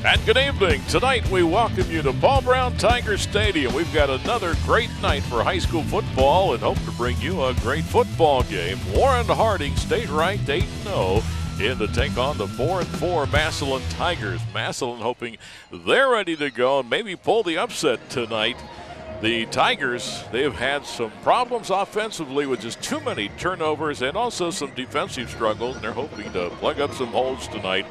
And good evening. Tonight we welcome you to Paul Brown Tiger Stadium. We've got another great night for high school football and hope to bring you a great football game. Warren Harding, state-ranked 8-0, in to take on the 4-4 Massillion Tigers. Massillion hoping they're ready to go and maybe pull the upset tonight. The Tigers, they've had some problems offensively with just too many turnovers and also some defensive struggles, and they're hoping to plug up some holes tonight.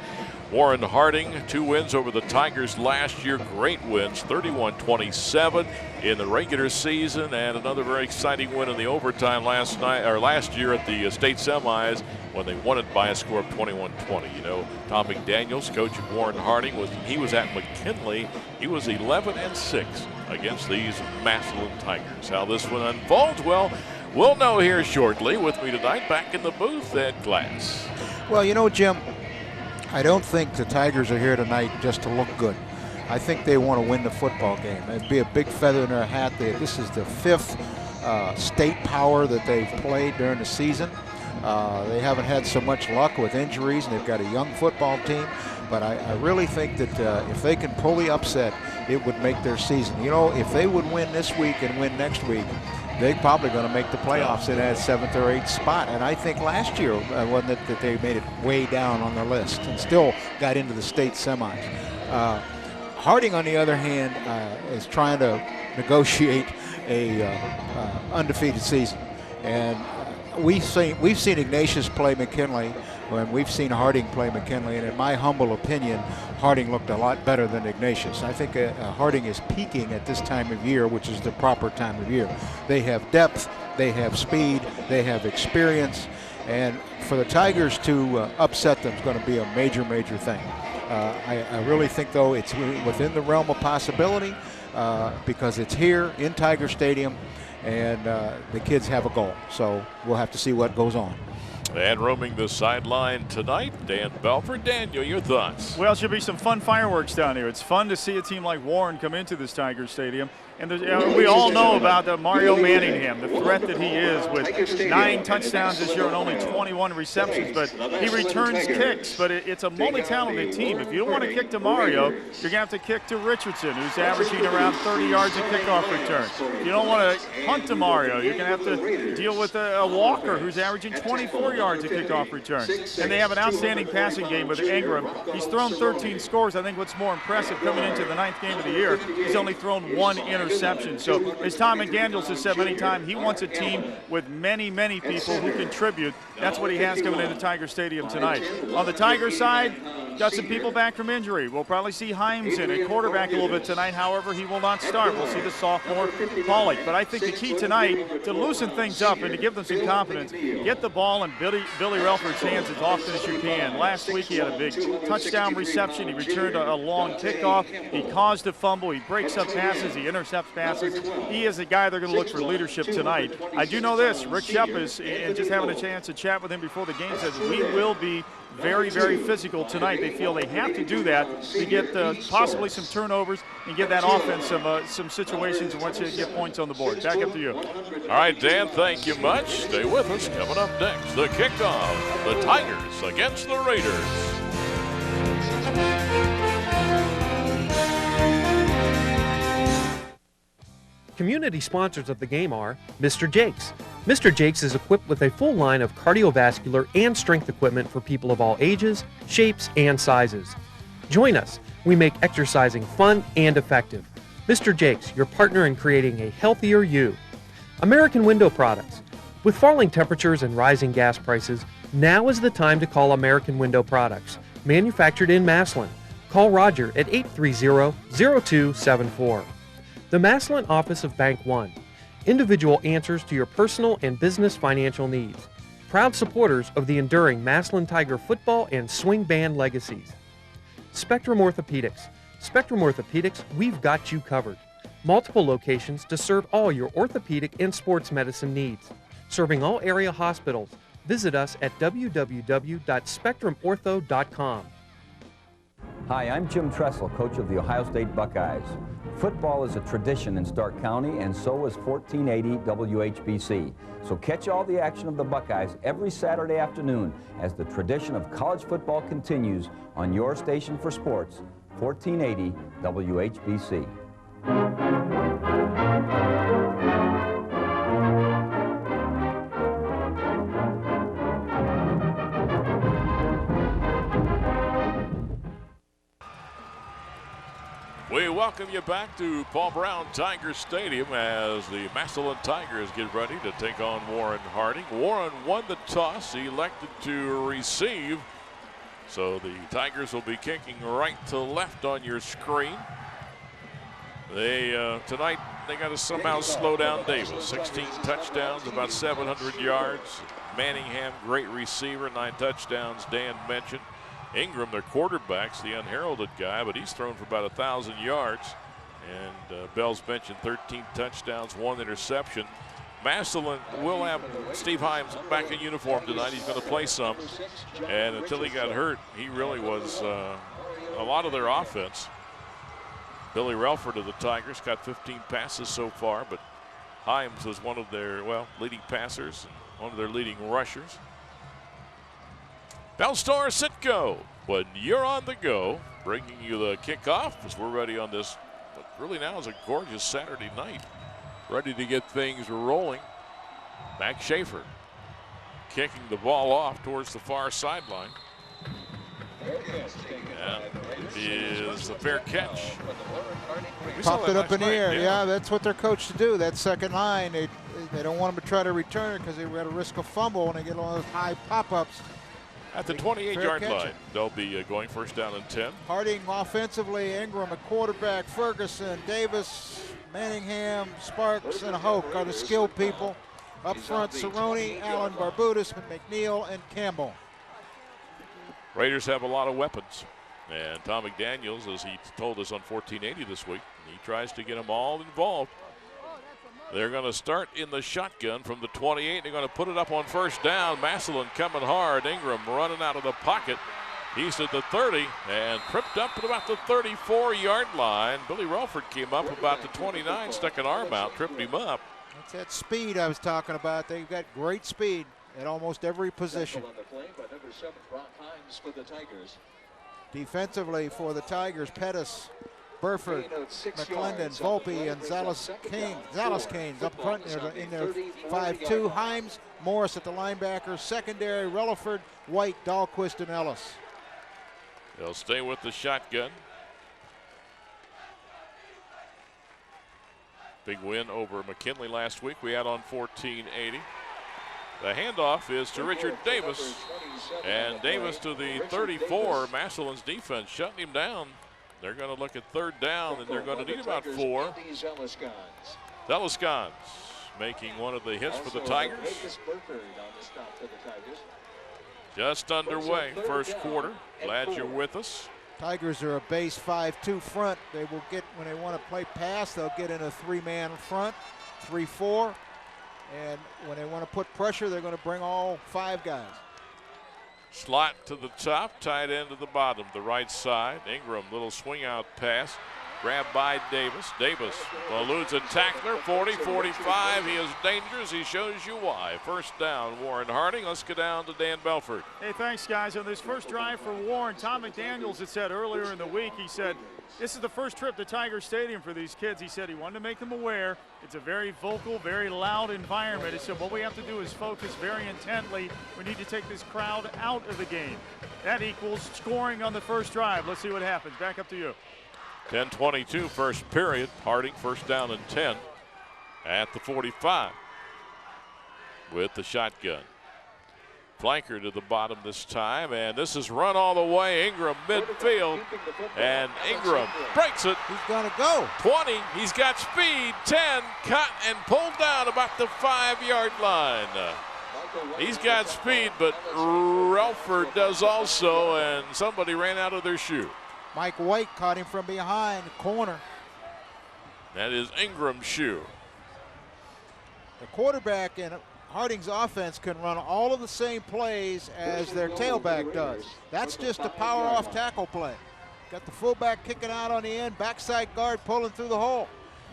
Warren Harding, 2 wins over the Tigers last year. Great wins, 31-27 in the regular season, and another very exciting win in the overtime last year at the state semis when they won it by a score of 21-20. You know, Tom McDaniels, coach of Warren Harding, was at McKinley. He was 11-6 against these Massillion Tigers. How this one unfolds, well, we'll know here shortly. With me tonight, back in the booth, Ed Glass. Well, you know, Jim, I don't think the Tigers are here tonight just to look good. I think they want to win the football game. It'd be a big feather in their hat. This is the 5th state power that they've played during the season. They haven't had so much luck with injuries, and they've got a young football team. But I really think that if they can pull the upset, it would make their season. You know, if they would win this week and win next week, they're probably going to make the playoffs in that 7th or 8th spot. And I think last year wasn't it that they made it way down on the list and still got into the state semis. Harding, on the other hand, is trying to negotiate a undefeated season. And we've seen Ignatius play McKinley, and we've seen Harding play McKinley, and in my humble opinion, Harding looked a lot better than Ignatius. I think Harding is peaking at this time of year, which is the proper time of year. They have depth, they have speed, they have experience, and for the Tigers to upset them is going to be a major, major thing. I really think, though, it's within the realm of possibility because it's here in Tiger Stadium, and the kids have a goal. So we'll have to see what goes on. And roaming the sideline tonight, Dan Belford. Daniel, your thoughts? Well, it should be some fun fireworks down here. It's fun to see a team like Warren come into this Tiger Stadium. And we all know about Mario Manningham, the threat that he is with 9 touchdowns this year and only 21 receptions. But he returns kicks, but it's a multi-talented team. If you don't want to kick to Mario, you're going to have to kick to Richardson, who's averaging around 30 yards a kickoff return. If you don't want to hunt to Mario, you're going to have to deal with a Walker, who's averaging 24 yards a kickoff return. And they have an outstanding passing game with Ingram. He's thrown 13 scores. I think what's more impressive coming into the 9th game of the year, he's only thrown 1 interception. So as Tom McDaniels has said many times, he wants a team with many, many people who contribute. That's what he has coming into Tiger Stadium tonight. On the Tiger side, got some people back from injury. We'll probably see Himes in at quarterback a little bit tonight. However, he will not start. We'll see the sophomore Pollock. But I think the key tonight, to loosen things up and to give them some confidence, get the ball in Billy Relford's hands as often as you can. Last week he had a big touchdown reception. He returned a long kickoff. He caused a fumble. He breaks up passes. He intercepts passes. He is a guy they're going to look for leadership tonight. I do know this. Rick Shep is, and just having a chance to chat with him before the game, says we will be very, very physical tonight. They feel they have to do that to get possibly some turnovers and give that offense some situations in which they get points on the board. Back up to you. All right, Dan, thank you much. Stay with us. Coming up next, the kickoff. The Tigers against the Raiders. Community sponsors of the game are Mr. Jakes. Mr. Jakes is equipped with a full line of cardiovascular and strength equipment for people of all ages, shapes, and sizes. Join us. We make exercising fun and effective. Mr. Jakes, your partner in creating a healthier you. American Window Products. With falling temperatures and rising gas prices, now is the time to call American Window Products. Manufactured in Massillion. Call Roger at 830-0274. The Massillion Office of Bank One. Individual answers to your personal and business financial needs. Proud supporters of the enduring Massillion Tiger football and swing band legacies. Spectrum Orthopedics. Spectrum Orthopedics, we've got you covered. Multiple locations to serve all your orthopedic and sports medicine needs. Serving all area hospitals. Visit us at www.spectrumortho.com. Hi, I'm Jim Tressel, coach of the Ohio State Buckeyes. Football is a tradition in Stark County, and so is 1480 WHBC. So catch all the action of the Buckeyes every Saturday afternoon as the tradition of college football continues on your station for sports, 1480 WHBC. We welcome you back to Paul Brown Tiger Stadium as the Massillion Tigers get ready to take on Warren Harding. Warren won the toss. He elected to receive. So the Tigers will be kicking right to left on your screen. Tonight they got to somehow slow down Davis. 16 touchdowns, about 700 yards. Manningham, great receiver, 9 touchdowns. Dan mentioned. Ingram, their quarterback's the unheralded guy, but he's thrown for about 1,000 yards. And Bell's mentioned 13 touchdowns, 1 interception. Massillion will have Steve Himes back in uniform tonight. He's going to play some. And until he got hurt, he really was a lot of their offense. Billy Relford of the Tigers got 15 passes so far, but Himes was one of their, leading passers, and one of their leading rushers. Bellstar Sitco, when you're on the go, bringing you the kickoff as we're ready on this, what really now is a gorgeous Saturday night. Ready to get things rolling. Max Schaefer kicking the ball off towards the far sideline. And it is a fair catch. Popped it up in the air. Yeah, that's what they're coached to do. That second line, they don't want them to try to return it because they're at a risk of fumble when they get on those high pop-ups. At the 28-yard line, they'll be going first down and 10. Harding offensively, Ingram at quarterback, Ferguson, Davis, Manningham, Sparks, and Hoke are the skilled people. Up front, Cerrone, Allen, Barbudas, McNeil, and Campbell. Raiders have a lot of weapons. And Tom McDaniels, as he told us on 1480 this week, he tries to get them all involved. They're going to start in the shotgun from the 28. They're going to put it up on first down. Massillion coming hard. Ingram running out of the pocket. He's at the 30 and tripped up at about the 34-yard line. Billy Relford came up about the 29, stuck an arm out, tripped him up. That's that speed I was talking about. They've got great speed at almost every position. Defensively for the Tigers, Pettis, Burford, McClendon, Volpe, and Zallis Canes up front in their 5-2. Himes, Morris at the linebackers. Secondary, Relaford, White, Dahlquist, and Ellis. They'll stay with the shotgun. Big win over McKinley last week. We had on 1480. The handoff is to Richard Davis. And Davis to the 34. Massillion's defense shutting him down. They're going to look at third down, and they're going to need about 4. Zeliscons making one of the hits for the Tigers. Just underway, first quarter. Glad you're with us. Tigers are a base 5-2 front. They will get, when they want to play pass, they'll get in a 3-man front, 3-4. And when they want to put pressure, they're going to bring all 5 guys. Slot to the top, tight end to the bottom, the right side. Ingram, little swing out pass. Grabbed by Davis. Davis eludes a tackler, 40-45. He is dangerous. He shows you why. First down, Warren Harding. Let's go down to Dan Belford. Hey, thanks, guys. On this first drive for Warren, Tom McDaniels had said earlier in the week, he said, this is the first trip to Tiger Stadium for these kids. He said he wanted to make them aware. It's a very vocal, very loud environment. He said what we have to do is focus very intently. We need to take this crowd out of the game. That equals scoring on the first drive. Let's see what happens. Back up to you. 10:22 first period. Harding first down and 10 at the 45 with the shotgun. Flanker to the bottom this time, and this is run all the way. Ingram midfield, and Ingram breaks it. He's going to go. 20, he's got speed. 10, cut and pulled down about the 5-yard line. He's got speed, but Relford does also, and somebody ran out of their shoe. Mike White caught him from behind, corner. That is Ingram's shoe. The quarterback in Harding's offense can run all of the same plays as their tailback does. That's just a power off tackle play. Got the fullback kicking out on the end, backside guard pulling through the hole.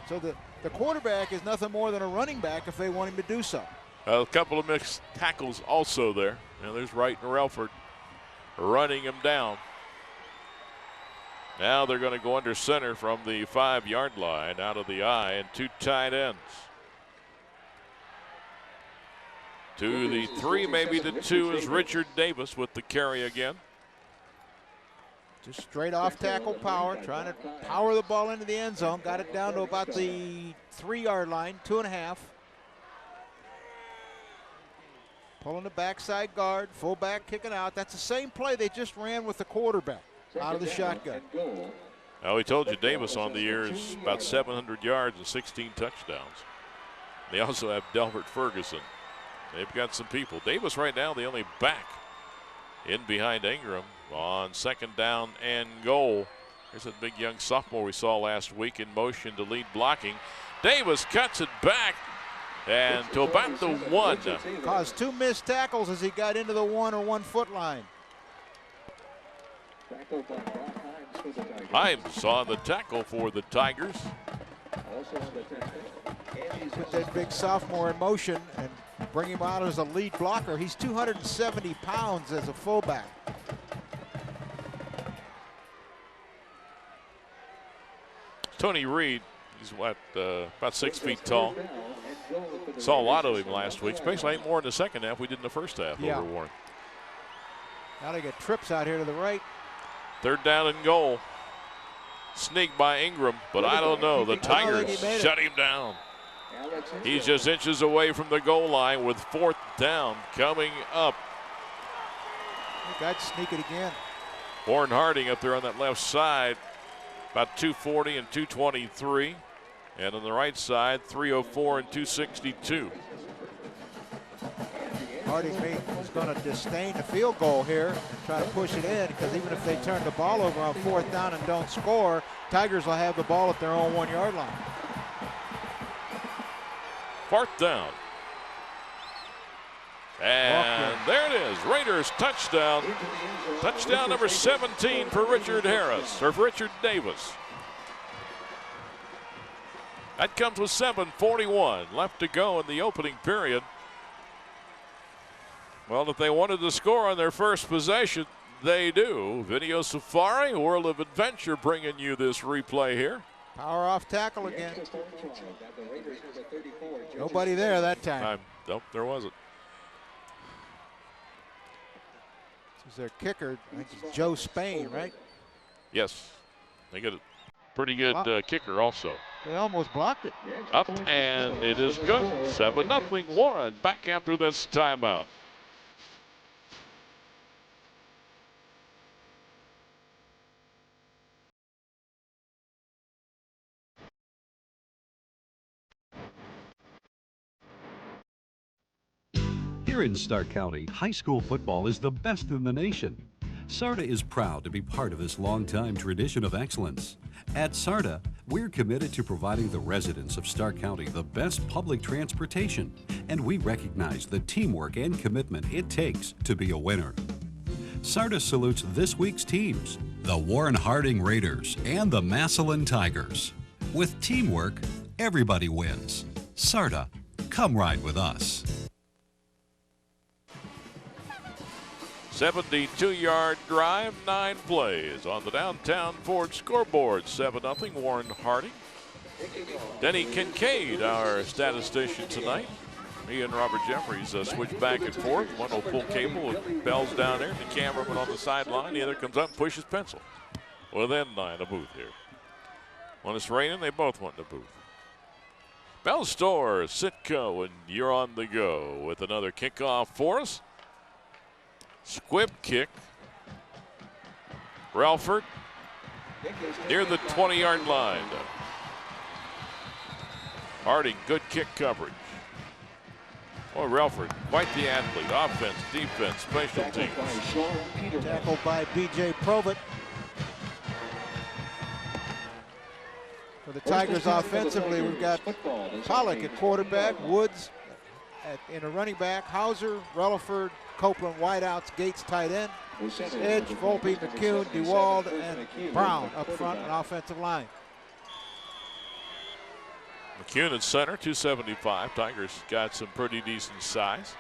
So the quarterback is nothing more than a running back if they want him to do something. A couple of mixed tackles also there. Now there's Wright and Relford running him down. Now they're going to go under center from the 5-yard line out of the I, and 2 tight ends. To the 3, maybe the 2 is Richard Davis with the carry again. Just straight off tackle power, trying to power the ball into the end zone. Got it down to about the 3-yard line, 2.5. Pulling the backside guard, fullback kicking out. That's the same play they just ran with the quarterback out of the shotgun. Well, we told you Davis on the year is about 700 yards and 16 touchdowns. They also have Delbert Ferguson. They've got some people. Davis right now the only back in behind Ingram on 2nd down and goal. Here's a big young sophomore we saw last week in motion to lead blocking. Davis cuts it back and to about the 1. Caused 2 missed tackles as he got into the 1 or 1 foot line. Himes on the tackle for the Tigers. Put that big sophomore in motion and bring him out as a lead blocker. He's 270 pounds as a fullback. Tony Reed, he's what, about 6 feet tall. Saw a lot of him last week, especially more in the second half we did in the first half over Warren. Now they get trips out here to the right. 3rd down and goal. Sneaked by Ingram, but I don't know. The Tigers shut him down. He's just inches away from the goal line with 4th down coming up. He got to sneak it again. Warren Harding up there on that left side, about 240 and 223. And on the right side, 304 and 262. Harding is going to disdain the field goal here and try to push it in, because even if they turn the ball over on 4th down and don't score, Tigers will have the ball at their own 1-yard line. 4th down. And there it is. Raiders touchdown. Touchdown number 17 for Richard Harris, or for Richard Davis. That comes with 7:41 left to go in the opening period. Well, if they wanted to score on their first possession, they do. Video Safari, World of Adventure, bringing you this replay here. Power off tackle again. Nobody there that time. Nope, there wasn't. This is their kicker. I think it's Joe Spain, right? Yes. They get a pretty good kicker also. They almost blocked it. Up, and it is good. 7-0 Warren back after this timeout. Here in Stark County, high school football is the best in the nation. SARTA is proud to be part of this long-time tradition of excellence. At SARTA, we're committed to providing the residents of Stark County the best public transportation, and we recognize the teamwork and commitment it takes to be a winner. SARTA salutes this week's teams, the Warren Harding Raiders and the Massillion Tigers. With teamwork, everybody wins. SARTA, come ride with us. 72-yard drive, 9 plays on the downtown Ford scoreboard. 7-0 Warren Harding. Denny Kincaid, our statistician tonight. He and Robert Jeffries switch back and forth. One will pull cable with bells down there. The cameraman on the sideline. The other comes up and pushes pencil. Within 9, a booth here. When it's raining, they both want the booth. Bell Store, Ceto, and you're on the go with another kickoff for us. Squib kick. Relford near the 20-yard line. Harding, good kick coverage. Boy, Relford, quite the athlete. Offense, defense, special teams. Tackled by B.J. Probert. For the Tigers offensively, we've got Pollock at quarterback, Woods in a running back, Hauser, Relford, Copeland wideouts, Gates tight end, Edge, Volpe, McCune, DeWald, and Brown up front on offensive line. McCune at center, 275. Tigers got some pretty decent size.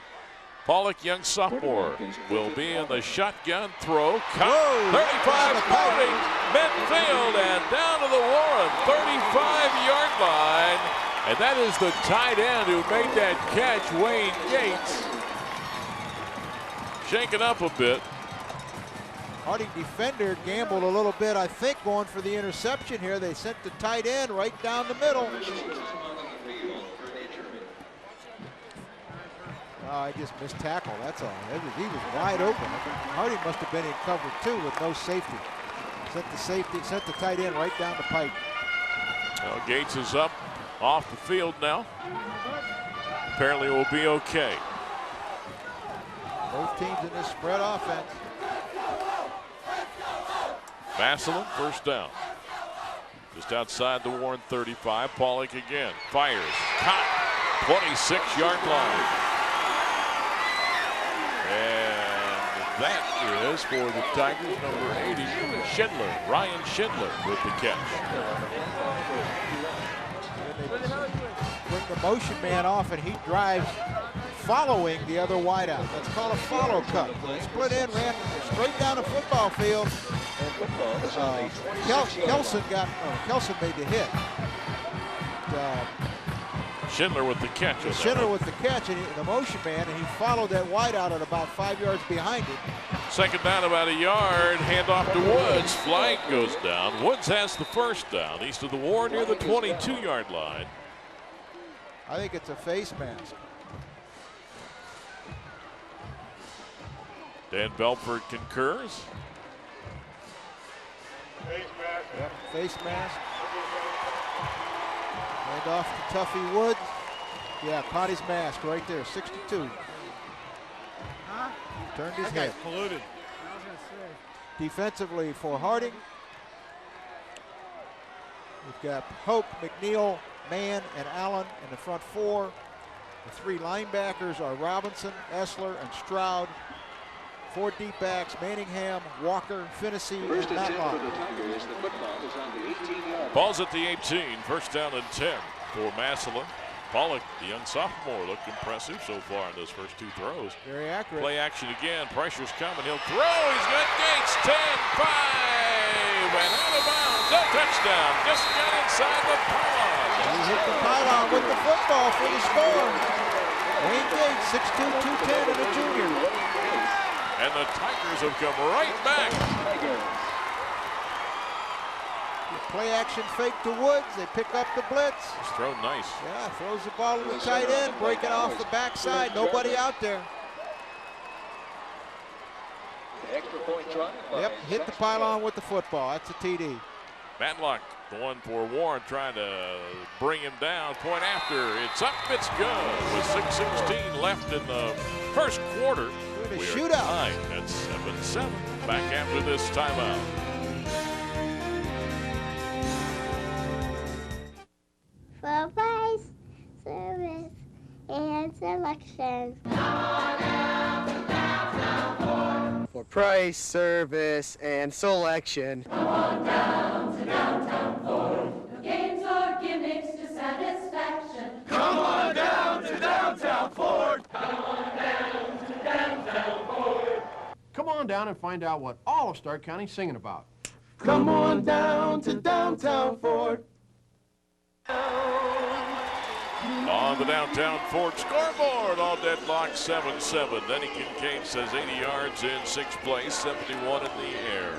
Pollock, young sophomore, will be in the shotgun throw. Cut, 35-40, midfield and down to the Warren 35-yard line. And that is the tight end who made that catch, Wayne Gates. Shaken up a bit. Harding defender gambled a little bit, I think, going for the interception here. They sent the tight end right down the middle. Oh, I just missed tackle, that's all. He was wide open. Harding must have been in cover two with no safety. Sent the tight end right down the pipe. Well, Gates is up off the field now. Apparently will be okay. Both teams in this spread offense. Massillion, first down. Just outside the Warren 35. Pollock again. Fires. Caught. 26-yard line. And that is for the Tigers, number 80, Schindler. Ryan Schindler with the catch. Bring the motion man off, and he drives following the other wideout. That's called a follow cut. He split in, ran straight down the football field. And, Kelson made the hit. Schindler with the catch. Schindler with the catch, and the motion man, and he followed that wideout at about 5 yards behind it. Second down, about a yard. Hand off to Woods. Flag goes down. Woods has the first down east of the Warren near the 22-yard line. I think it's a face mask. Dan Belford concurs. Face mask. Yep, face mask. Hand off to Tuffy Woods. Yeah, caught his mask right there, 62. Turned his head. Polluted. Defensively for Harding, we've got Hope, McNeil, Mann, and Allen in the front four. The three linebackers are Robinson, Essler, and Stroud. Four deep backs, Manningham, Walker, Finney, and Matlock. Ball's at the 18, first down and 10 for Massillion. Pollock, the young sophomore, looked impressive so far in those first two throws. Very accurate. Play action again, pressure's coming, he'll throw, he's got Gates, 10, 5, and out of bounds, a touchdown, just got inside the pylon. He hit the pylon with the football for the score. Wayne Gates, 6'2", 210, and a junior. And the Tigers have come right back. Play action fake to Woods. They pick up the blitz. It's thrown nice. Yeah, throws the ball to the tight end, breaking off the backside. Nobody out there. Yep, hit the pylon with the football. That's a TD. Matlock, the one for Warren, trying to bring him down. Point after. It's up, it's good. With 6:16 left in the first quarter. Good We are shootout. tied at 7-7. Back after this timeout. For price, service, and selection. For price, service, and selection. Come on down to downtown Ford. No games or gimmicks to satisfaction. Come on down to downtown Ford. Come on down to downtown Ford. Come on down and find out what all of Stark County's singing about. Come on down to downtown Ford. On the downtown Ford scoreboard, all deadlocked 7-7. Denny Kincaid says 80 yards in sixth place, 71 in the air.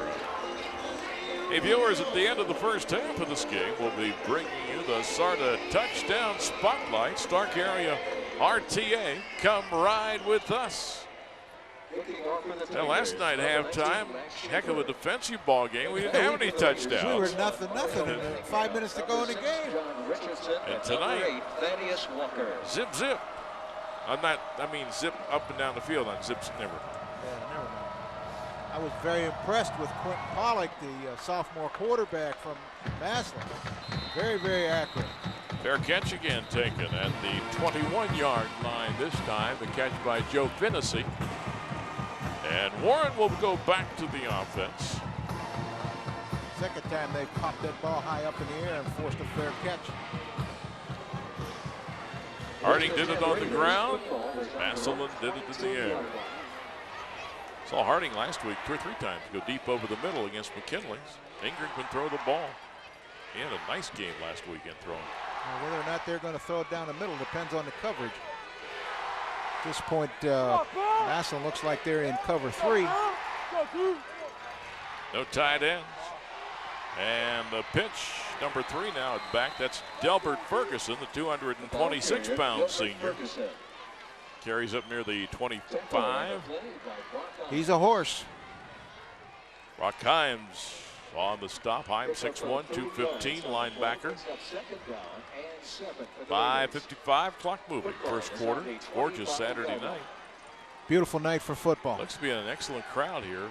Hey viewers, at the end of the first half of this game, we'll be bringing you the SARTA touchdown spotlight. Stark area RTA, come ride with us. Now, last night halftime, heck of a defensive ball game. We didn't have any touchdowns. We were nothing, and 5 minutes to go in the game. And tonight, zip. I mean zip up and down the field on zips never. Yeah, never mind. I was very impressed with Quentin Pollock, the sophomore quarterback from Massillion. Very, very accurate. Fair catch again taken at the 21-yard line this time. The catch by Joe Finney. And Warren will go back to the offense. Second time they popped that ball high up in the air and forced a fair catch. Harding did it on the ground. Massillion did it in the air. Saw Harding last week 2 or 3 times go deep over the middle against McKinley's. Ingram can throw the ball. He had a nice game last weekend throwing. Well, whether or not they're going to throw it down the middle depends on the coverage. At this point, Massillion looks like they're in cover 3. No tight ends. And the pitch, number 3 now at back. That's Delbert Ferguson, the 226-pound senior. Carries up near the 25. He's a horse. Rock Himes on the stop. Himes 6'1", 215, linebacker. 5:55, clock moving. First quarter. Gorgeous Saturday night. Beautiful night for football. Looks to be an excellent crowd here.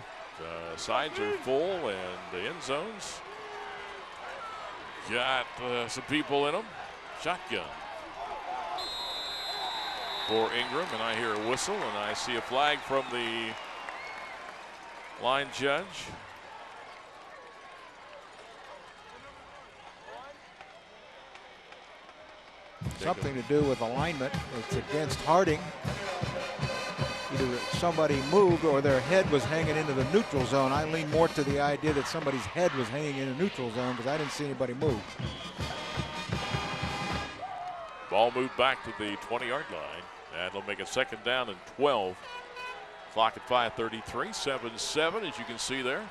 Sides are full and the end zones got some people in them. Shotgun for Ingram, and I hear a whistle, and I see a flag from the line judge. Something to do with alignment. It's against Harding. Either somebody moved or their head was hanging into the neutral zone. I lean more to the idea that somebody's head was hanging in the neutral zone because I didn't see anybody move. Ball moved back to the 20-yard line. That'll make it 2nd down and 12. Clock at 5:33, 7-7 as you can see there.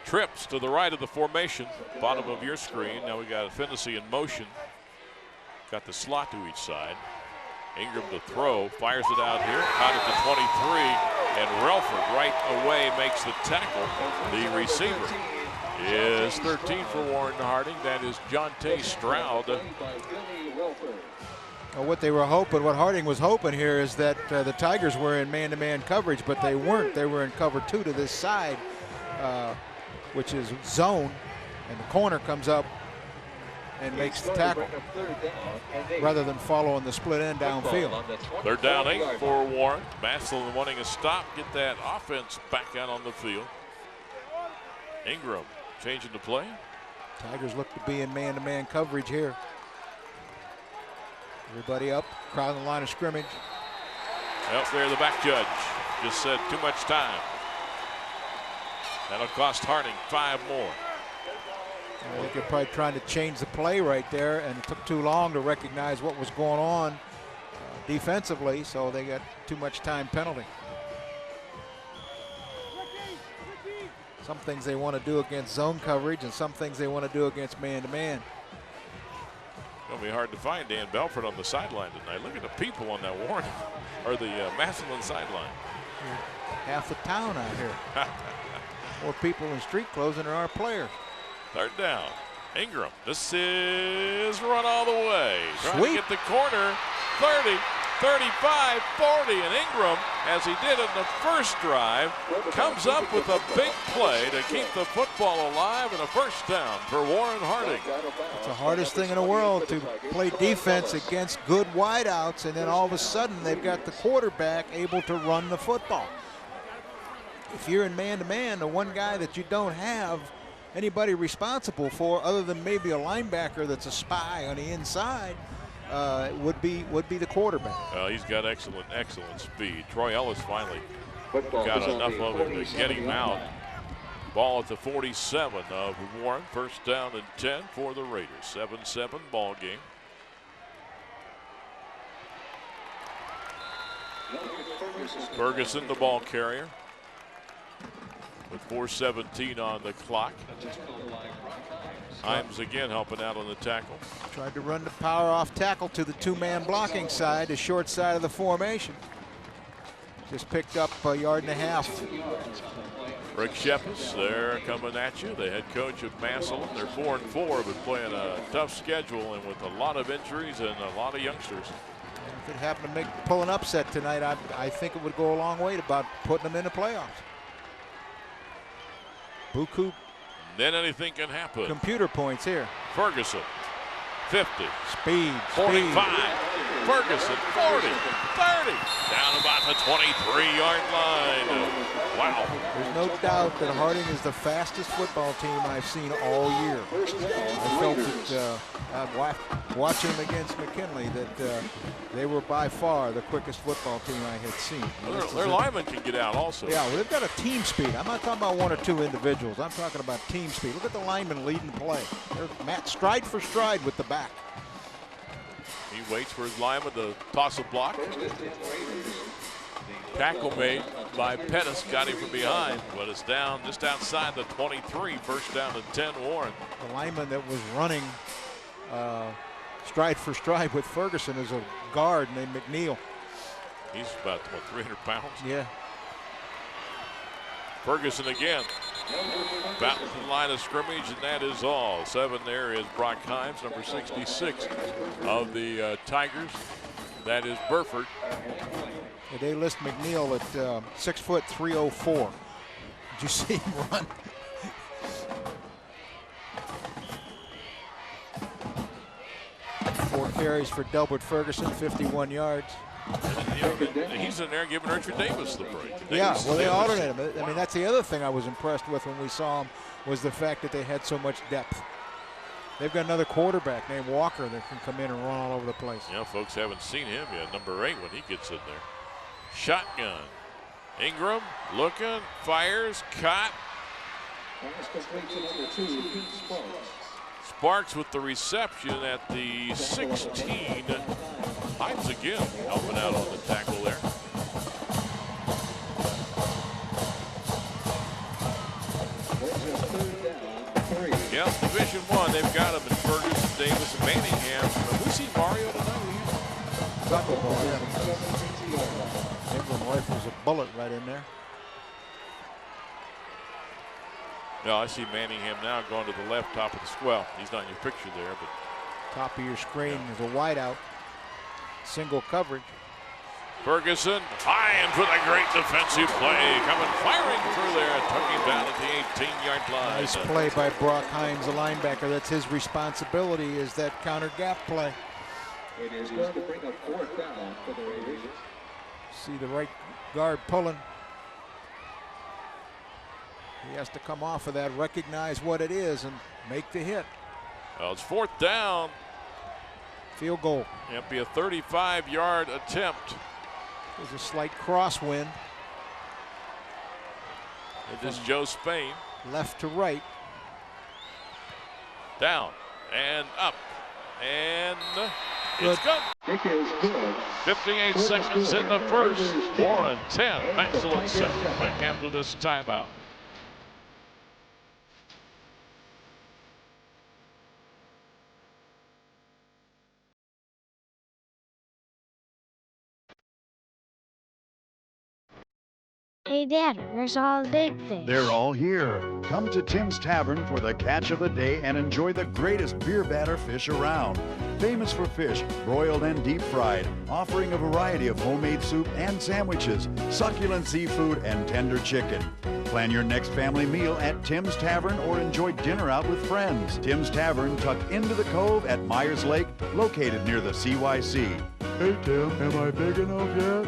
Trips to the right of the formation, bottom of your screen. Now we got Finney in motion. Got the slot to each side. Ingram to throw, fires it out here, out at the 23, and Relford right away makes the tackle. The receiver is 13 for Warren Harding. That is Jonte Stroud. Well, what they were hoping, what Harding was hoping here is that the Tigers were in man-to-man coverage, but they weren't. They were in cover 2 to this side, which is zone, and the corner comes up and makes the tackle rather than following the split end downfield. 3rd down 8 for Warren. Massillion wanting a stop, get that offense back out on the field. Ingram changing the play. Tigers look to be in man-to-man coverage here. Everybody up, crowd in the line of scrimmage. Out there, the back judge just said too much time. That'll cost Harding 5 more. I think they're probably trying to change the play right there, and it took too long to recognize what was going on defensively, so they got too much time penalty. Some things they want to do against zone coverage, and some things they want to do against man-to-man. It's going to be hard to find Dan Belford on the sideline tonight. Look at the people on that Warren, or the Massillion sideline. Half the town out here. More people in street clothes than there are players. 3rd down. Ingram. This is run all the way. Trying Sweet. to get the corner. 30, 35, 40. And Ingram, as he did in the first drive, comes up with a big play to keep the football alive and a 1st down for Warren Harding. It's the hardest thing in the world to play defense against good wideouts, and then all of a sudden they've got the quarterback able to run the football. If you're in man-to-man, the one guy that you don't have anybody responsible for other than maybe a linebacker that's a spy on the inside would be the quarterback. He's got excellent speed. Troy Ellis finally got enough of him to get him out. Ball at the 47 of Warren. 1st down and 10 for the Raiders. 7-7 ball game. Ferguson, the ball carrier, with 4:17 on the clock. Himes again helping out on the tackle. Tried to run the power off tackle to the 2-man blocking side, the short side of the formation. Just picked up a 1.5 yards. Rick Shepis, they're coming at you. The head coach of Massillion. They're 4-4, but playing a tough schedule and with a lot of injuries and a lot of youngsters. If it happened to pull an upset tonight, I think it would go a long way to about putting them in the playoffs. Buku. Then anything can happen. Computer points here. Ferguson, 50. Speed. 45. Ferguson, 40, 30, down about the 23-yard line. Wow. There's no doubt that Harding is the fastest football team I've seen all year. I felt that watching them against McKinley that they were by far the quickest football team I had seen. Their linemen can get out also. Yeah, well, they've got a team speed. I'm not talking about one or two individuals. I'm talking about team speed. Look at the linemen leading play. They're stride for stride with the back. He waits for his lineman to toss a block. Tackle made by Pettis, got him from behind, but it's down just outside the 23. First down to 10, Warren. The lineman that was running stride for stride with Ferguson is a guard named McNeil. He's about 300 pounds. Yeah. Ferguson again. About the line of scrimmage, and that is all. 7 there is Brock Himes, number 66 of the Tigers. That is Burford. They list McNeil at 6 foot 304. Did you see him run? Four carries for Delbert Ferguson, 51 yards. He's in there giving Richard Davis the break. Yeah, well, they alternate him. I mean, that's the other thing I was impressed with when we saw him was the fact that they had so much depth. They've got another quarterback named Walker that can come in and run all over the place. Yeah, folks haven't seen him yet. Number 8 when he gets in there. Shotgun. Ingram looking, fires, caught. Sparks with the reception at the 16. Himes again helping out on the tackle there. Yeah, Division I, they've got him in Ferguson, Davis, and Manningham. Have we seen Mario tonight? Soccer ball, yeah. Ingram rifles a bullet right in there. Yeah, I see Manningham now going to the left top of the square. He's not in your picture there, but top of your screen is a wideout. Single coverage. Ferguson, Himes with a great defensive play, coming firing through there, tucking down at the 18-yard line. Nice play by Brock Himes, the linebacker. That's his responsibility, is that counter gap play. It is going to bring a 4th down for the Raiders. See the right guard pulling. He has to come off of that, recognize what it is, and make the hit. Well, it's 4th down. Field goal. It'll be a 35-yard attempt. There's a slight crosswind. It is Joe Spain. Left to right. Down and up. And good. It's good. Kick is good. 58 seconds in the first. Warren 10. Excellent second by Campbell this timeout. Hey, Dad, where's all the big fish? They're all here. Come to Tim's Tavern for the catch of the day and enjoy the greatest beer batter fish around. Famous for fish, broiled and deep fried, offering a variety of homemade soup and sandwiches, succulent seafood, and tender chicken. Plan your next family meal at Tim's Tavern or enjoy dinner out with friends. Tim's Tavern tucked into the cove at Myers Lake, located near the CYC. Hey, Tim, am I big enough yet?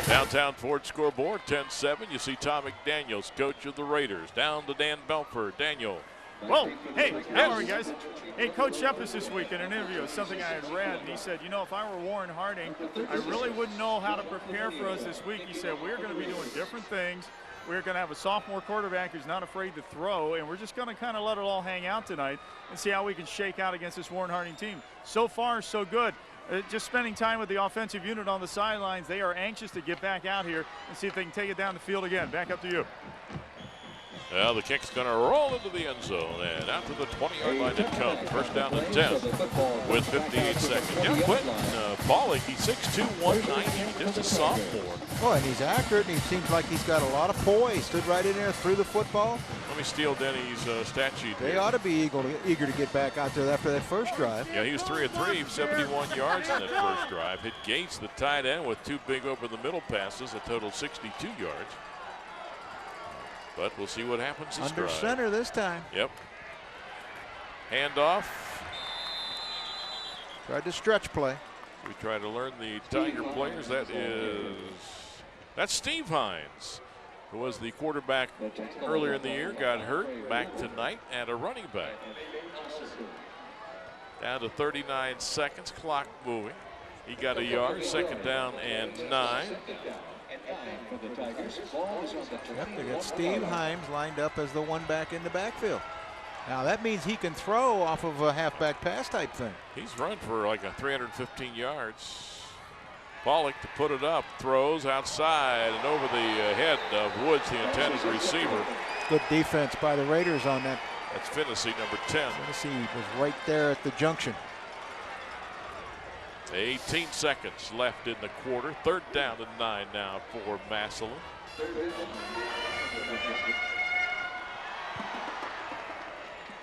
Downtown Ford scoreboard, 10-7. You see Tom McDaniels, coach of the Raiders. Down to Dan Belford. Daniel. Whoa, hey, how are you guys? Hey, Coach Shepard this week in an interview, it's something I had read, and he said, you know, if I were Warren Harding, I really wouldn't know how to prepare for us this week. He said, we're going to be doing different things. We're going to have a sophomore quarterback who's not afraid to throw, and we're just going to kind of let it all hang out tonight and see how we can shake out against this Warren Harding team. So far, so good. Just spending time with the offensive unit on the sidelines, they are anxious to get back out here and see if they can take it down the field again. Back up to you. Well, the kick's going to roll into the end zone, and out to the 20-yard line it comes. First down and 10 with 58 seconds. Yeah, Quentin Bollig, he's 6'2", 190, just a sophomore. Oh, and he's accurate, and he seems like he's got a lot of poise. Stood right in there, threw the football. Let me steal Denny's stat sheet. They ought to be eager to get back out there after that first drive. Yeah, he was 3 of 3, 71 yards in that first drive. Hit Gates, the tight end, with 2 big over-the-middle passes, a total 62 yards. But we'll see what happens this Under drive. center this time. Yep. Handoff. Tried to stretch play. We try to learn the Tiger players. That's Steve Hines, who was the quarterback earlier in the year, got hurt, back tonight, and a running back. Down to 39 seconds, clock moving. He got a yard, 2nd down and 9. Yep, they got Steve Himes lined up as the one back in the backfield. Now that means he can throw off of a halfback pass type thing. He's run for like a 315 yards. Pollock to put it up, throws outside and over the head of Woods, the intended receiver. Good defense by the Raiders on that. That's Finney, number 10. Finney was right there at the junction. 18 seconds left in the quarter. 3rd down and 9 now for Massillion.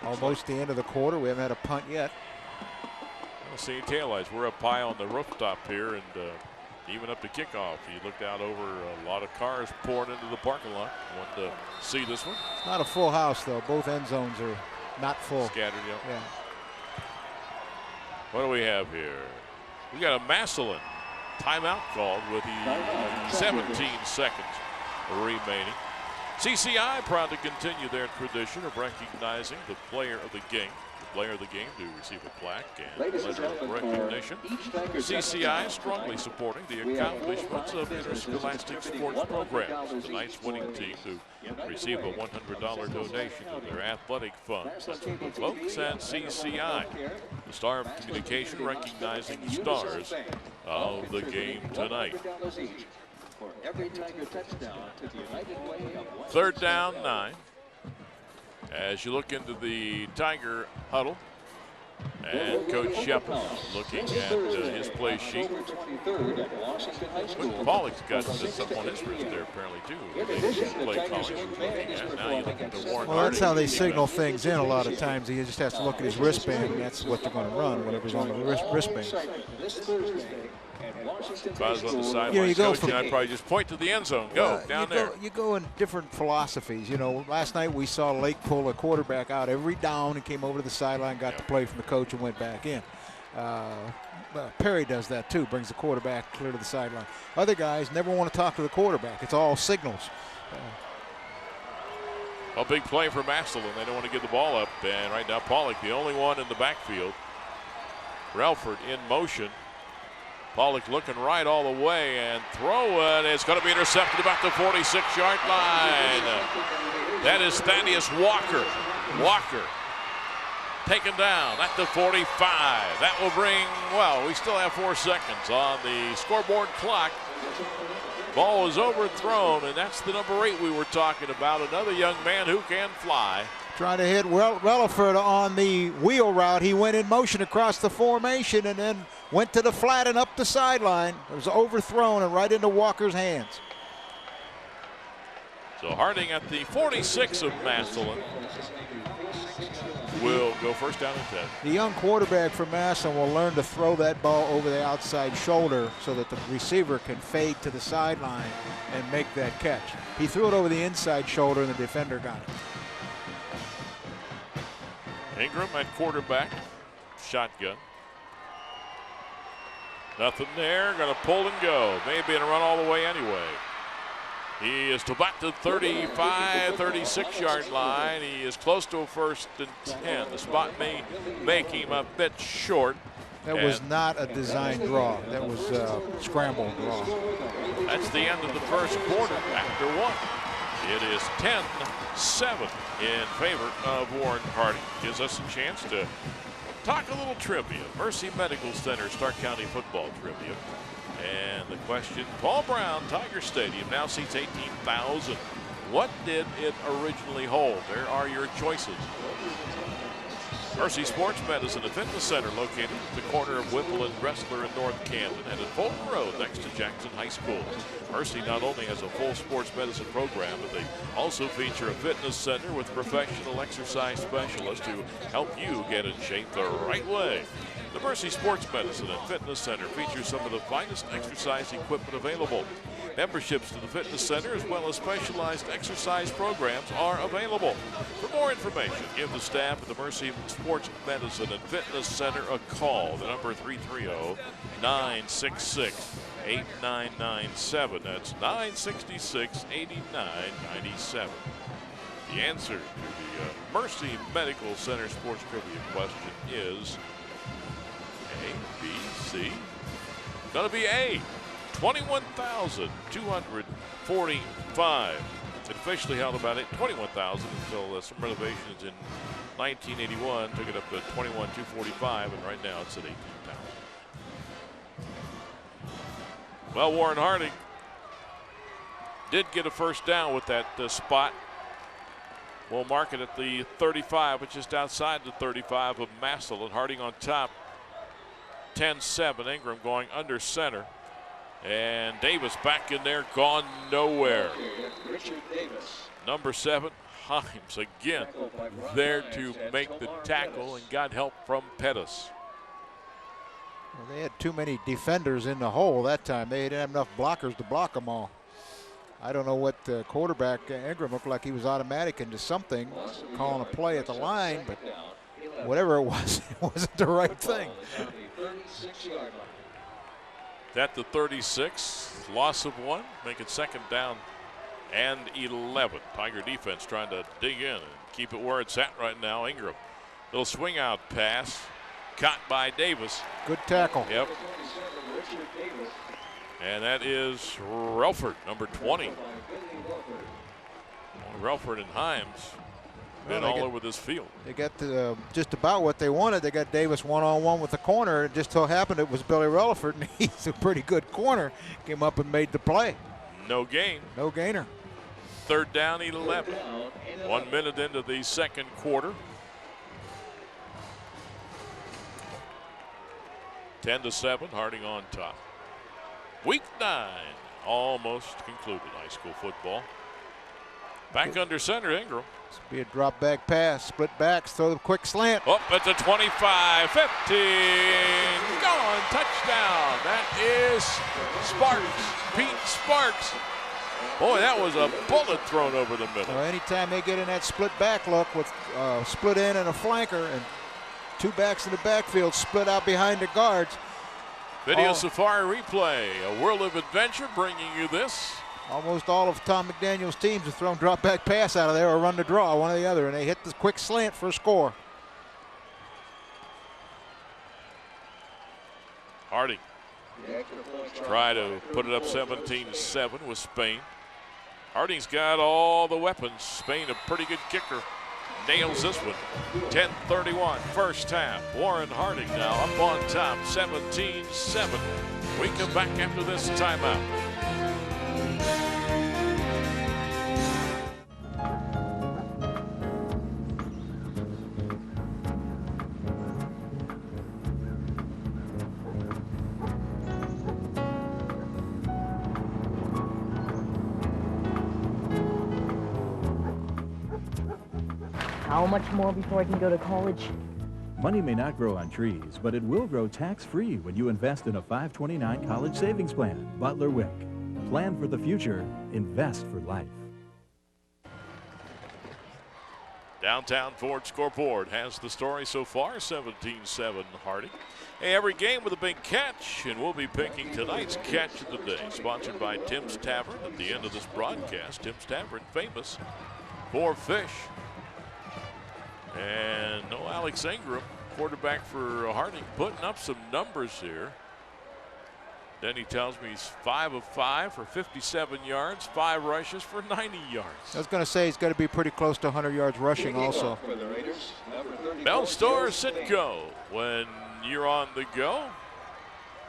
Almost the end of the quarter. We haven't had a punt yet. We'll see taillights. We're up high on the rooftop here, and even up to kickoff, you looked out over a lot of cars pouring into the parking lot. Want to see this one? It's not a full house, though. Both end zones are not full. Scattered, yeah. What do we have here? We got a Massillion timeout called with the 17 seconds remaining. CCI proud to continue their tradition of recognizing the player of the game. The player of the game to receive a plaque and letter of recognition. CCI strongly supporting the accomplishments of interscholastic sports programs. Tonight's winning team to receive a $100 donation to their athletic funds. That's from the folks at CCI. The Star of Communication recognizing the stars of the game tonight. For every Tiger touchdown to the United Way of 3rd down, 9. As you look into the Tiger huddle, and Coach Shepard looking at his play sheet. Pollock's got something on his wrist there apparently too. Play calling he was looking at. Now you look at the Warren. Well, that's how they signal things in a lot of times. He just has to look at his wristband, and that's what they're going to run, whatever's on the wristband. If I was on the sideline coaching, I'd probably just point to the end zone. Go down there. You go in different philosophies. You know, last night we saw Lake pull a quarterback out every down and came over to the sideline, got the play from the coach, and went back in. Perry does that too, brings the quarterback clear to the sideline. Other guys never want to talk to the quarterback. It's all signals. A big play for Massillion. They don't want to get the ball up. And right now, Pollock, the only one in the backfield. Relford in motion. Pollock looking right all the way and throwing. It's going to be intercepted about the 46-yard line. That is Thaddeus Walker. Walker taken down at the 45. That will bring, well, we still have 4 seconds on the scoreboard clock. Ball is overthrown, and that's the number 8 we were talking about. Another young man who can fly. Trying to hit Relaford on the wheel route. He went in motion across the formation and then went to the flat and up the sideline. It was overthrown and right into Walker's hands. So Harding at the 46 of Massillion will go first down and 10. The young quarterback for Massillion will learn to throw that ball over the outside shoulder so that the receiver can fade to the sideline and make that catch. He threw it over the inside shoulder and the defender got it. Ingram at quarterback, shotgun. Nothing there, gonna pull and go. Maybe gonna run all the way anyway. He is to about the 35, 36-yard line. He is close to a 1st and 10. The spot may make him a bit short. That was not a design draw. That was a scramble draw. That's the end of the first quarter after 1. It is 10-7 in favor of Warren Harding. Gives us a chance to talk a little trivia. Mercy Medical Center, Stark County football trivia. And the question, Paul Brown Tiger Stadium now seats 18,000. What did it originally hold? There are your choices. Mercy Sports Medicine and Fitness Center, located at the corner of Whipple and Dressler in North Camden and at Fulton Road next to Jackson High School. Mercy not only has a full sports medicine program, but they also feature a fitness center with professional exercise specialists who help you get in shape the right way. The Mercy Sports Medicine and Fitness Center features some of the finest exercise equipment available. Memberships to the fitness center as well as specialized exercise programs are available. For more information, give the staff at the Mercy Sports Medicine and Fitness Center a call. The number 330-966-8997. That's 966-8997. The answer to the Mercy Medical Center sports trivia question is A, B, C. Gonna be A. 21,245. It officially held about 21,000 until some renovations in 1981 took it up to 21,245, and right now it's at 18,000. Well, Warren Harding did get a first down with that spot. We'll mark it at the 35, but just outside the 35 of Massillion. Harding on top, 10-7. Ingram going under center. And Davis back in there, gone nowhere. Richard Davis. Number 7, Himes again there to make the tackle and got help from Pettis. Well, they had too many defenders in the hole that time. They didn't have enough blockers to block them all. I don't know what the quarterback, Ingram, looked like he was automatic into something, calling a play at the line, but whatever it was, it wasn't the right thing. At the 36, loss of 1, make it second down and 11. Tiger defense trying to dig in and keep it where it's at right now. Ingram, little swing out pass, caught by Davis. Good tackle. Yep. And that is Relford, number 20. Relford and Himes been all over this field. They got just about what they wanted. They got Davis one-on-one with the corner. It just so happened it was Billy Relford, and he's a pretty good corner. Came up and made the play. No gain. No gainer. Third down, 11. 1 minute into the second quarter. 10-7, Harding on top. Week 9 almost concluded high school football. Back under center, Ingram. This will be a drop back pass, split backs, throw the quick slant. Up at the 25, 15, gone, touchdown. That is Sparks, Pete Sparks. Boy, that was a bullet thrown over the middle. Well, anytime they get in that split back look with split in and a flanker and two backs in the backfield split out behind the guards. Video Safari replay, a world of adventure bringing you this. Almost all of Tom McDaniel's teams have thrown drop back pass out of there or run the draw, one or the other, and they hit the quick slant for a score. Harding try to put it up 17-7 with Spain. Harding's got all the weapons. Spain, a pretty good kicker, nails this one. 10:31 first half. Warren Harding now up on top, 17-7. We come back after this timeout. How much more before I can go to college? Money may not grow on trees, but it will grow tax-free when you invest in a 529 college savings plan. Butler Wick. Plan for the future. Invest for life. Downtown Ford scoreboard has the story so far, 17-7 Harding. Hey, every game with a big catch, and we'll be picking tonight's catch of the day. Sponsored by Tim's Tavern at the end of this broadcast. Tim's Tavern, famous for fish. And no Alex Ingram, quarterback for Harding, putting up some numbers here. Then he tells me he's 5 of 5 for 57 yards, 5 rushes for 90 yards. I was going to say he's got to be pretty close to 100 yards rushing also. Bell Store Ceto when you're on the go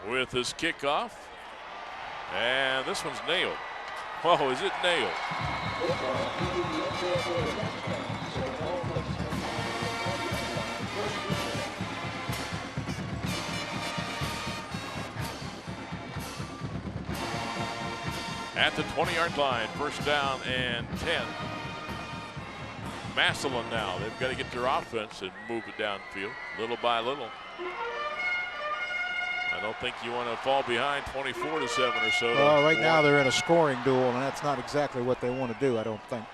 with this kickoff. And this one's nailed. Oh, is it nailed? At the 20-yard line, first down and 10. Massillion now, they've got to get their offense and move it downfield little by little. I don't think you want to fall behind 24-7 or so. Well, right now they're in a scoring duel, and that's not exactly what they want to do, I don't think.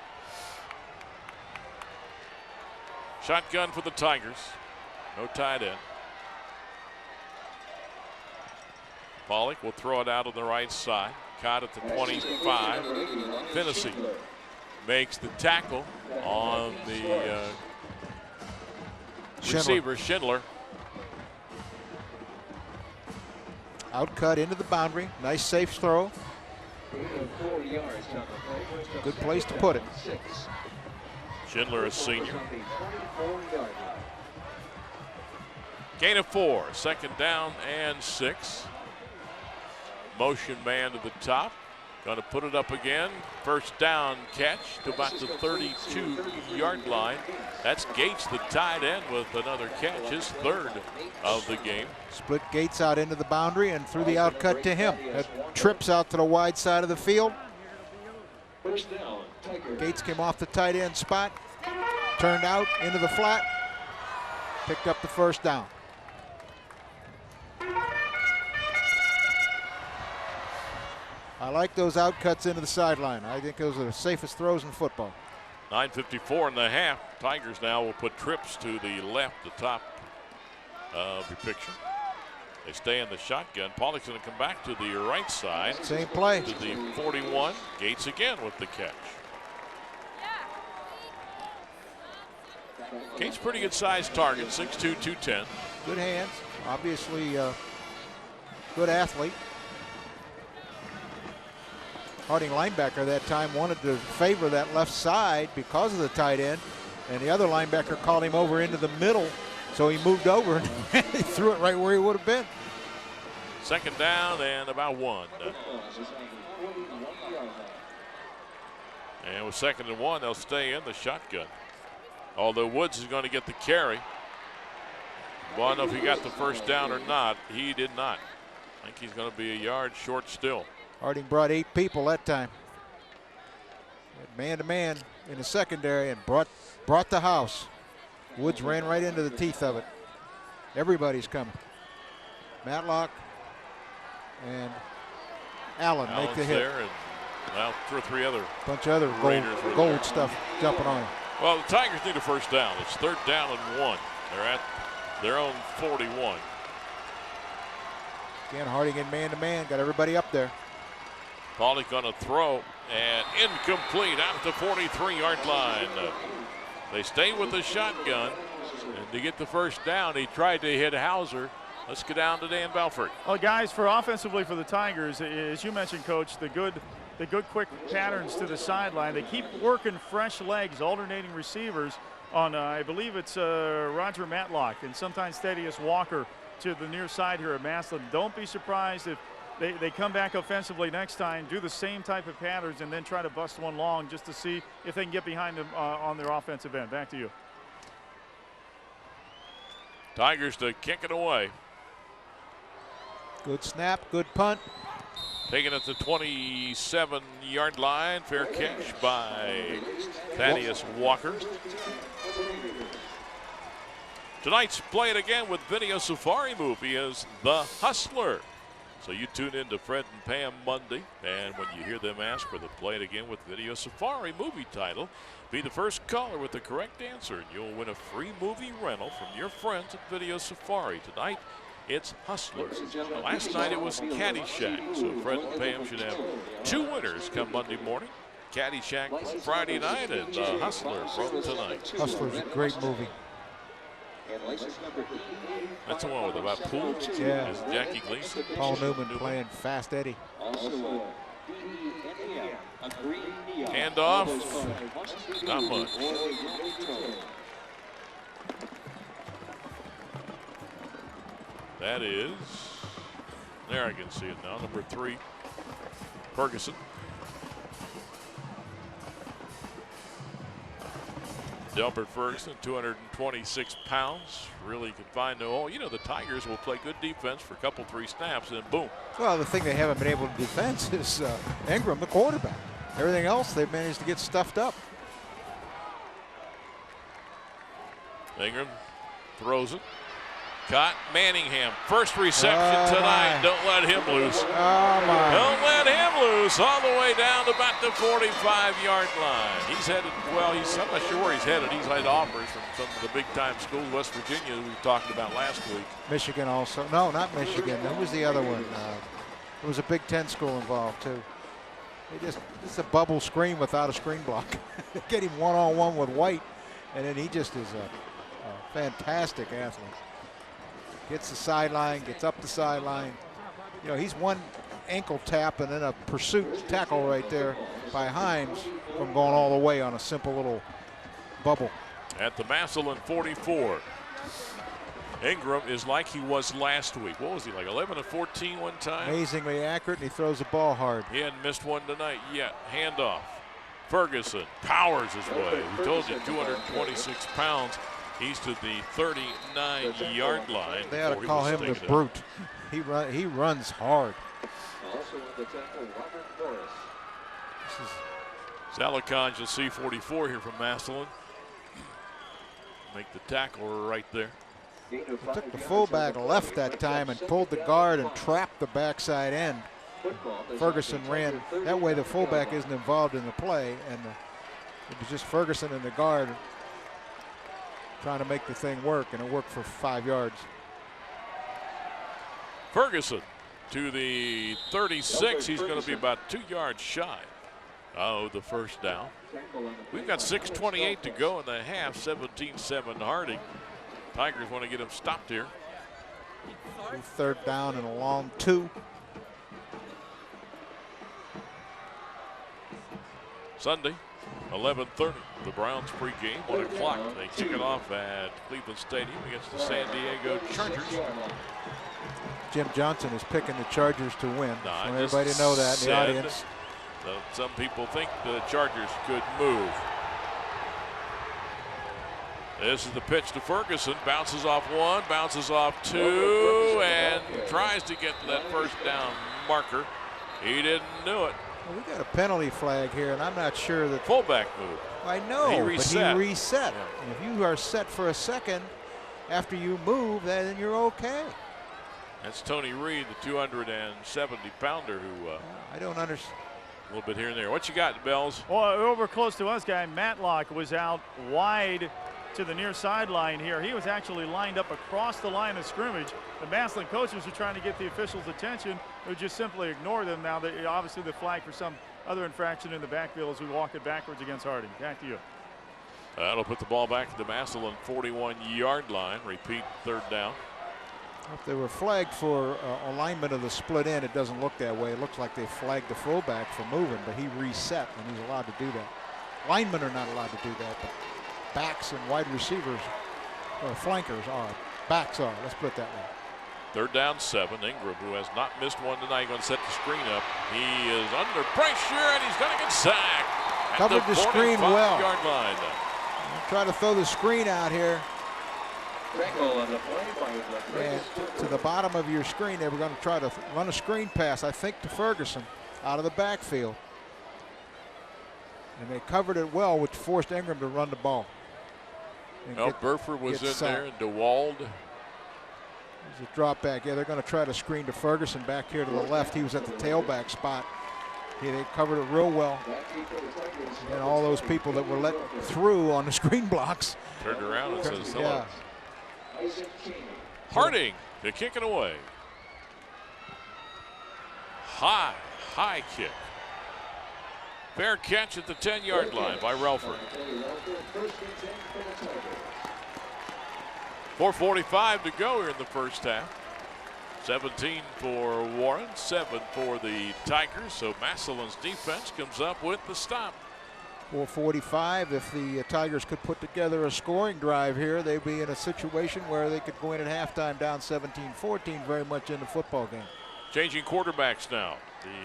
Shotgun for the Tigers. No tight end. Pollock will throw it out on the right side. Caught at the 25. Finney makes the tackle on the receiver, Schindler. Outcut into the boundary. Nice safe throw. Good place to put it. Schindler, a senior. Gain of 4. Second down and 6. Motion man to the top. Going to put it up again. First down catch to about the 32-yard line. That's Gates, the tight end, with another catch, his third of the game. Split Gates out into the boundary and through the outcut to him. That trips out to the wide side of the field. Gates came off the tight end spot, turned out into the flat, picked up the first down. I like those outcuts into the sideline. I think those are the safest throws in football. 9:54 in the half. Tigers now will put trips to the left, the top of your picture. They stay in the shotgun. Pollock's going to come back to the right side. Same play. To the 41. Gates again with the catch. Gates pretty good sized target, 6'2", 210. Good hands. Obviously good athlete. Harding linebacker that time wanted to favor that left side because of the tight end, and the other linebacker called him over into the middle, so he moved over and he threw it right where he would have been. Second down and about 1. And with 2nd and 1, they'll stay in the shotgun. Although Woods is going to get the carry. Well, I don't know if he got the first down or not. He did not. I think he's going to be a yard short still. Harding brought 8 people that time. Man-to-man in the secondary and brought the house. Woods ran right into the teeth of it. Everybody's coming. Matlock and Allen make the hit. There and now 2 or 3 other. Bunch of other gold stuff jumping on him. Well, the Tigers need a first down. It's 3rd down and 1. They're at their own 41. Again, Harding in man-to-man, got everybody up there. Pollock going to throw and incomplete out at the 43-yard line. They stay with the shotgun, and to get the first down, he tried to hit Hauser. Let's get down to Dan Belfort. Well, guys, offensively for the Tigers, as you mentioned, Coach, the good quick patterns to the sideline. They keep working fresh legs, alternating receivers on, I believe it's Roger Matlock and sometimes Thaddeus Walker to the near side here at Massillion. Don't be surprised if they come back offensively next time, do the same type of patterns, and then try to bust one long just to see if they can get behind them on their offensive end. Back to you. Tigers to kick it away. Good snap, good punt. Taken at the 27-yard line. Fair catch by Thaddeus Walker. Tonight's Play It Again with Video Safari movie is The Hustler. So you tune in to Fred and Pam Monday, and when you hear them ask for the Play It Again with Video Safari movie title, be the first caller with the correct answer, and you'll win a free movie rental from your friends at Video Safari. Tonight, it's Hustler. Last night it was Caddyshack, so Fred and Pam should have 2 winners come Monday morning. Caddyshack Friday night and Hustler from tonight. Hustler's a great movie. That's the one with about pool. Yeah. Is Jackie Gleason. Paul Newman playing Fast Eddie. Hand off. Not much. That is, there I can see it now, number 3, Ferguson. Delbert Ferguson, 226 pounds, really confined to all. You know, the Tigers will play good defense for a couple, 3 snaps, and then boom. Well, the thing they haven't been able to defense is Ingram, the quarterback. Everything else, they've managed to get stuffed up. Ingram throws it. Caught Manningham. First reception tonight. My. Don't let him loose. Oh, my. Don't let him loose. All the way down to about the 45-yard line. He's headed, well, I'm not sure where he's headed. He's had offers from some of the big-time schools, West Virginia, we were talking about last week. Michigan also. No, not Michigan. Who was the other one? There was a Big Ten school involved, too. It's a bubble screen without a screen block. Get him one-on-one with White, and then he just is a fantastic athlete. Gets the sideline, gets up the sideline. You know, he's one ankle tap and then a pursuit tackle right there by Himes from going all the way on a simple little bubble. At the Massillion 44. Ingram is like he was last week. What was he, like 11 of 14 one time? Amazingly accurate, and he throws the ball hard. He hadn't missed one tonight yet. Handoff. Ferguson powers his way. We told you 226 pounds. He's to the 39-yard line. They ought to call him the brute. He runs hard. Also on the tackle, Robert Morris. Zalicon, you'll see 44 here from Massillion. Make the tackle right there. He took the fullback left that time and pulled the guard and trapped the backside end. Ferguson ran. That way the fullback isn't involved in the play, and it was just Ferguson and the guard trying to make the thing work, and it worked for 5 yards. Ferguson to the 36. He's going to be about 2 yards shy of the first down. We've got 6:28 to go in the half. 17-7 Harding. Tigers want to get him stopped here. Third down and a long 2. Sunday, 11:30. The Browns pregame, 1 o'clock. They kick it off at Cleveland Stadium against the San Diego Chargers. Jim Johnson is picking the Chargers to win. No, I want everybody to know that in the audience. Some people think the Chargers could move. This is the pitch to Ferguson. Bounces off 1, bounces off 2, and tries to get to that first down marker. He didn't do it. Well, we got a penalty flag here, and I'm not sure that. Fullback move. I know, he but he reset. And if you are set for a second after you move, then you're okay. That's Tony Reed, the 270-pounder who. I don't understand. A little bit here and there. What you got, Bells? Well, over close to us, guy Matlock was out wide to the near sideline here. He was actually lined up across the line of scrimmage. The Massillion coaches are trying to get the officials' attention, who just simply ignore them. Now, obviously, the flag for some other infraction in the backfield as we walk it backwards against Harding. Back to you. That'll put the ball back to the Massillion 41-yard line. Repeat, third down. If they were flagged for alignment of the split end, it doesn't look that way. It looks like they flagged the fullback for moving, but he reset, and he's allowed to do that. Linemen are not allowed to do that, but backs and wide receivers or flankers are. Backs are. Let's put it that way. Third down 7. Ingram, who has not missed one tonight, going to set the screen up. He is under pressure, and he's going to get sacked. Covered the screen well. 45-yard line. Try to throw the screen out here. And to the bottom of your screen, they were going to try to run a screen pass, I think, to Ferguson out of the backfield. And they covered it well, which forced Ingram to run the ball. Burford was in there, and DeWald. There's a drop back. Yeah, they're going to try to screen to Ferguson back here to the left. He was at the tailback spot. Yeah, they covered it real well. And all those people that were let through on the screen blocks turned around and says hello. Yeah. Harding to kick it away. High kick. Fair catch at the 10-yard line by Relford. 4:45 to go here in the first half. 17 for Warren, 7 for the Tigers. So Massillion's defense comes up with the stop. 4:45. If the Tigers could put together a scoring drive here, they'd be in a situation where they could go in at halftime down 17-14, very much in the football game. Changing quarterbacks now.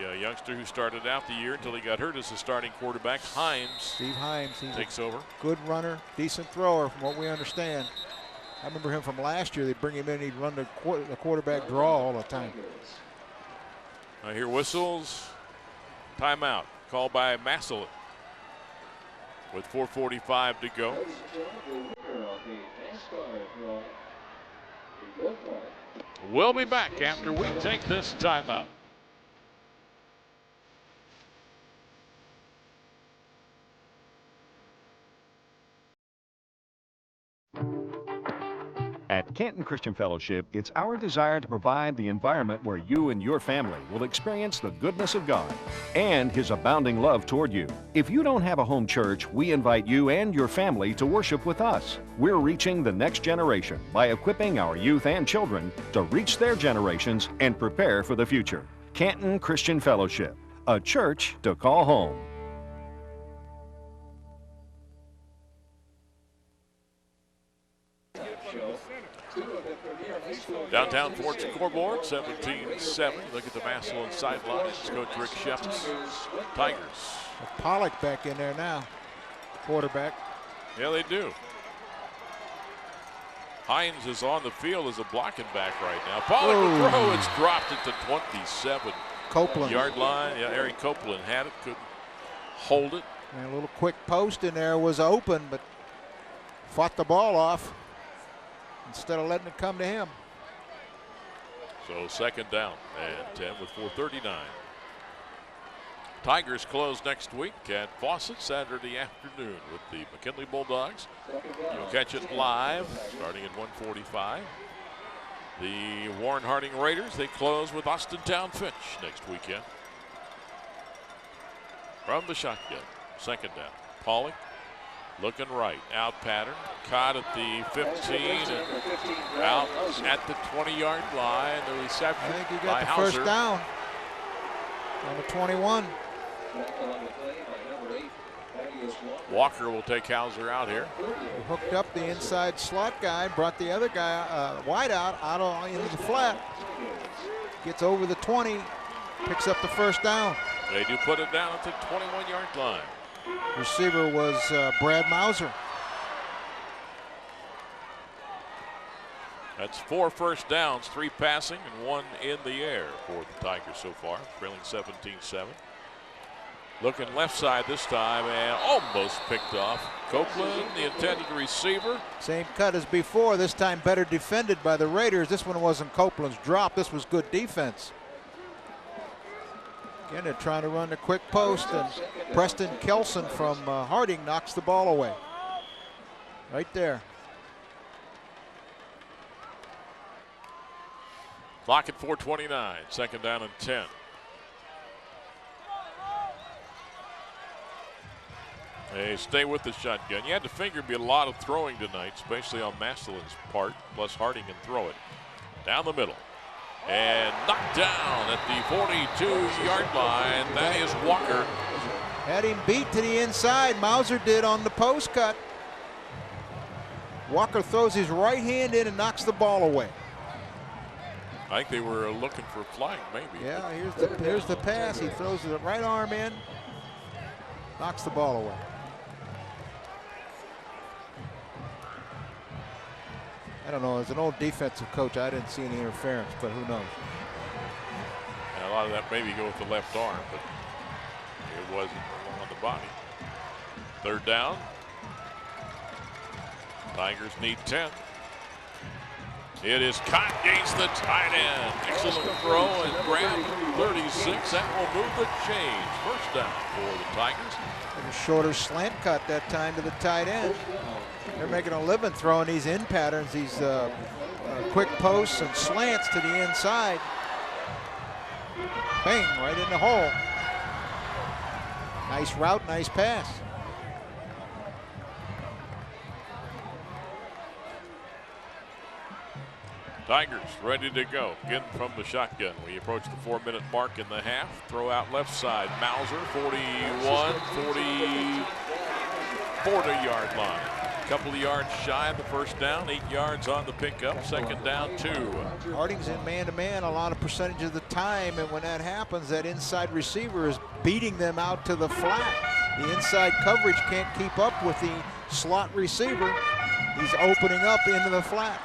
The youngster who started out the year until he got hurt as the starting quarterback, Himes. Steve Himes takes over. Good runner, decent thrower from what we understand. I remember him from last year. They'd bring him in, he'd run the quarterback draw all the time. I hear whistles. Timeout called by Massillion with 4:45 to go. We'll be back after we take this timeout. At Canton Christian Fellowship, it's our desire to provide the environment where you and your family will experience the goodness of God and His abounding love toward you. If you don't have a home church, we invite you and your family to worship with us. We're reaching the next generation by equipping our youth and children to reach their generations and prepare for the future. Canton Christian Fellowship, a church to call home. Downtown Ford scoreboard, 17-7. Look at the Massillion sideline. It's Coach Rick Shep's Tigers. Pollock back in there now, quarterback. Yeah, they do. Hines is on the field as a blocking back right now. Pollock will throw. It's dropped at the 27 Copeland. Yard line. Yeah, Eric Copeland had it, couldn't hold it. And a little quick post in there was open, but fought the ball off instead of letting it come to him. So second down and 10 with 4:39. Tigers close next week at Fawcett Saturday afternoon with the McKinley Bulldogs. You'll catch it live starting at 1:45. The Warren Harding Raiders, they close with Austintown Finch next weekend. From the shotgun, second down. Pollock looking right, out pattern, caught at the 15 and out at the 20-yard line. The reception I think he by got the Hauser. first down on the 21. Walker will take Hauser out here. He hooked up the inside slot guy, brought the other guy wide out into the flat. Gets over the 20, picks up the first down. They do put it down at the 21-yard line. Receiver was Brad Mauser. That's 4 first downs, 3 passing and 1 in the air for the Tigers so far, trailing 17-7. Looking left side this time and almost picked off. Copeland, the intended receiver. Same cut as before, this time better defended by the Raiders. This one wasn't Copeland's drop, this was good defense. Again, they're trying to run the quick post, and Preston Kelson from Harding knocks the ball away. Right there. Clock at 4:29, second down and 10. They stay with the shotgun. You had to figure it'd be a lot of throwing tonight, especially on Massillion's part, plus Harding can throw it. Down the middle. And knocked down at the 42-yard line. That is Walker. Had him beat to the inside. Mauser did on the post cut. Walker throws his right hand in and knocks the ball away. I think they were looking for a flag, maybe. Yeah, here's the pass. He throws the right arm in, knocks the ball away. I don't know, as an old defensive coach, I didn't see any interference, but who knows? And a lot of that maybe go with the left arm, but it wasn't on the body. Third down. Tigers need 10. It is caught against the tight end. Excellent throw and grab 36. That will move the change. First down for the Tigers. And a shorter slant cut that time to the tight end. They're making a living throwing these in patterns, these quick posts and slants to the inside. Bang, right in the hole. Nice route, nice pass. Tigers ready to go. Again from the shotgun. We approach the 4-minute mark in the half. Throw out left side. Mauser, 41, 40-yard line. A couple of yards shy of the first down. 8 yards on the pickup. Second down, 2. Harding's in man-to-man a lot of percentage of the time, and when that happens, that inside receiver is beating them out to the flat. The inside coverage can't keep up with the slot receiver. He's opening up into the flat.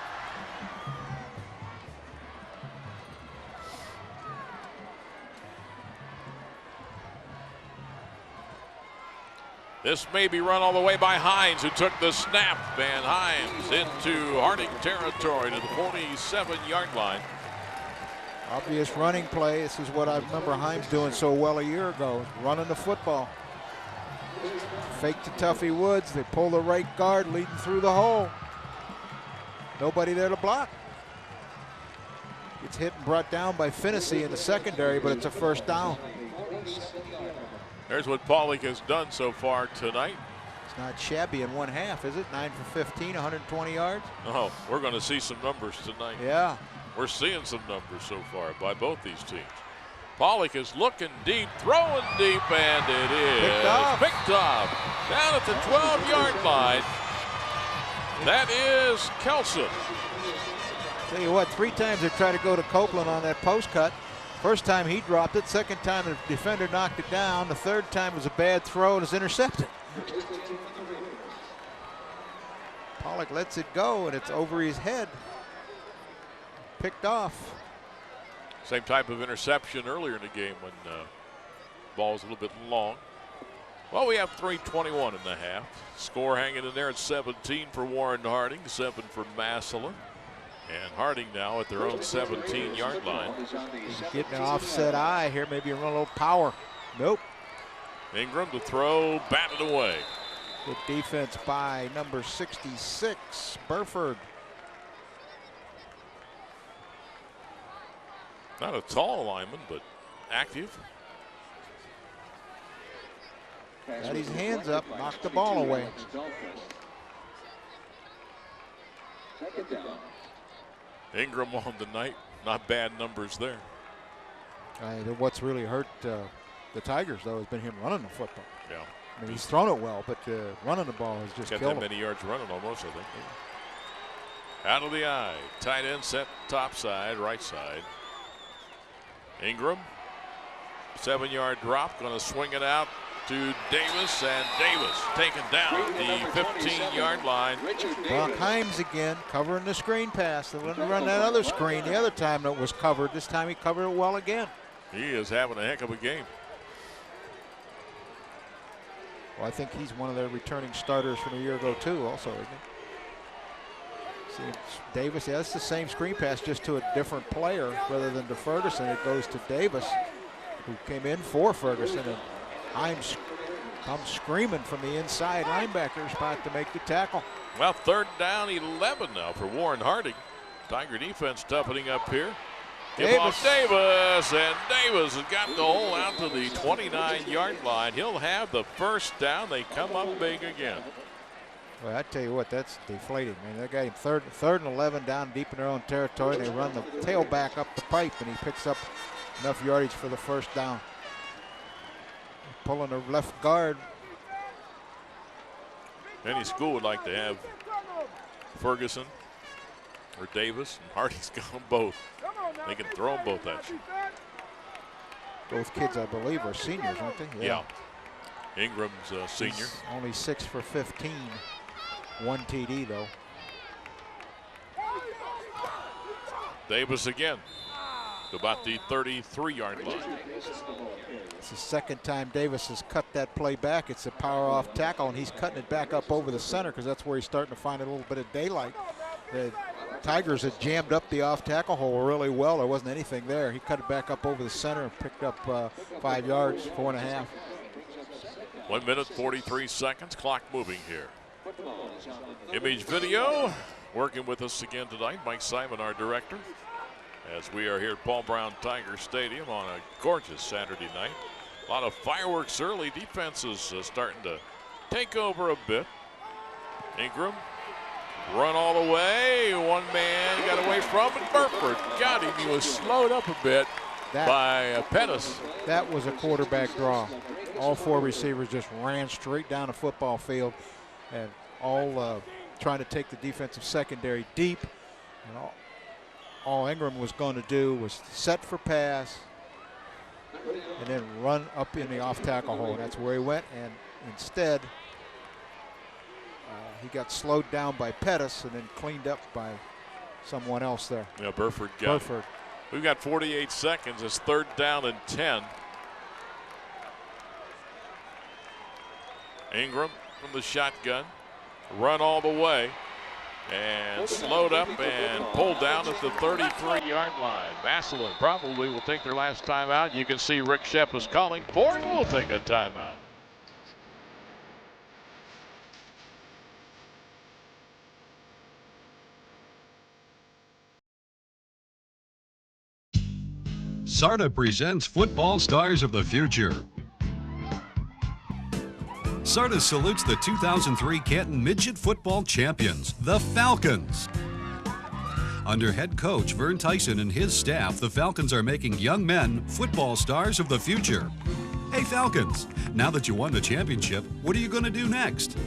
This may be run all the way by Hines, who took the snap. And Hines into Harding territory to the 47-yard line. Obvious running play. This is what I remember Hines doing so well a year ago, running the football. Fake to Tuffy Woods. They pull the right guard, leading through the hole. Nobody there to block. Gets hit and brought down by Finnessy in the secondary, but it's a first down. There's what Paulick has done so far tonight. It's not shabby in one half, is it? 9 for 15, 120 yards. Oh, we're going to see some numbers tonight. Yeah. We're seeing some numbers so far by both these teams. Paulick is looking deep, throwing deep, and it is picked off down at the 12-yard line. That is Kelson. Tell you what, 3 times they tried to go to Copeland on that post cut. First time he dropped it. Second time the defender knocked it down. The third time was a bad throw and is intercepted. Paulick lets it go, and it's over his head. Picked off. Same type of interception earlier in the game when the ball was a little bit long. Well, we have 3:21 in the half. Score hanging in there at 17 for Warren Harding, 7 for Massillion. And Harding now at their own 17-yard line. He's getting an offset eye here, maybe run a little power. Nope. Ingram to throw, batted away. Good defense by number 66, Burford. Not a tall lineman, but active. Got his hands up, knocked the ball away. Ingram on the night, not bad numbers there. What's really hurt the Tigers, though, has been him running the football. Yeah. I mean, he's thrown it well, but running the ball has just got killed that him. many yards running almost, I think. Out of the eye, tight end set top side, right side. Ingram, 7-yard drop, going to swing it out to Davis, and Davis taken down the 15-yard line. Brock Himes again, covering the screen pass. They wouldn't run that other screen the other time that was covered. This time he covered it well again. He is having a heck of a game. Well, I think he's one of their returning starters from a year ago, too, also, isn't he? See, Davis, yeah, it's the same screen pass, just to a different player rather than to Ferguson. It goes to Davis, who came in for Ferguson, and Himes comes screaming from the inside linebacker spot to make the tackle. Well, 3rd down, 11 now for Warren Harding. Tiger defense toughening up here. Give off Davis, and Davis has got the hole out to the 29-yard line. He'll have the first down. They come up big again. Well, I tell you what, that's deflating, man. They got him third and 11 down deep in their own territory. They run the tailback up the pipe, and he picks up enough yardage for the first down. Pulling the left guard. Any school would like to have Ferguson or Davis, and Harding's got them both. They can throw them both at you. Both kids, I believe, are seniors, aren't they? Yeah. Ingram's a senior. He's only 6 for 15. 1 TD, though. Davis again to about the 33-yard line. It's the second time Davis has cut that play back. It's a power off tackle, and he's cutting it back up over the center because that's where he's starting to find a little bit of daylight. The Tigers had jammed up the off tackle hole really well. There wasn't anything there. He cut it back up over the center and picked up 5 yards, 4.5. 1 minute, 43 seconds. Clock moving here. Image video working with us again tonight. Mike Simon, our director, as we are here at Paul Brown Tiger Stadium on a gorgeous Saturday night. A lot of fireworks early. Defense is starting to take over a bit. Ingram, run all the way. One man got away from it. Burford got him. He was slowed up a bit by Pettis. That was a quarterback draw. All 4 receivers just ran straight down the football field, and all trying to take the defensive secondary deep. And all Ingram was going to do was set for pass and then run up in the off tackle hole. That's where he went, and instead he got slowed down by Pettis and then cleaned up by someone else there. Yeah, Burford got it. We've got 48 seconds. It's 3rd down and 10. Ingram from the shotgun. Run all the way. And slowed up and pulled down at the 33-yard line. Massillion probably will take their last timeout. You can see Rick Shepp is calling. Ford will take a timeout. SARTA presents Football Stars of the Future. SARTA salutes the 2003 Canton Midget Football Champions, the Falcons. Under head coach Vern Tyson and his staff, the Falcons are making young men football stars of the future. Hey Falcons, now that you won the championship, what are you going to do next?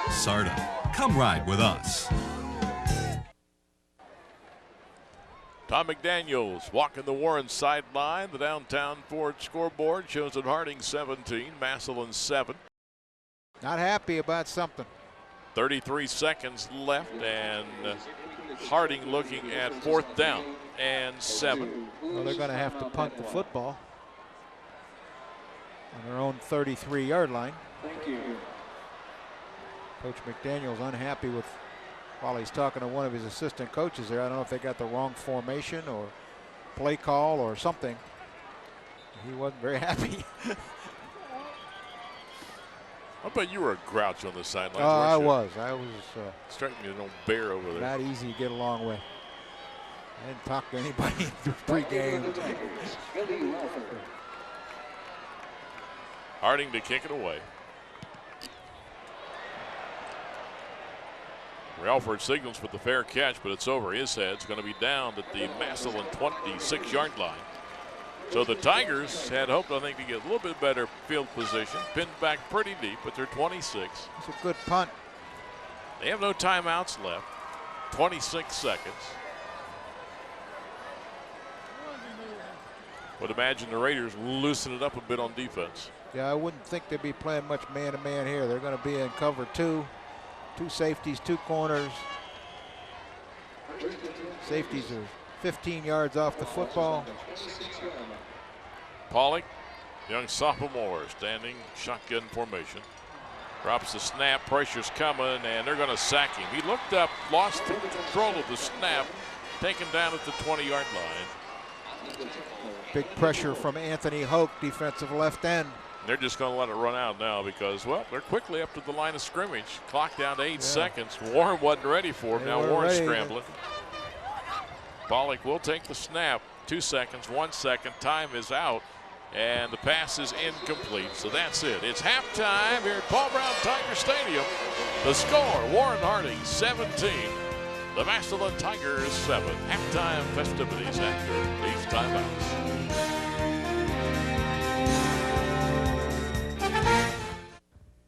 SARTA, come ride with us. Tom McDaniels walking the Warren sideline. The downtown Ford scoreboard shows it Harding 17, Massillion 7. Not happy about something. 33 seconds left, and Harding looking at 4th down and 7. Well, they're going to have to punt the football on their own 33-yard line. Thank you. Coach McDaniel's unhappy with, while he's talking to one of his assistant coaches there. I don't know if they got the wrong formation or play call or something. He wasn't very happy. I bet you were a grouch on the sidelines. I was. Striking me an old bear over there. Not easy to get along with. I didn't talk to anybody pre-game. Harding to kick it away. Relford signals for the fair catch, but it's over his head. It's going to be down at the Massillion 26-yard line. So the Tigers had hoped, I think, to get a little bit better field position. Pinned back pretty deep, but they're 26. It's a good punt. They have no timeouts left. 26 seconds. Would imagine the Raiders loosen it up a bit on defense. Yeah, I wouldn't think they'd be playing much man-to-man here. They're going to be in cover 2. 2 safeties, 2 corners. Safeties are 15 yards off the football. Pollock, young sophomore, standing shotgun formation. Drops the snap, pressure's coming, and they're going to sack him. He looked up, lost control of the snap, taken down at the 20-yard line. Big pressure from Anthony Hoke, defensive left end. They're just going to let it run out now because, well, they're quickly up to the line of scrimmage. Clock down to 8 seconds. Warren wasn't ready for him. Now Warren's scrambling. Pollock will take the snap. 2 seconds, 1 second. Time is out, and the pass is incomplete. So that's it. It's halftime here at Paul Brown Tiger Stadium. The score, Warren Harding 17. The Massillion Tigers 7. Halftime festivities after these timeouts.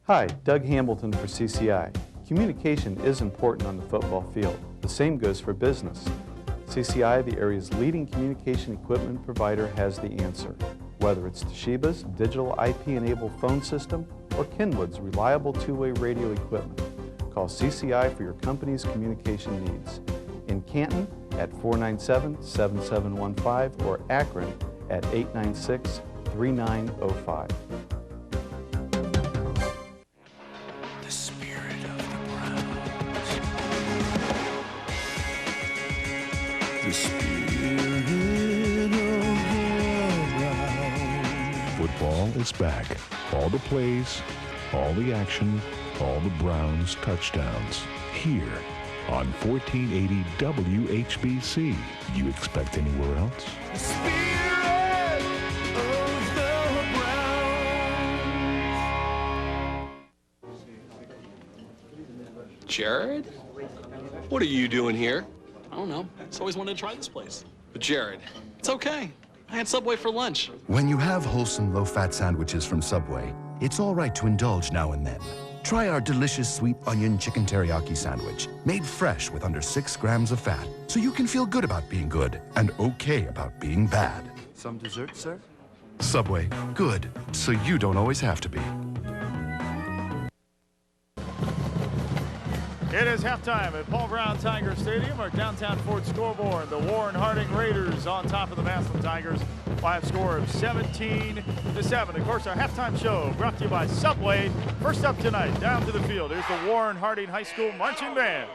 Hi, Doug Hamilton for CCI. Communication is important on the football field. The same goes for business. CCI, the area's leading communication equipment provider, has the answer. Whether it's Toshiba's digital IP-enabled phone system or Kenwood's reliable two-way radio equipment, call CCI for your company's communication needs. In Canton at 497-7715 or Akron at 896-3905. The spirit of the Browns. Football is back. All the plays, all the action, all the Browns touchdowns. Here on 1480 WHBC. You expect anywhere else? The spirit of the Browns. Jared? What are you doing here? I don't know. Just always wanted to try this place. But Jared, it's okay. I had Subway for lunch. When you have wholesome, low-fat sandwiches from Subway, it's all right to indulge now and then. Try our delicious sweet onion chicken teriyaki sandwich, made fresh with under 6 grams of fat, so you can feel good about being good and okay about being bad. Some dessert, sir? Subway, good, so you don't always have to be. It is halftime at Paul Brown Tiger Stadium, our downtown Ford scoreboard. The Warren Harding Raiders on top of the Massillion Tigers by a score of 17-7. Of course, our halftime show brought to you by Subway. First up tonight, down to the field, here's the Warren Harding High School Marching Band.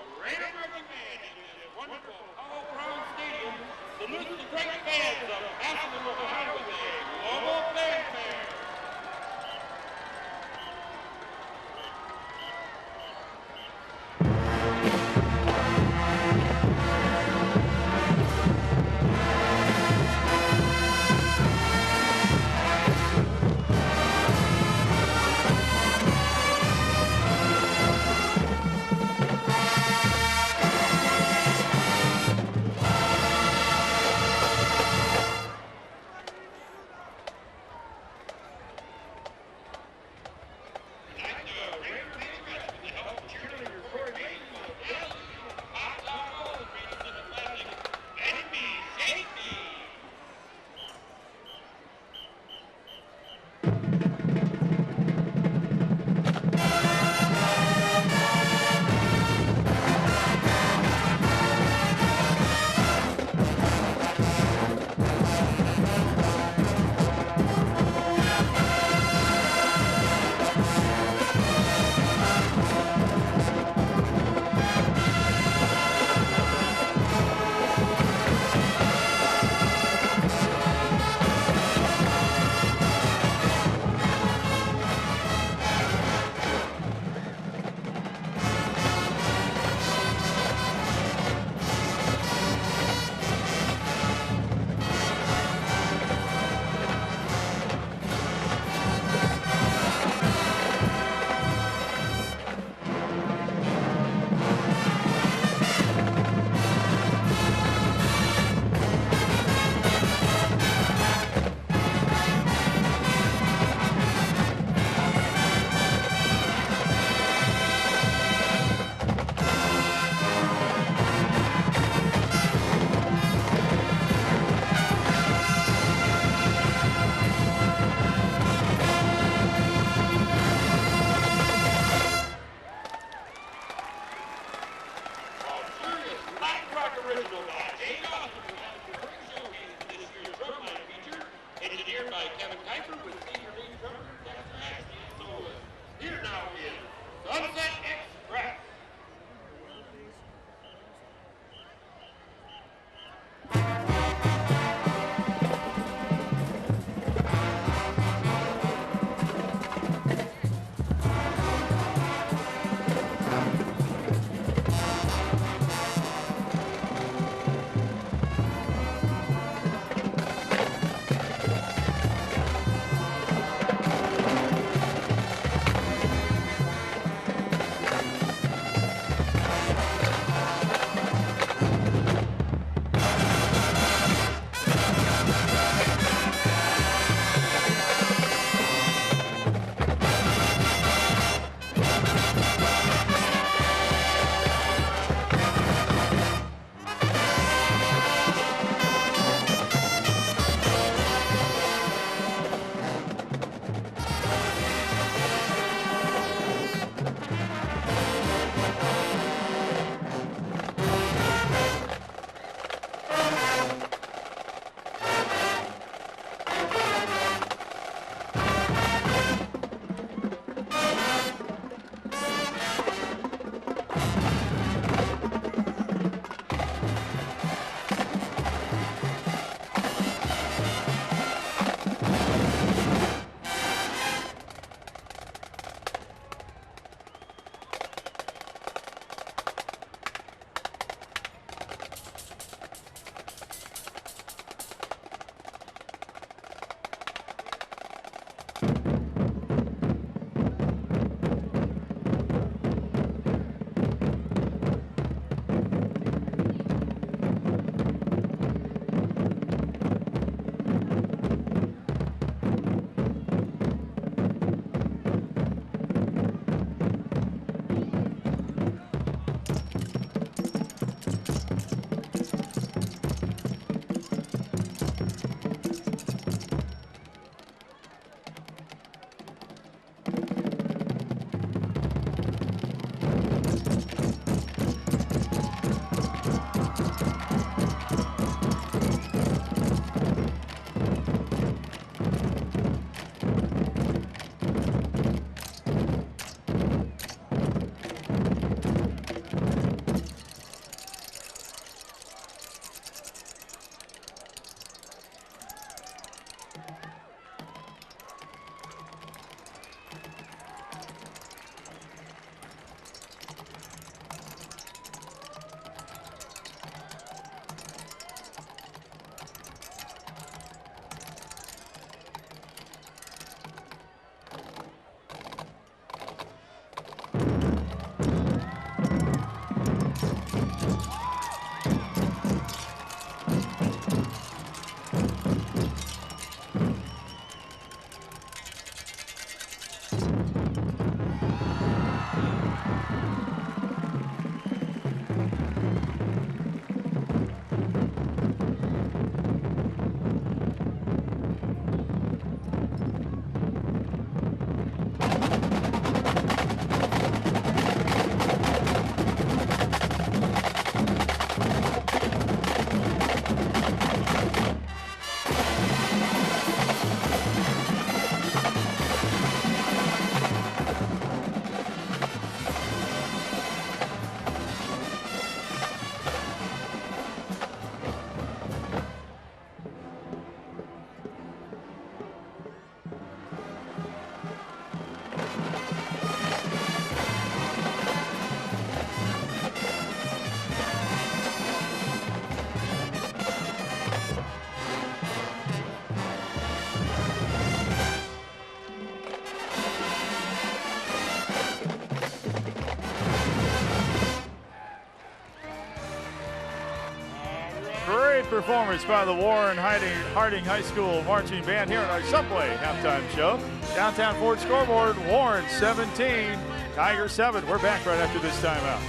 Great performance by the Warren Harding High School marching band here at our Subway halftime show. Downtown Ford scoreboard, Warren 17, Tigers 7. We're back right after this timeout.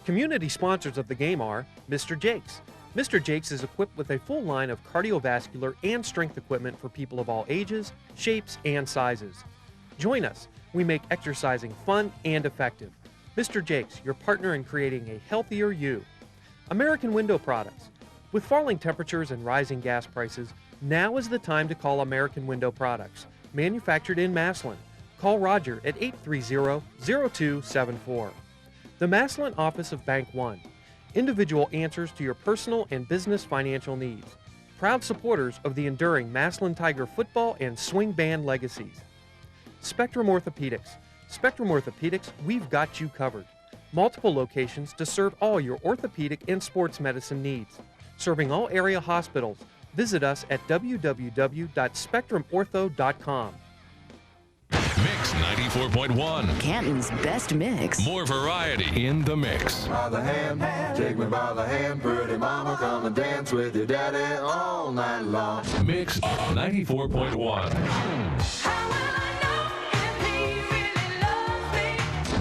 Community sponsors of the game are Mr. Jakes. Mr. Jakes is equipped with a full line of cardiovascular and strength equipment for people of all ages, shapes, and sizes. Join us. We make exercising fun and effective. Mr. Jakes, your partner in creating a healthier you. American Window Products. With falling temperatures and rising gas prices, now is the time to call American Window Products. Manufactured in Massillion. Call Roger at 830-0274. The Massillion Office of Bank One. Individual answers to your personal and business financial needs. Proud supporters of the enduring Massillion Tiger football and swing band legacies. Spectrum Orthopedics. Spectrum Orthopedics, we've got you covered. Multiple locations to serve all your orthopedic and sports medicine needs. Serving all area hospitals. Visit us at www.spectrumortho.com. Mix 94.1. Canton's best mix. More variety in the mix. By the hand, take me by the hand, pretty mama, come and dance with your daddy all night long. Mix 94.1.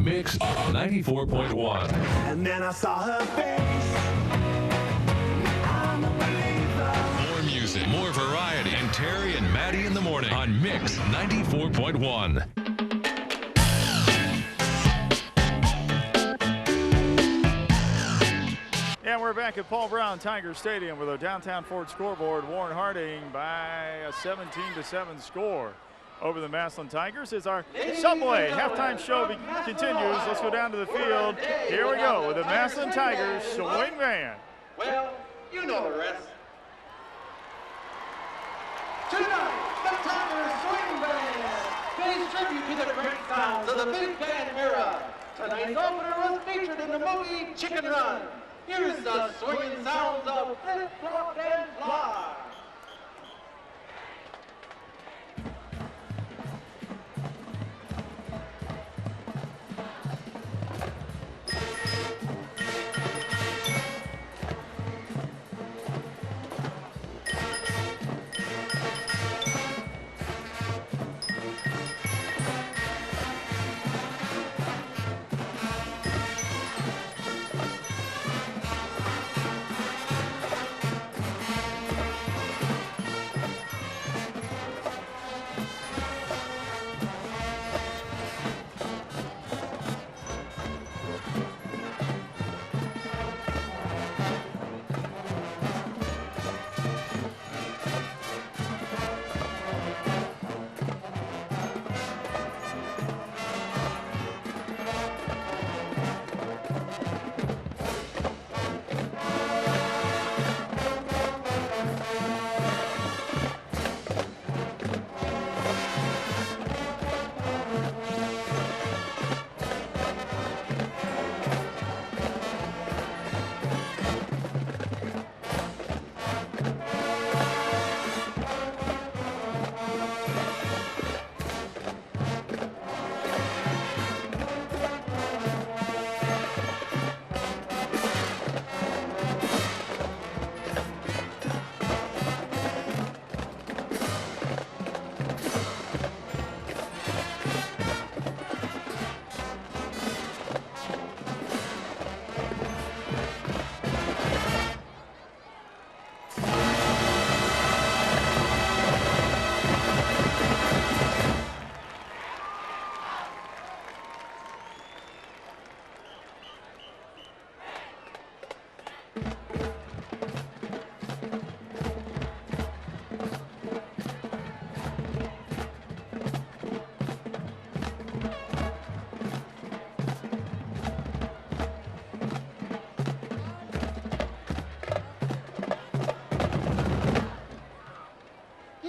Mix 94.1. And then I saw her face. I'm a believer. More music, more variety, and Terry and Maddie in the morning on Mix 94.1. And we're back at Paul Brown Tiger Stadium with our downtown Ford scoreboard. Warren Harding by a 17-7 score over the Massillion Tigers. As our Subway halftime show continues, let's go down to the field. Here we go with the Massillion Tigers swing band. Well, you know the rest. Tonight, the Tigers swing band pays tribute to the great sounds of the big band era. Tonight's opener was featured in the movie Chicken Run. Here's the swinging sounds of Flip, Flop, and Fly.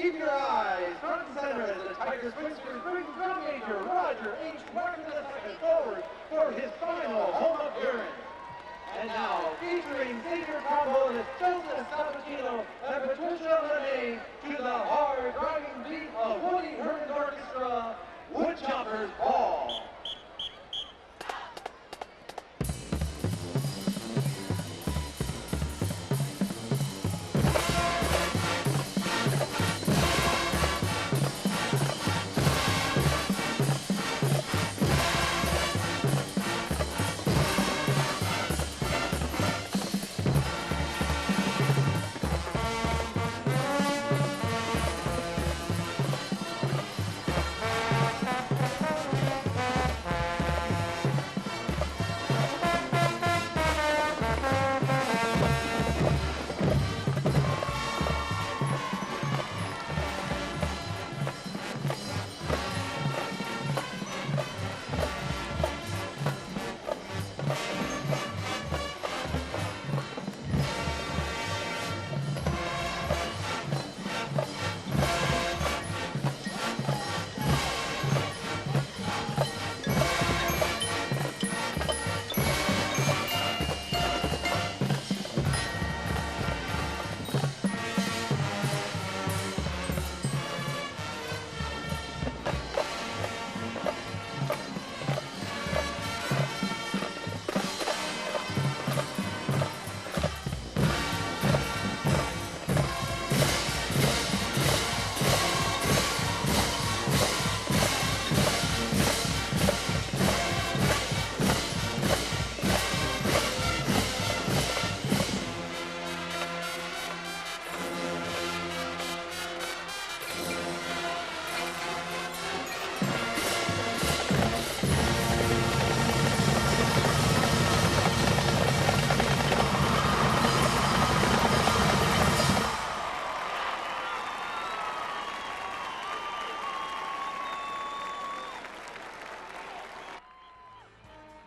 keep your eyes front and center as the Tigers Whiskers bring drum major Roger H. Martin II forward for his final home appearance. And now, featuring senior trombonist Joseph Sabatino and Patricia Lene to the hard-driving beat of Woody Herman's Orchestra, Woodchopper's Ball.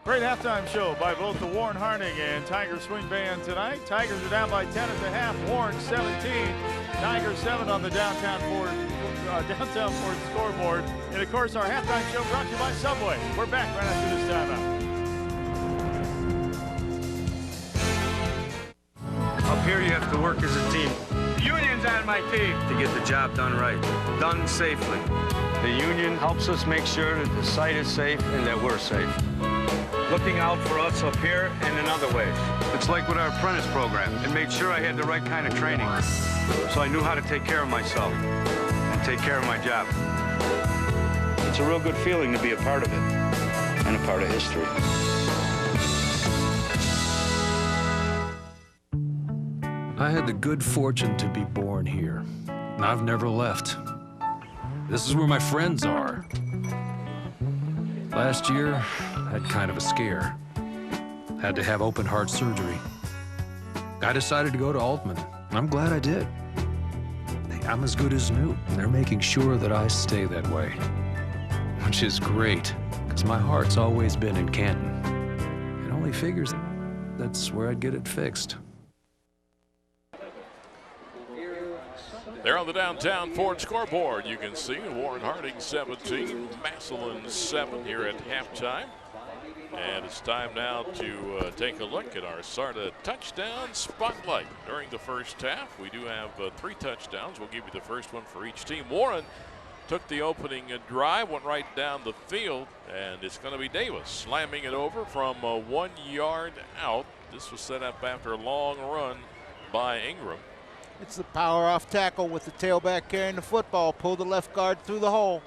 Great halftime show by both the Warren Harding and Tiger Swing Band tonight. Tigers are down by 10 at the half. Warren 17, Tigers 7 on the downtown Ford scoreboard. And of course, our halftime show brought to you by Subway. We're back right after this timeout. Up here, you have to work as a team. The union's on my team to get the job done right, done safely. The union helps us make sure that the site is safe and that we're safe. Looking out for us up here and in other ways. It's like with our apprentice program. It made sure I had the right kind of training, so I knew how to take care of myself and take care of my job. It's a real good feeling to be a part of it and a part of history. I had the good fortune to be born here, and I've never left. This is where my friends are. Last year, I had kind of a scare. Had to have open heart surgery. I decided to go to Altman, and I'm glad I did. I'm as good as new, and they're making sure that I stay that way. Which is great, because my heart's always been in Canton. It only figures that's where I'd get it fixed. There on the downtown Ford scoreboard, you can see Warren Harding 17, Massillion 7 here at halftime. And it's time now to take a look at our SARTA touchdown spotlight. During the first half, we do have 3 touchdowns. We'll give you the first one for each team. Warren took the opening drive, went right down the field, and it's going to be Davis slamming it over from 1 yard out. This was set up after a long run by Ingram. It's the power off tackle with the tailback carrying the football. Pull the left guard through the hole.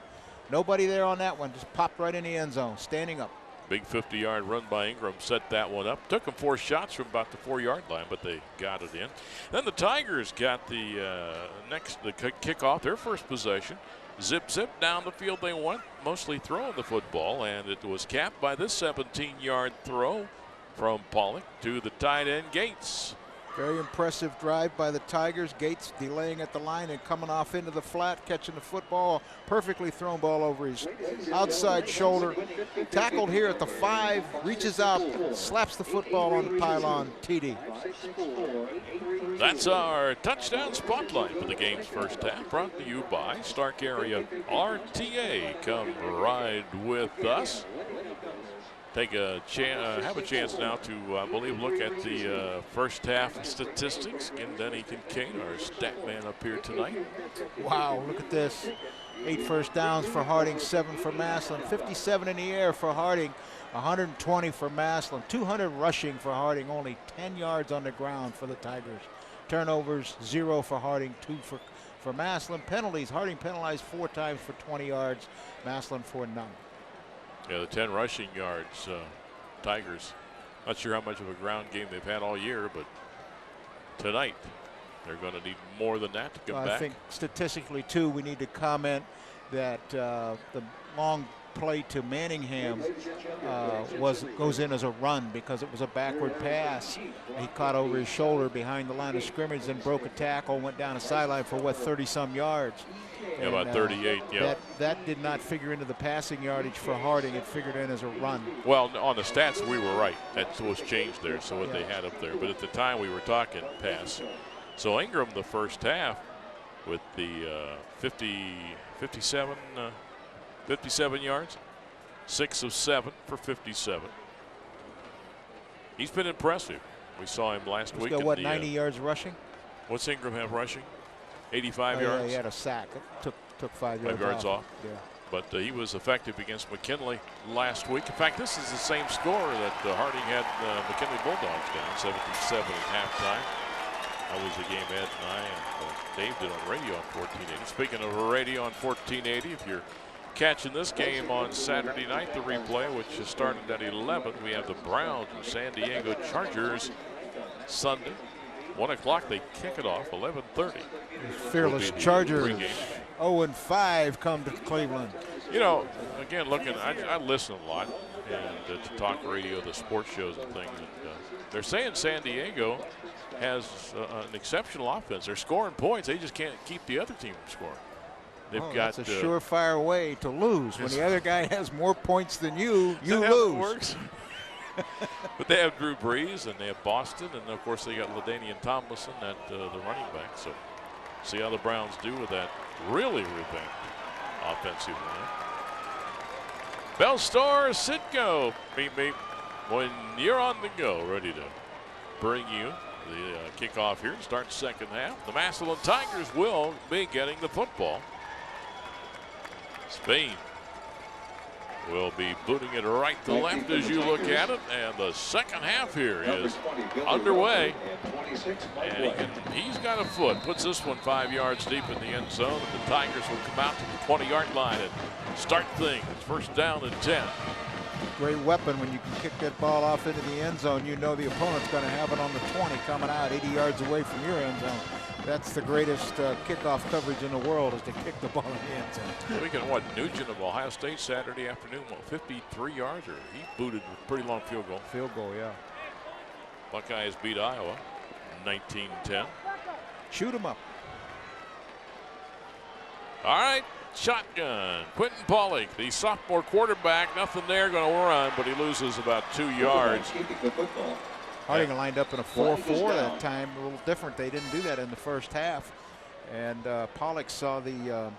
Nobody there on that one. Just popped right in the end zone, standing up. Big 50-yard run by Ingram set that one up. Took them 4 shots from about the 4-yard line, but they got it in. Then the Tigers got the kickoff, their first possession. Zip down the field they went, mostly throwing the football, and it was capped by this 17-yard throw from Pollock to the tight end Gates. Very impressive drive by the Tigers. Gates delaying at the line and coming off into the flat, catching the football. Perfectly thrown ball over his outside shoulder. Tackled here at the 5, reaches out, slaps the football on the pylon, TD. That's our touchdown spotlight for the game's first half, brought to you by Stark Area RTA. Come ride with us. Take a chance, have a chance now to, I believe, look at the first half statistics. Again, Denny Kincaid, our stat man up here tonight. Wow, look at this. 8 first downs for Harding, 7 for Massillion. 57 in the air for Harding, 120 for Massillion. 200 rushing for Harding, only 10 yards on the ground for the Tigers. Turnovers, 0 for Harding, 2 for Massillion. Penalties, Harding penalized 4 times for 20 yards, Massillion for none. Yeah, the 10 rushing yards, Tigers. Not sure how much of a ground game they've had all year, but tonight they're going to need more than that to come back. I think statistically, too, we need to comment that the long play to Manningham goes in as a run because it was a backward pass. He caught over his shoulder behind the line of scrimmage and broke a tackle, went down a sideline for, what, 30-some yards. Yeah, about 38, yeah. That did not figure into the passing yardage for Harding. It figured in as a run. Well, on the stats, we were right. That was changed there, so what they had up there. But at the time, we were talking pass. So Ingram, the first half, with the 57 yards, 6 of 7 for 57. He's been impressive. We saw him last week. He's got, what, 90 yards rushing? What's Ingram have rushing? 85 yards? Yeah, he had a sack. It took 5 yards off. Yeah. But he was effective against McKinley last week. In fact, this is the same score that Harding had McKinley Bulldogs down, 17-7 at halftime. That was the game Ed and I and Dave did on radio on 1480. Speaking of radio on 1480, if you're catching this game on Saturday night, the replay, which has started at 11, we have the Browns and San Diego Chargers Sunday. 1 o'clock, they kick it off, 11:30. Fearless Chargers, 0-5 come to Cleveland. You know, again, I listen a lot and to talk radio, the sports shows and things. And, they're saying San Diego has an exceptional offense. They're scoring points. They just can't keep the other team from scoring. They've got that's a surefire way to lose. When the other guy has more points than you lose. Works. But they have Drew Brees and they have Boston, and of course they got LaDainian Tomlinson at the running back. So see how the Browns do with that really revamped offensive line. Bell Store, Citgo, beep beep. When you're on the go, ready to bring you the kickoff here to start the second half. The Massillion Tigers will be getting the football. Spain will be booting it right to left as you look at it, and the second half here is underway. And he's got a foot, puts this one 5 yards deep in the end zone, and the Tigers will come out to the 20-yard line and start things. First down and 10. Great weapon when you can kick that ball off into the end zone. You know the opponent's going to have it on the 20 coming out 80 yards away from your end zone. That's the greatest kickoff coverage in the world, is to kick the ball in the end zone. We can what, Nugent of Ohio State Saturday afternoon, 53 yards, or he booted a pretty long field goal. Field goal, yeah. Buckeyes beat Iowa 19-10. Shoot him up. All right, shotgun. Quentin Pollock, the sophomore quarterback, nothing there, going to run, but he loses about 2 yards. Harding lined up in a 4-4 that time, a little different. They didn't do that in the first half. And Pollock saw the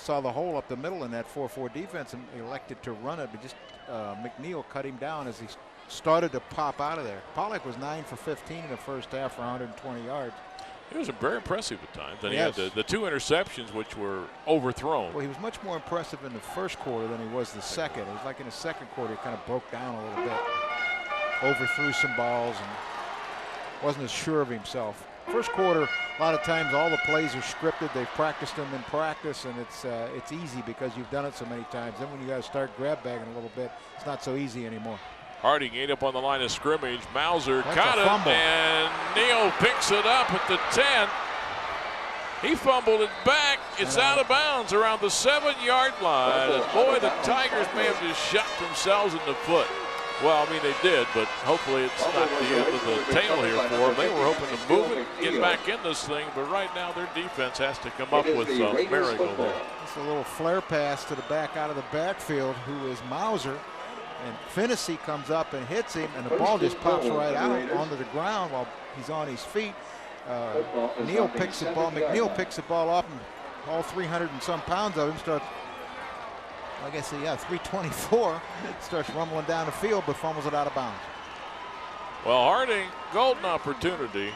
hole up the middle in that 4-4 defense and elected to run it, but just McNeil cut him down as he started to pop out of there. Pollock was 9 for 15 in the first half for 120 yards. He was very impressive at times. Then he had the 2 interceptions, which were overthrown. Well, he was much more impressive in the first quarter than he was the second. It was like in the second quarter, he kind of broke down a little bit. Overthrew some balls and wasn't as sure of himself. First quarter, a lot of times all the plays are scripted. They've practiced them in practice, and it's easy because you've done it so many times. Then when you got to start grab bagging a little bit, it's not so easy anymore. Harding ate up on the line of scrimmage. Mauser caught it, and Neal picks it up at the 10. He fumbled it back. It's out of bounds around the 7-yard line. And boy, the Tigers may have just shot themselves in the foot Well, I mean, they did, but hopefully it's not the end of the tail here for them. They were hoping to move it, get back in this thing, but right now their defense has to come up with Marigold there. It's a little flare pass to the back out of the backfield, who is Mauser. And Finnessy comes up and hits him, and the ball just pops right out onto the ground while he's on his feet. Neal picks the ball. McNeil picks the ball up, and all 300 and some pounds of him starts, like I said, 324, starts rumbling down the field, but fumbles it out of bounds. Well, Harding, golden opportunity.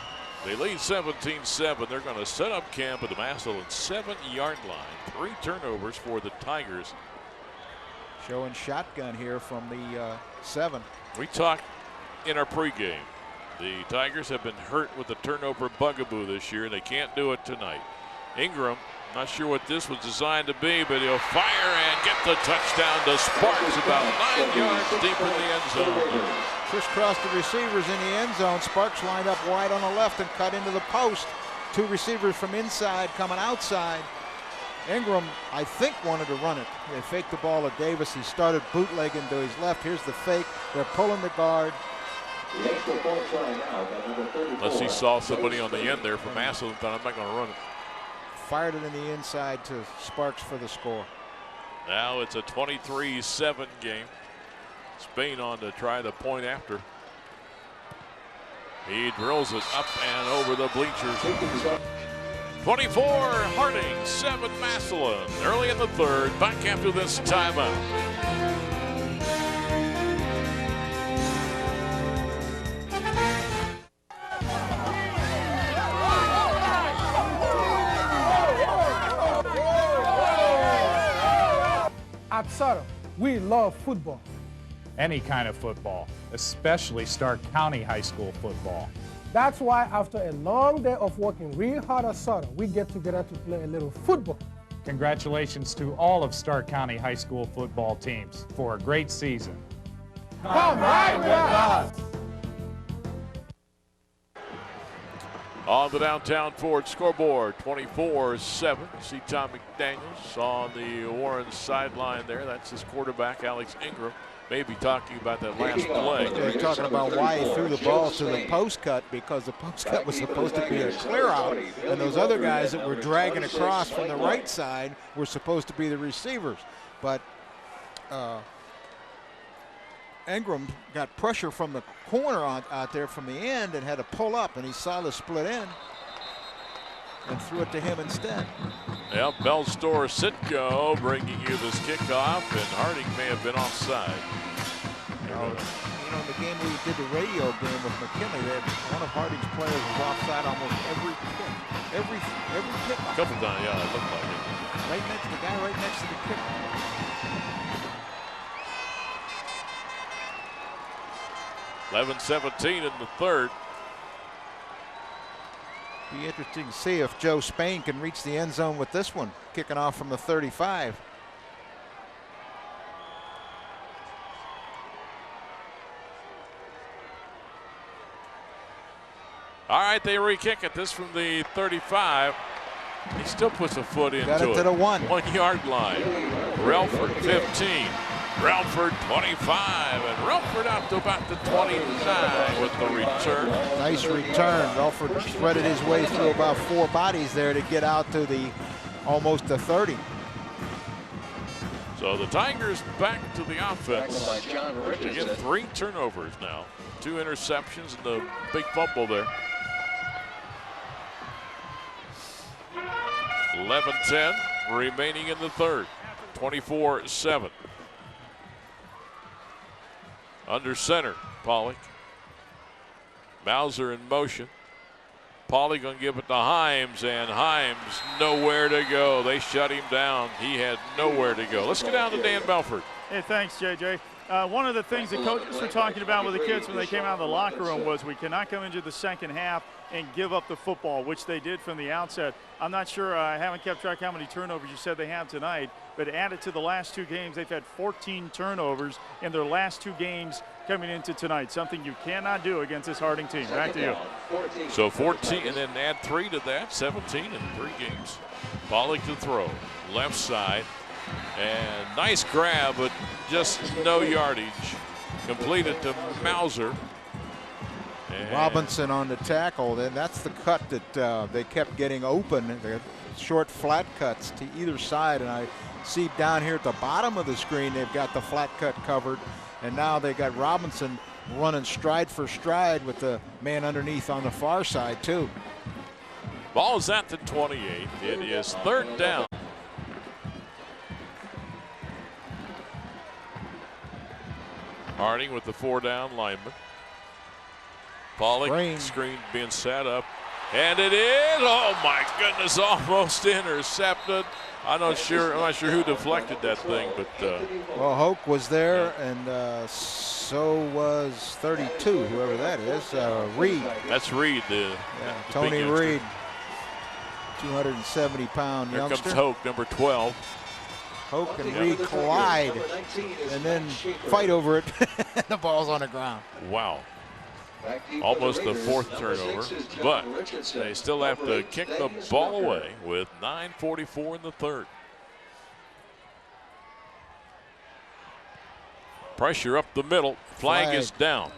They lead 17-7. They're going to set up camp at the Massillion 7-yard line. 3 turnovers for the Tigers. Showing shotgun here from the 7. We talked in our pregame. The Tigers have been hurt with the turnover bugaboo this year, and they can't do it tonight. Ingram, not sure what this was designed to be, but he'll fire and get the touchdown to Sparks about 9 yards deep in the end zone. Crisscross the receivers in the end zone. Sparks lined up wide on the left and cut into the post. 2 receivers from inside coming outside. Ingram, I think, wanted to run it. They faked the ball at Davis. He started bootlegging to his left. Here's the fake. They're pulling the guard. Unless he saw somebody on the end there from Massillion, thought, I'm not going to run it. Fired it in the inside to Sparks for the score. Now it's a 23-7 game. Spain on to try the point after. He drills it up and over the bleachers. 24 Harding, 7 Massillion. Early in the third, back after this timeout. At Ceto, we love football. Any kind of football, especially Stark County High School football. That's why after a long day of working real hard at Ceto, we get together to play a little football. Congratulations to all of Stark County High School football teams for a great season. Come right with us! On the downtown Ford scoreboard, 24-7. You see Tom McDaniels on the Warren sideline there. That's his quarterback, Alex Ingram. Maybe talking about that last play. They're talking about why he threw the ball to the post cut, because the post cut was supposed to be a clear out, and those other guys that were dragging across from the right side were supposed to be the receivers. But Ingram got pressure from the corner out there from the end and had to pull up, and he saw the split end and threw it to him instead. Yep, Bell Store Sitco bringing you this kickoff, and Harding may have been offside. You know, in the game we did the radio game with McKinley, one of Harding's players was offside almost every kick. Every kick. A couple times, yeah, it looked like it. The guy right next to the kicker. (11-17) in the third. Be interesting to see if Joe Spain can reach the end zone with this one, kicking off from the 35. All right, they re-kick it. This from the 35. He still puts a foot into it. Got it to the 1. 1 yard line. Relford 15. Relford 25, and Relford out to about the 29 with the return. Nice return. Relford threaded his way through about 4 bodies there to get out to the almost the 30. So the Tigers back to the offense. They get 3 turnovers now. 2 interceptions and the big fumble there. 11-10 remaining in the third. 24-7. Under center, Pollock. Mauser in motion. Pollock gonna give it to Himes, and Himes nowhere to go. They shut him down. He had nowhere to go. Let's get down to Dan Belford. Hey, thanks, JJ. One of the things the coaches were talking about with the kids when they came out of the locker room was we cannot come into the second half and give up the football, which they did from the outset. I'm not sure, I haven't kept track how many turnovers you said they have tonight, but added to the last 2 games, they've had 14 turnovers in their last 2 games coming into tonight, something you cannot do against this Harding team. Back to you. So 14, and then add 3 to that, 17 in 3 games. Pollock to throw, left side, and nice grab, but just no yardage. completed to Mauser. And Robinson on the tackle. Then that's the cut that they kept getting open. The short flat cuts to either side, and I see down here at the bottom of the screen they've got the flat cut covered, and now they got Robinson running stride for stride with the man underneath on the far side too. Ball is at the 28. It is 3rd down. Harding with the 4-down lineman. Pollock screen being set up. And it is, oh my goodness, almost intercepted. I'm not sure who deflected that thing, but well, Hoke was there, and so was 32, whoever that is, Reed. That's Reed, Tony Reed, 270-pound youngster. Here comes Hoke, number 12. Hoke and Reed collide, and then fight over it. The ball's on the ground. Wow. Almost the 4th turnover, but they still have to kick the ball away with 9:44 in the 3rd. Pressure up the middle. Flag is down.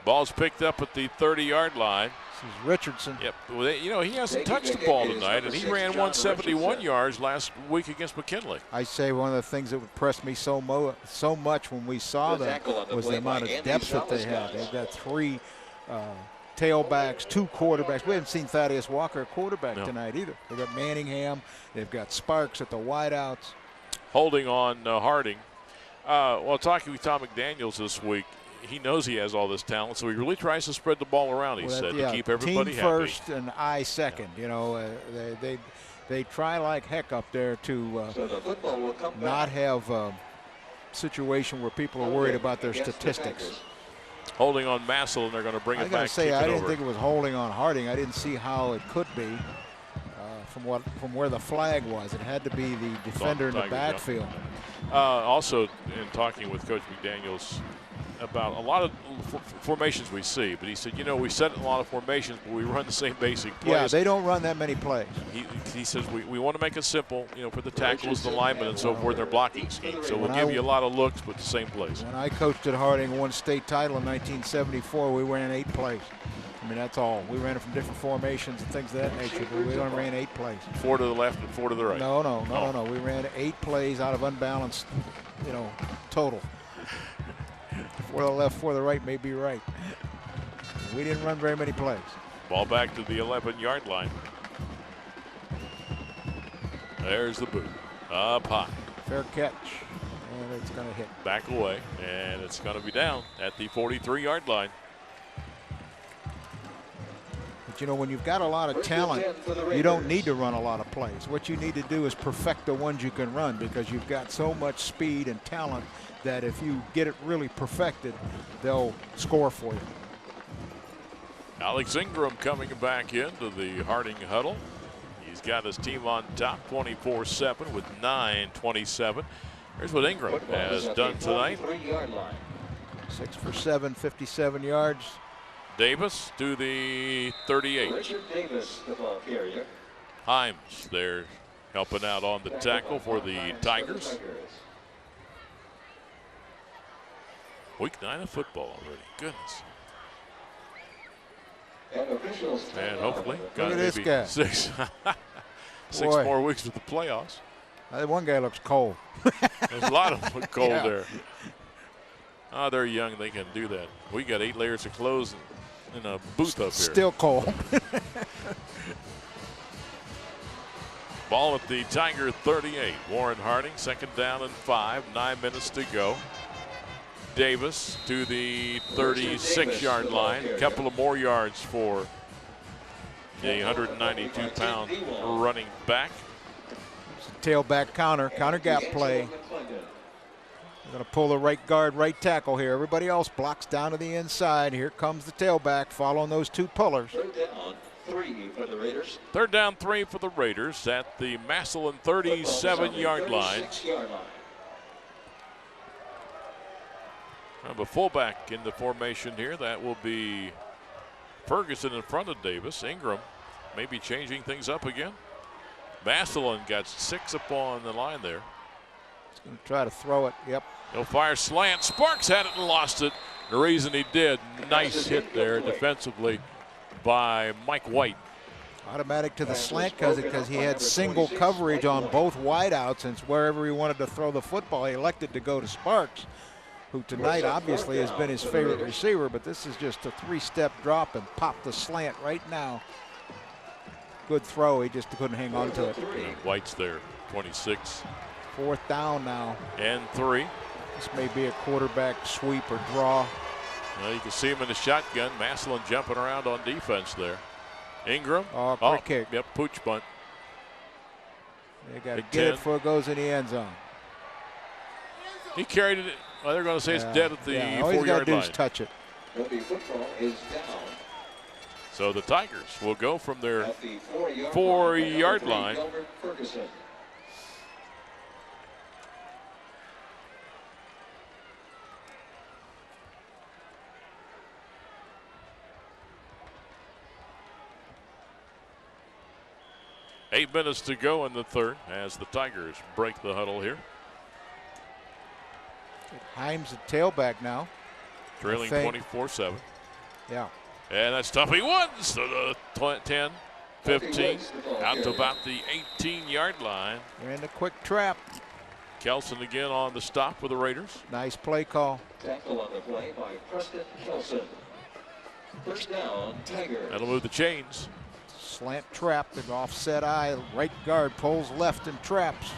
Ball's picked up at the 30-yard line. This is Richardson. Yep. Well, he hasn't touched the ball tonight, and he ran 171 yards last week against McKinley. I say one of the things that impressed me so much when we saw them was the amount of depth that they had. They've got 3 tailbacks, 2 quarterbacks. We haven't seen Thaddeus Walker at quarterback tonight either. They've got Manningham. They've got Sparks at the wideouts. Holding on Harding. Well, talking with Tom McDaniels this week, he knows he has all this talent, so he really tries to spread the ball around, he said, to keep everybody team happy. First and eye second. You know, they try like heck up there to not have a situation where people are worried about their statistics. Holding on Massillion, and they're going to bring it back. I got to say, I didn't think it was holding on Harding. I didn't see how it could be from where the flag was. It had to be the defender in the backfield. Also, in talking with Coach McDaniels about a lot of formations we see, but he said, we set a lot of formations, but we run the same basic plays. Yeah, they don't run that many plays. He says we want to make it simple, for the tackles, the linemen, and so forth, their blocking scheme. So we'll give you a lot of looks, but the same plays. When I coached at Harding, won state title in 1974, we ran 8 plays. I mean, that's all. We ran it from different formations and things of that nature, but we only ran 8 plays. 4 to the left and 4 to the right. No. We ran 8 plays out of unbalanced, total. 4 to the left, 4 to the right may be right. We didn't run very many plays. Ball back to the 11-yard line. There's the boot. Up high. Fair catch. And it's going to hit. Back away. And it's going to be down at the 43-yard line. But when you've got a lot of talent, you don't need to run a lot of plays. What you need to do is perfect the ones you can run, because you've got so much speed and talent that if you get it really perfected, they'll score for you. Alex Ingram coming back into the Harding huddle. He's got his team on top 24-7 with 9:27. Here's what Ingram has done tonight. 6 for 7, 57 yards. Davis to the 38. Richard Davis, the ball carrier. Himes there helping out on the tackle for the Tigers. Week 9 of football already. Goodness. And hopefully got maybe 6 more weeks with the playoffs. One guy looks cold. There's a lot of them cold there. Oh, they're young. They can do that. We got 8 layers of clothes in a booth up here. Still cold. Ball at the Tiger 38. Warren Harding, 2nd down and 5. 9 minutes to go. Davis to the 36-yard line. A couple of more yards for the 192-pound running back. Tailback counter gap play. They're going to pull the right guard, right tackle here. Everybody else blocks down to the inside. Here comes the tailback following those 2 pullers. 3 for the Raiders. 3rd down 3 for the Raiders at the Massillion 37-yard line. The fullback in the formation here. That will be Ferguson in front of Davis. Ingram maybe changing things up again. Massillion got 6 up on the line there. He's going to try to throw it. Yep. He'll fire slant. Sparks had it and lost it. The reason he did, nice hit there defensively by Mike White. Automatic to the slant because he had single coverage on both wideouts, and wherever he wanted to throw the football, he elected to go to Sparks, who tonight obviously has been his favorite receiver, but this is just a three-step drop and pop the slant right now. Good throw, he just couldn't hang on to it. White's there, 26. 4th down now. And 3. This may be a quarterback sweep or draw. Well, you can see him in the shotgun. Massillion jumping around on defense there. Ingram. Oh, quick kick. Yep, pooch bunt. They got to get it before it goes in the end zone. He carried it. Well, they're going to say it's dead at the 4-yard line. All he's got to do is touch it. Football is down. So the Tigers will go from their 4-yard line. Ferguson. Eight minutes to go in the third as the Tigers break the huddle here. Himes at tailback now. Trailing 24-7. Yeah. And that's tough. He wins to the 10, 15, out to about the 18-yard line. They're in the quick trap. Kelson again on the stop for the Raiders. Nice play call. Tackle on the play by Preston Kelson. First down, Tigers. That'll move the chains. Slant trap, an offset eye. Right guard pulls left and traps.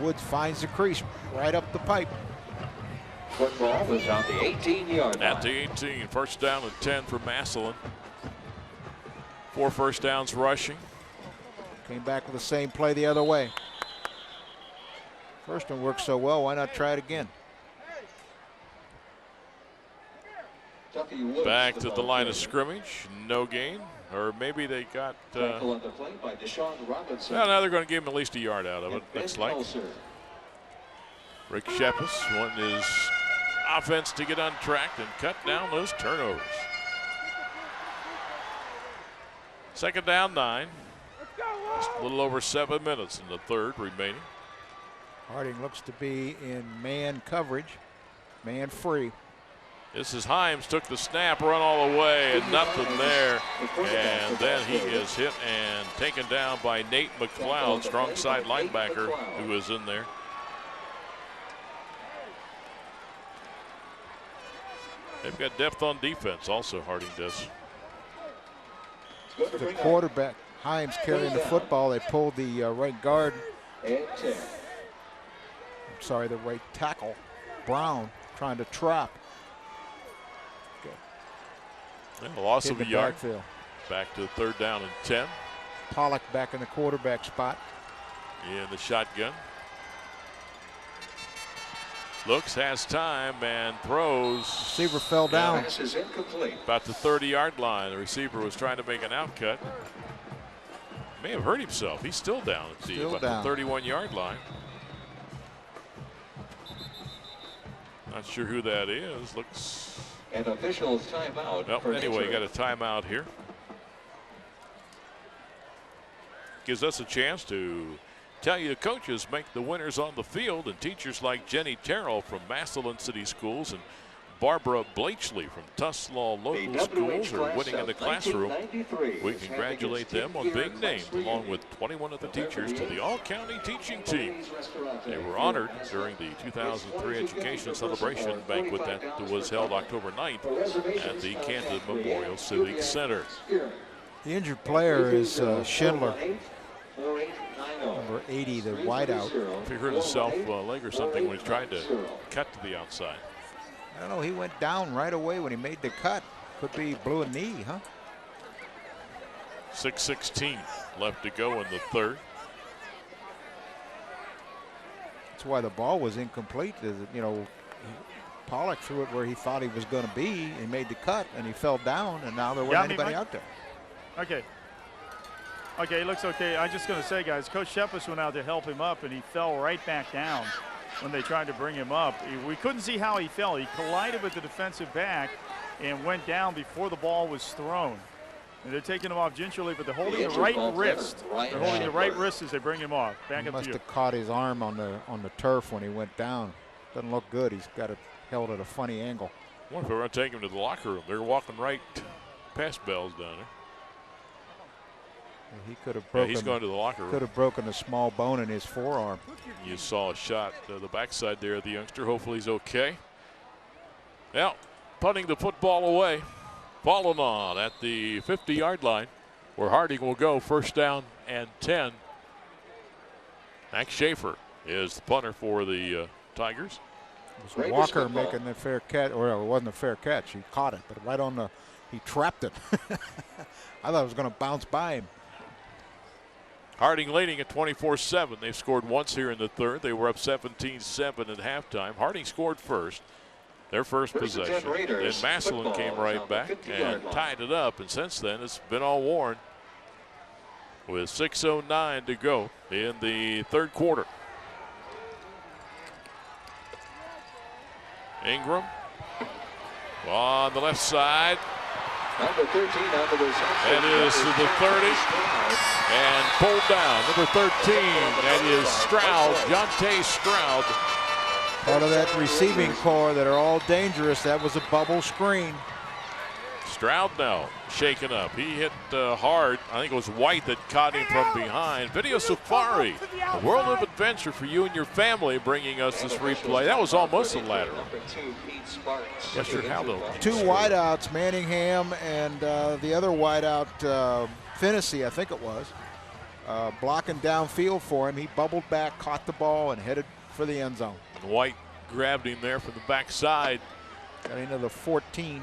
Woods finds the crease right up the pipe. Football was on the 18-yard line. At the 18, first down and 10 for Massillion. 4 first downs rushing. Came back with the same play the other way. First one worked so well, why not try it again? Back to the line of scrimmage, no gain. Or maybe they got. On the play by Deshaun Robinson. Well, now they're going to give him at least a yard out of it. Looks like. Rick Shepis wanting his offense to get untracked and cut down those turnovers. Second down, 9. Just a little over 7 minutes in the third remaining. Harding looks to be in man coverage, man free. This is Himes, took the snap, run all the way, and nothing there. And then he is hit and taken down by Nate McLeod, strong side linebacker, who is in there. They've got depth on defense also, Harding does. The quarterback, Himes, carrying the football. They pulled the right guard. I'm sorry, the right tackle, Brown, trying to trap. And a loss of a yard. Backfield. Back to third down and 10. Pollock back in the quarterback spot. In the shotgun. Looks, has time, and throws. Receiver fell down. Pass is incomplete. About the 30-yard line. The receiver was trying to make an outcut. May have hurt himself. He's still down at the 31-yard line. Not sure who that is. Looks. An official's timeout. Well, anyway, you got a timeout here. Gives us a chance to tell you the coaches make the winners on the field, and teachers like Jenny Terrell from Massillion City Schools and Barbara Blatchley from Tuslaw Local Schools are winning in the classroom. We congratulate them on being named, along with 21 of the teachers, to the All-County Teaching Team. They were honored during the 2003 Education Celebration Banquet that was held October 9th at the Canton Memorial Civic Center. The injured player is Schindler, number 80, the wideout. If he hurt himself leg or something when he tried to cut to the outside. I don't know, he went down right away when he made the cut. Could be blew a knee, huh? 6:16 left to go in the third. That's why the ball was incomplete. You know, Pollock threw it where he thought he was going to be. He made the cut, and he fell down, and now there wasn't anybody out there. Okay. Okay, he looks okay. I'm just going to say, guys, Coach Shepis went out to help him up, and he fell right back down when they tried to bring him up. We couldn't see how he fell. He collided with the defensive back and went down before the ball was thrown. And they're taking him off gingerly, but they're holding the right wrist. They're holding the right wrist as they bring him off. Back He up must to you. have caught his arm on the turf when he went down. Doesn't look good. He's got it held at a funny angle. I wonder if they're going to take him to the locker room. They're walking right past Bell's down there. He could have broken. He's going to the locker room. Could have broken a small bone in his forearm. You saw a shot to the backside there of the youngster. Hopefully he's okay. Now, punting the football away. Falling on at the 50-yard line where Harding will go. First down and 10. Max Schaefer is the punter for the Tigers. It was Walker making the fair catch, or it wasn't a fair catch. He caught it, but right on the, he trapped it. I thought it was going to bounce by him. Harding leading at 24-7. They've scored once here in the third. They were up 17-7 at halftime. Harding scored first, their first possession. Then Massillion came right back and tied it up, and since then it's been all Warren with 6:09 to go in the third quarter. Ingram on the left side. Number 13 under the that is the 30 and pulled down. Number 13, that is Stroud, Jonte Stroud. Part of that receiving core that are all dangerous. That was a bubble screen. Stroud now shaken up. He hit hard. I think it was White that caught him from behind. Video Safari, a world of adventure for you and your family, bringing us this replay. That was almost a lateral. Not sure how though. Two wideouts, Manningham and the other wideout, Finney, I think it was, blocking downfield for him. He bubbled back, caught the ball, and headed for the end zone. And White grabbed him there from the backside. Got into the 14.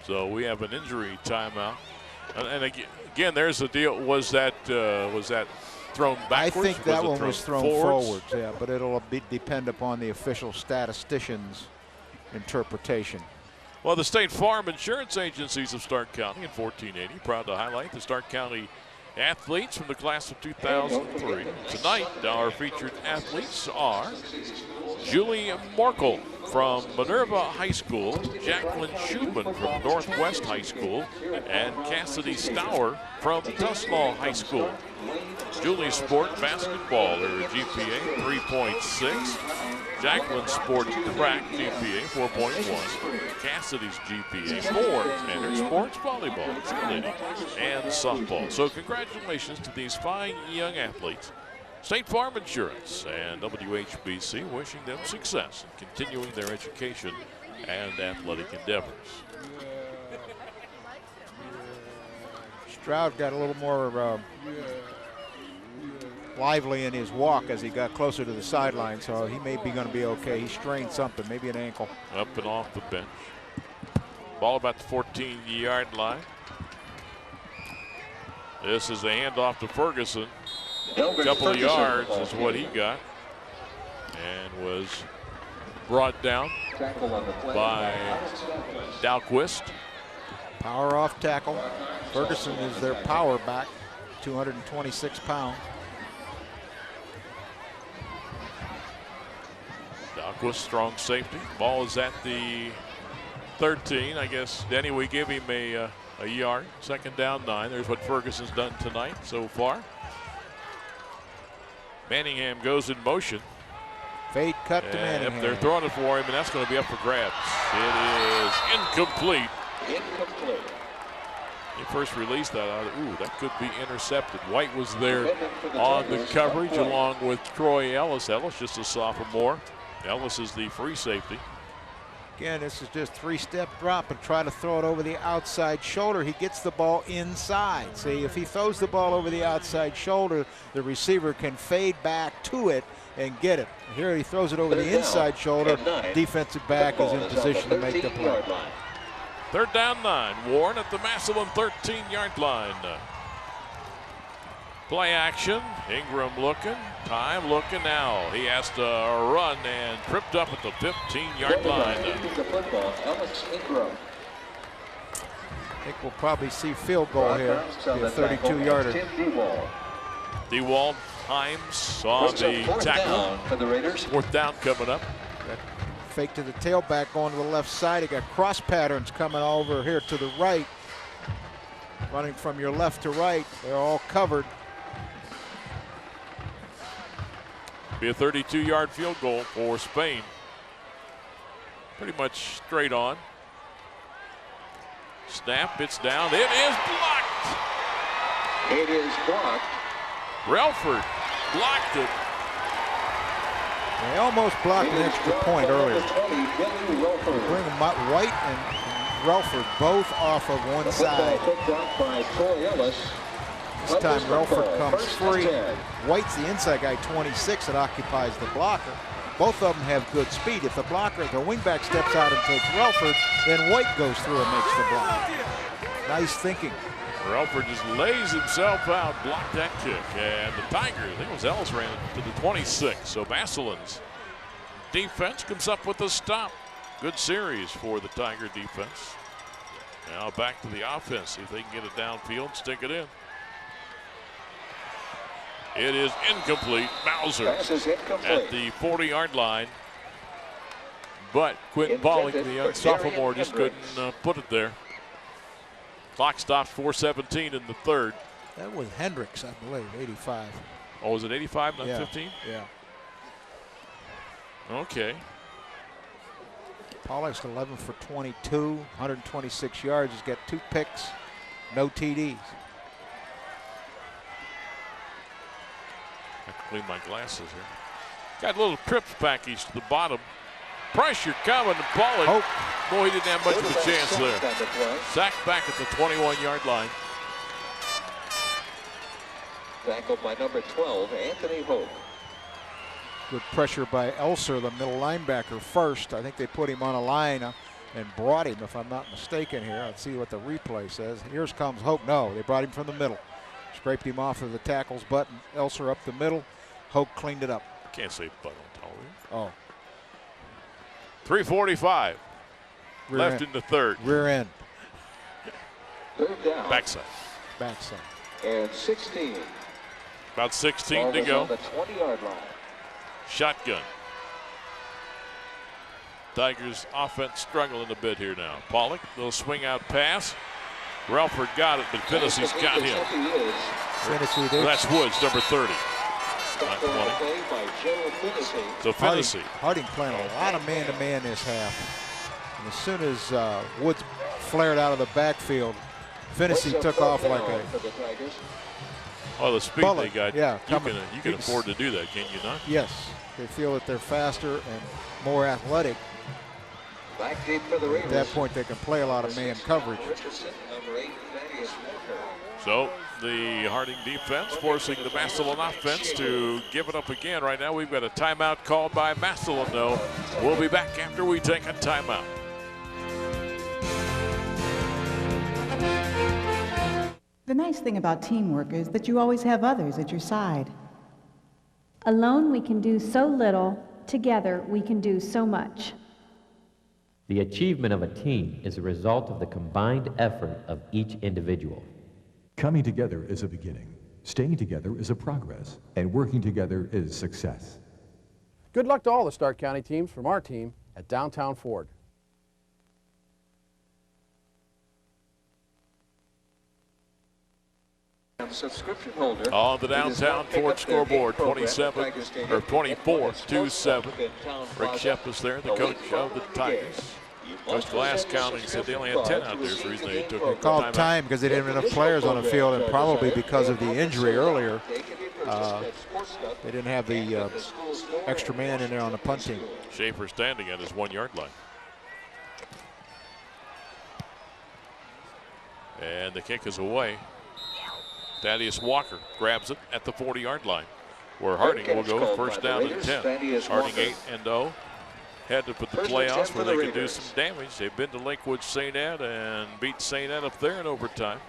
So we have an injury timeout. And again, there's the deal. Was that thrown backwards? I think that one was thrown forwards, forwards, yeah, but it'll depend upon the official statistician's interpretation. Well, the State Farm Insurance Agencies of Stark County in 1480 proud to highlight the Stark County athletes from the class of 2003. Tonight, our featured athletes are Julie Morkel from Minerva High School, Jacqueline Schumann from Northwest High School, and Cassidy Stour from Tusnall High School. Julie sport basketball, her GPA 3.6. Jacqueline sport track GPA 4.1. Cassidy's GPA 4, and her sports volleyball, cheerleading, and softball. So congratulations to these fine young athletes. State Farm Insurance and WHBC wishing them success in continuing their education and athletic endeavors. Stroud got a little more lively in his walk as he got closer to the sideline, so he may be going to be okay. He strained something, maybe an ankle. Up and off the bench. Ball about the 14-yard line. This is a handoff to Ferguson. A couple of yards is what he got, and was brought down by Dahlquist. Power off tackle. Ferguson is their power back, 226 pounds. Dahlquist, strong safety. Ball is at the 13. I guess, Denny, we give him a yard. Second down 9. There's what Ferguson's done tonight so far. Manningham goes in motion. Fade cut to Manningham. They're throwing it for him, and that's going to be up for grabs. It is incomplete. Incomplete. He first released that out. Ooh, that could be intercepted. White was there on the coverage along with Troy Ellis. Ellis just a sophomore. Ellis is the free safety. Again, this is just three-step drop and try to throw it over the outside shoulder. He gets the ball inside. See, if he throws the ball over the outside shoulder, the receiver can fade back to it and get it. Here he throws it over the inside shoulder. Defensive back is in position to make the play. Third down 9. Warren at the Massillion 13-yard line. Play action. Ingram looking. Time looking now. He has to run and tripped up at the 15-yard line. I think we'll probably see field goal here. Be a 32-yarder. DeWalt Himes on the tackle. For the Raiders. Fourth down coming up. Fake to the tailback going to the left side. He got cross patterns coming over here to the right. Running from your left to right. They're all covered. Be a 32-yard field goal for Spain. Pretty much straight on. Snap, it's down. It is blocked. It is blocked. Relford blocked it. They almost blocked an extra point earlier. Bring White and Relford both off of one side. This time Relford comes free. White's the inside guy, 26, that occupies the blocker. Both of them have good speed. If the wingback steps out and takes Relford, then White goes through and makes the block. Nice thinking. Relford just lays himself out, blocked that kick. And the Tigers, I think it was Ellis, ran it to the 26. So Massillion's defense comes up with a stop. Good series for the Tiger defense. Now back to the offense. See if they can get it downfield, stick it in. It is incomplete. Bowser at the 40-yard line. But Quentin Pollock, the young sophomore, just couldn't put it there. Clock stops 4:17 in the third. That was Hendricks, I believe, 85. Oh, was it 85, not yeah. 15? Yeah. Okay. Pollock's 11 for 22, 126 yards. He's got 2 picks, no TDs. I can clean my glasses here. Got a little trips package to the bottom. Pressure coming to Pollock. Hope. Boy, he didn't have much of a chance there. Sacked back at the 21-yard line. Tackled by number 12, Anthony Hope. Good pressure by Elser, the middle linebacker, first. I think they put him on a line and brought him, if I'm not mistaken here. Let's see what the replay says. Here comes Hope. No, they brought him from the middle. Scraped him off of the tackle's butt. Elser up the middle. Hope cleaned it up. I can't say butt on top of Oh. 3:45 left end. in the third. Rear end. Third down. Backside. Backside. And 16. About 16 to go. On the 20-yard line. Shotgun. Tigers offense struggling a bit here now. Pollock, little swing out pass. Relford got it, but Finney's got him. That's Woods, number 30. Not 20. So Finney. Harding playing a lot of man-to-man this half. And as soon as Woods flared out of the backfield, Finney took off like a Oh, the speed bullet. they got. Yeah, you can afford to do that, can't you not? Yes. They feel that they're faster and more athletic. Back deep for the At that point, they can play a lot of man coverage. So the Harding defense forcing the Massillion offense to give it up again. Right now we've got a timeout called by Massillion, though. We'll be back after we take a timeout. The nice thing about teamwork is that you always have others at your side. Alone we can do so little, together we can do so much. The achievement of a team is a result of the combined effort of each individual. Coming together is a beginning, staying together is a progress, and working together is success. Good luck to all the Stark County teams from our team at Downtown Ford. Subscription holder. On the Downtown Ford scoreboard, 24-2-7. Rick Shep is there, the coach of the Tigers. Coach Glass counting said they only had 10 out there, so the reason they took They called time because they didn't have enough players on the field, and probably because of the injury earlier. They didn't have the extra man in there on the punt team. Schaefer standing at his 1-yard line. And the kick is away. Thaddeus Walker grabs it at the 40-yard line, where Harding will go first down and 10. Harding 8-0. Headed for the playoffs where they could do some damage. They've been to Lakewood St. Ed and beat St. Ed up there in overtime.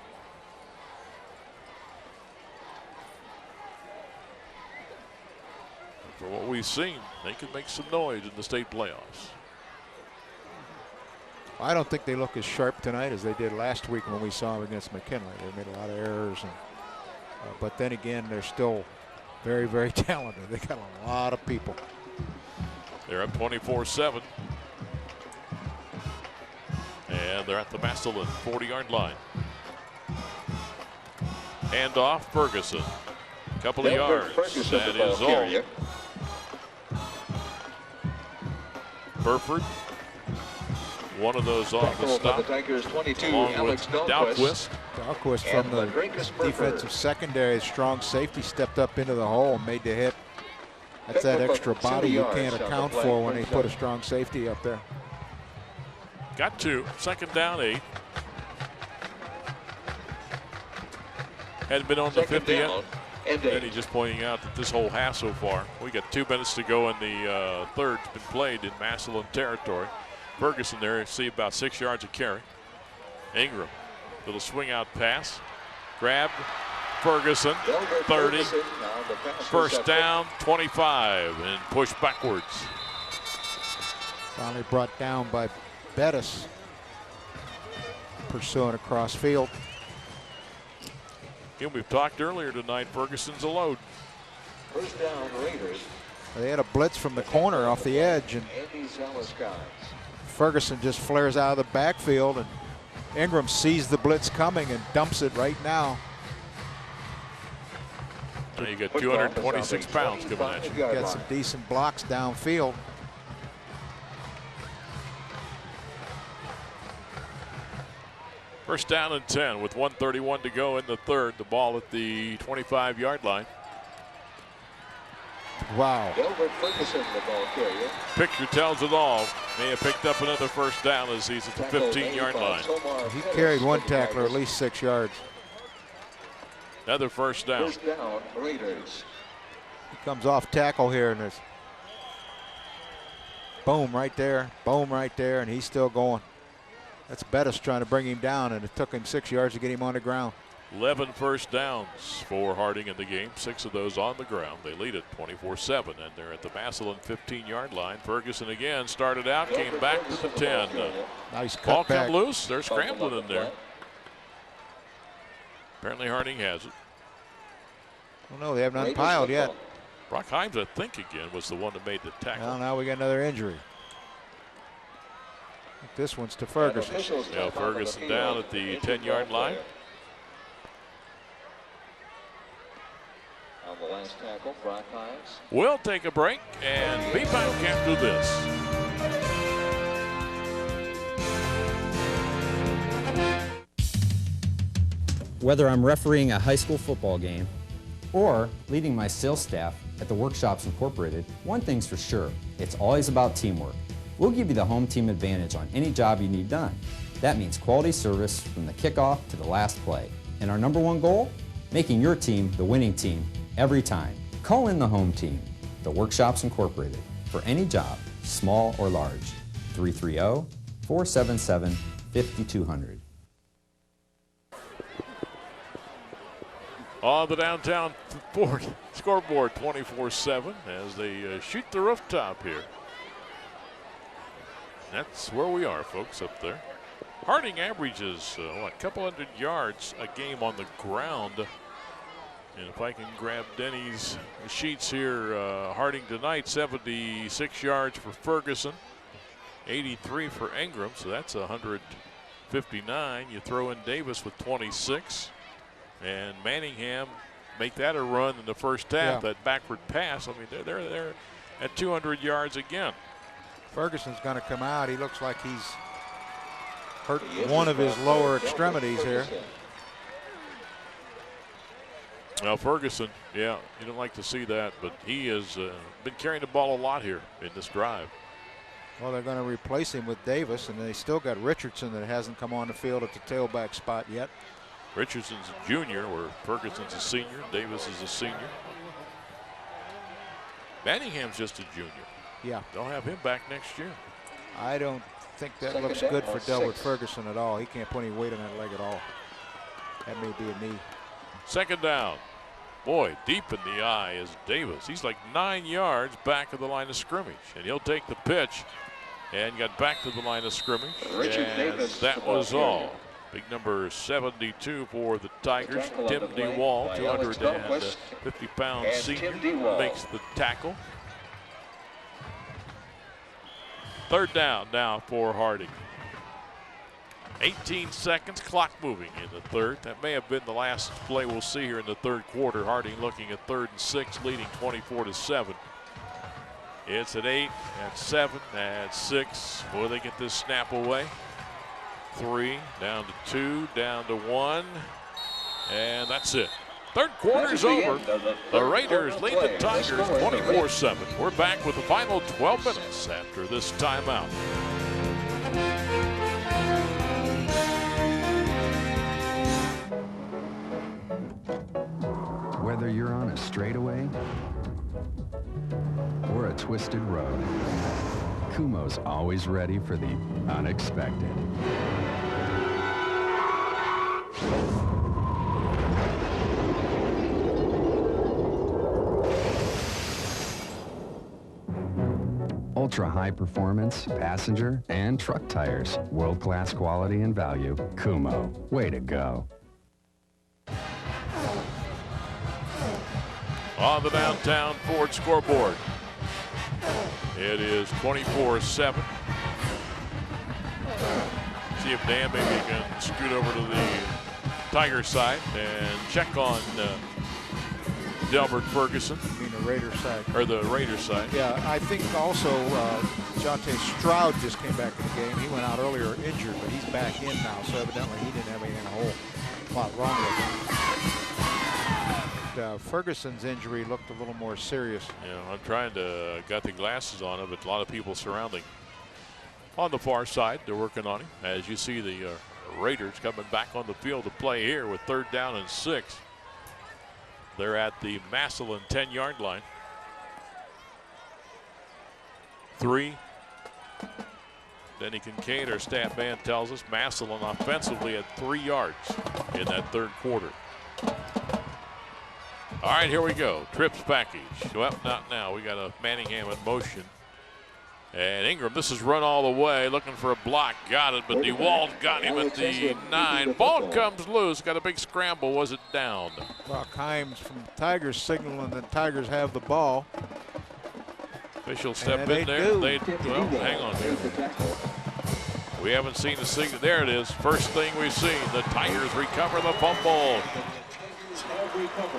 For what we've seen, they could make some noise in the state playoffs. I don't think they look as sharp tonight as they did last week when we saw them against McKinley. They made a lot of errors, and but then again, they're still very, very talented. They got a lot of people. They're up 24-7. And they're at the Massillion 40-yard line. Hand off Ferguson. Couple of yards. That is all. Burford. One of those off the stop. The Tigers 22, along Alex with Dahlquist. Dahlquist from the defensive secondary, strong safety, stepped up into the hole and made the hit. That's that extra body you can't account for when they put a strong safety up there. Got 2. Second down, 8. Hadn't been on the 50 yet. Eddie just pointing out that this whole half so far, we got 2 minutes to go in the third. It's been played in Massillion territory. Ferguson there, see about 6 yards of carry. Ingram, little swing out pass. Grabbed, Ferguson, 30. First down, 25, and pushed backwards. Finally brought down by Bettis. Pursuing across field. Again, we've talked earlier tonight, Ferguson's a load. First down, Raiders. They had a blitz from the corner off the edge, and Ferguson just flares out of the backfield, and Ingram sees the blitz coming and dumps it right now. Now you got 226 pounds coming at you. Got some decent blocks downfield. First down and 10 with 1:31 to go in the third. The ball at the 25-yard line. Wow. Delbert Ferguson, the ball carrier. Picture tells it all. May have picked up another first down as he's at the 15-yard line. He carried one tackler at least 6 yards. Another first down. First down, Raiders. He comes off tackle here, and there's boom right there, and he's still going. That's Bettis trying to bring him down, and it took him 6 yards to get him on the ground. 11 first downs for Harding in the game, 6 of those on the ground. They lead it 24-7, and they're at the Massillion 15-yard line. Ferguson again started out, came back to the 10. Nice ball cutback. come loose. They're scrambling in there. Apparently Harding has it. Oh no, they haven't unpiled yet. Brock Himes, I think, again, was the one that made the tackle. Well, now we got another injury. This one's to Ferguson. Yeah, Ferguson down at the 10-yard line. On the last tackle, Brock Himes. We'll take a break and be back after this. Whether I'm refereeing a high school football game or leading my sales staff at the Workshops Incorporated, one thing's for sure, it's always about teamwork. We'll give you the home team advantage on any job you need done. That means quality service from the kickoff to the last play. And our #1 goal? Making your team the winning team every time. Call in the home team, the Workshops Incorporated, for any job, small or large. 330-477-5200. On the downtown scoreboard 24-7 as they shoot the rooftop here. That's where we are, folks, up there. Harding averages a couple hundred yards a game on the ground. And if I can grab Denny's sheets here, Harding tonight, 76 yards for Ferguson, 83 for Ingram, so that's 159. You throw in Davis with 26. And Manningham make that a run in the first half, that backward pass. I mean, they're at 200 yards again. Ferguson's going to come out. He looks like he's hurt one of his lower extremities here. Well, Ferguson, yeah, you don't like to see that, but he has been carrying the ball a lot here in this drive. Well, they're going to replace him with Davis, and they still got Richardson that hasn't come on the field at the tailback spot yet. Richardson's a junior, where Ferguson's a senior. Davis is a senior. Manningham's just a junior. Yeah. They'll have him back next year. I don't think that looks good for Delbert Ferguson at all. He can't put any weight on that leg at all. That may be a knee. Second down. Boy, deep in the eye is Davis. He's like 9 yards back of the line of scrimmage, and he'll take the pitch and got back to the line of scrimmage. And that was all. Big number 72 for the Tigers. Tim DeWall, 250-pound senior, makes the tackle. Third down now for Harding. 18 seconds, clock moving in the third. That may have been the last play we'll see here in the third quarter. Harding looking at 3rd and 6, leading 24-7. It's at 8, at 7, at 6. Boy, they get this snap away. 3, down to 2, down to 1. And that's it. Third quarter's over. The Raiders lead the Tigers 24-7. We're back with the final 12 minutes after this timeout. Whether you're on a straightaway or a twisted road, Kumo's always ready for the unexpected. Ultra high performance, passenger, and truck tires. World-class quality and value. Kumo. Way to go. On the downtown Ford scoreboard, it is 24-7. See if Dan maybe can scoot over to the Tiger side and check on Delbert Ferguson. You mean the Raiders side? Or the Raiders side. Yeah, I think also Jonte Stroud just came back in the game. He went out earlier injured, but he's back in now, so evidently he didn't have anything a whole lot wrong with him. Ferguson's injury looked a little more serious. Yeah, I'm trying to got the glasses on him, but a lot of people surrounding. On the far side, they're working on him. As you see the Raiders coming back on the field to play here with 3rd down and 6. They're at the Massillion 10-yard line. 3. Denny Kincaid, our staff man, tells us Massillion offensively at 3 yards in that 3rd quarter. All right, here we go. Trips package. Well, not now. We got a Manningham in motion. And Ingram, this is run all the way, looking for a block. Got it, but DeWalt got him at the 9. Ball comes loose. Got a big scramble. Was it down? Brock Himes from the Tigers signaling that Tigers have the ball. Officials step in there. Well, hang on here. We haven't seen the signal. There it is. First thing we've seen. The Tigers recover the fumble.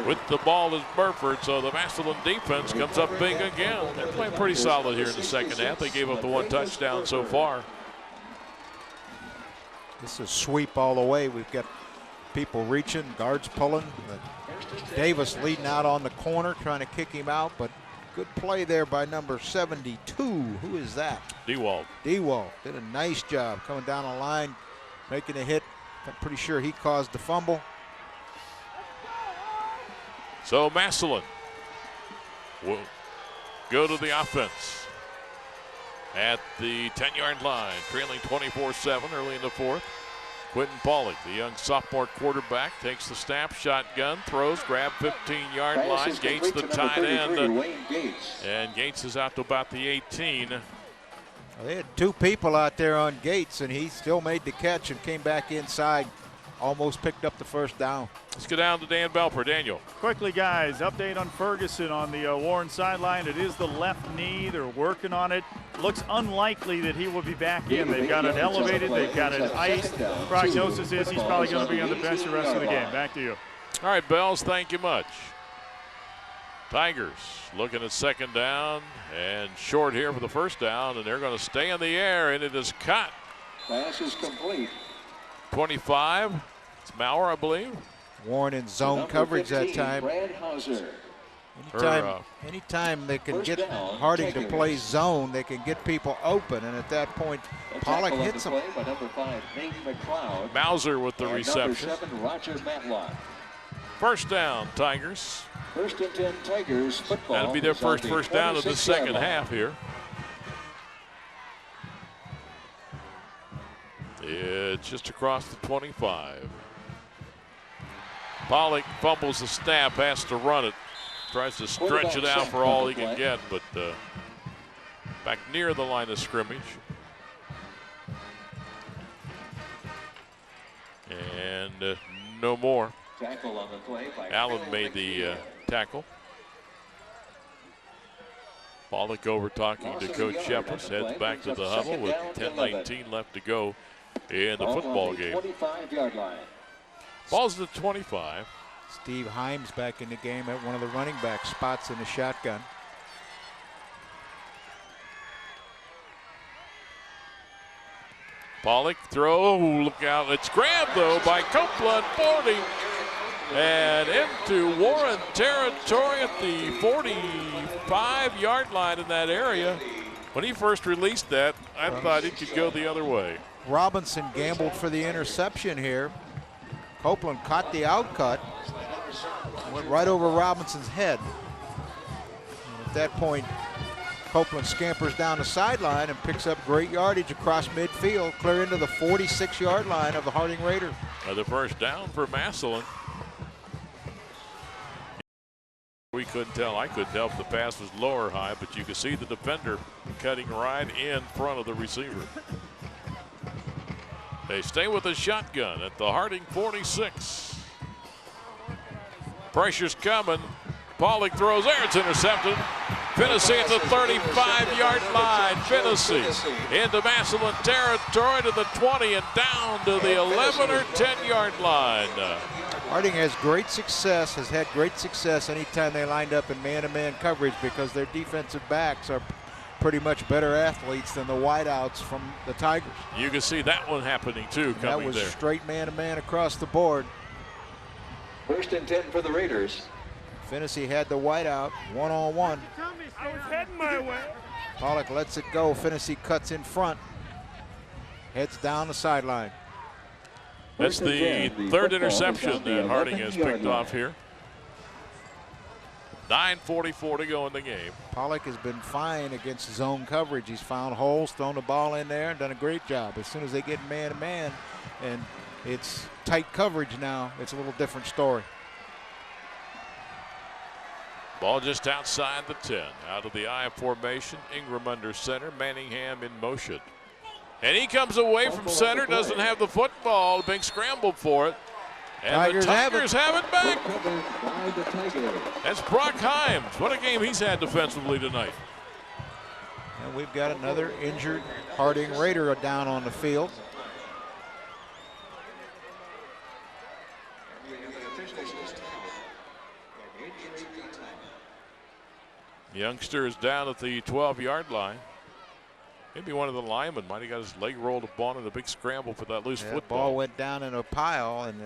With the ball is Burford, so the Massillion defense comes up big again. They're playing pretty solid here in the second half. They gave up the 1 touchdown so far. This is sweep all the way. We've got people reaching, guards pulling. Davis leading out on the corner, trying to kick him out, but good play there by number 72. Who is that? DeWalt. DeWalt did a nice job coming down the line, making a hit. I'm pretty sure he caused the fumble. So Massillion will go to the offense at the 10-yard line, trailing 24-7 early in the 4th. Quentin Pollock, the young sophomore quarterback, takes the snap, shotgun, throws, grab 15-yard line. Gates the tight end, and Gates is out to about the 18. Well, they had 2 people out there on Gates, and he still made the catch and came back inside. Almost picked up the 1st down. Let's go down to Dan Belper. Daniel. Quickly, guys, update on Ferguson on the Warren sideline. It is the left knee. They're working on it. Looks unlikely that he will be back in. They've got it elevated. They've got it iced. Prognosis is he's probably going to be on the bench the rest of the game. Back to you. All right, Bells, thank you much. Tigers looking at 2nd down and short here for the 1st down, and they're going to stay in the air, and it is caught. Pass is complete. 25. It's Maurer, I believe. Warren in zone coverage that time. Anytime they can get Harding to play zone, they can get people open, and at that point, Pollock hits him. Mauser with the reception. 7, Roger Matlock. 1st down, Tigers. 1st and 10 Tigers football. That'll be their first down of the second half here. It's just across the 25. Pollock fumbles the snap, has to run it. Tries to stretch it out for all he can get, but back near the line of scrimmage. And no more. Tackle on the play by Allen made the tackle. Pollock over talking to Coach Shepard, heads back to the huddle with 10:19 left to go in the football game. 25-yard line. Ball's at 25. Steve Himes back in the game at one of the running back spots in the shotgun. Pollock throw, look out, it's grabbed though by Copeland, 40, and into Warren territory at the 45-yard line in that area. When he first released that, I thought it could go the other way. Robinson gambled for the interception here. Copeland caught the outcut, went right over Robinson's head. And at that point, Copeland scampers down the sideline and picks up great yardage across midfield, clear into the 46-yard line of the Harding Raiders. The first down for Massillion. We couldn't tell. I couldn't tell if the pass was low or high, but you could see the defender cutting right in front of the receiver. They stay with the shotgun at the Harding 46. Pressure's coming. Pollock throws there. It's intercepted. Finney at the 35-yard line. Finney into Massillion territory to the 20 and down to the 11 or 10-yard line. Harding has had great success anytime they lined up in man-to-man coverage because their defensive backs are pretty much better athletes than the wideouts from the Tigers. You can see that one happening too. That was straight man-to-man across the board. 1st and 10 for the Raiders. Finney had the wideout one-on-one. I was heading my way. Pollock lets it go. Finney cuts in front. Heads down the sideline. That's the third interception that Harding has picked off here. 9:44 to go in the game. Pollock has been fine against zone coverage. He's found holes, thrown the ball in there, and done a great job. As soon as they get man-to-man and it's tight coverage now, it's a little different story. Ball just outside the 10. Out of the I formation. Ingram under center. Manningham in motion. And he comes away from center, doesn't have the football. Big scramble for it. And the Tigers have it back. That's Brock Himes. What a game he's had defensively tonight. And we've got another injured Harding Raider down on the field. Youngster is down at the 12-yard line. Maybe one of the linemen might have got his leg rolled upon in a big scramble for that loose football. The ball went down in a pile, and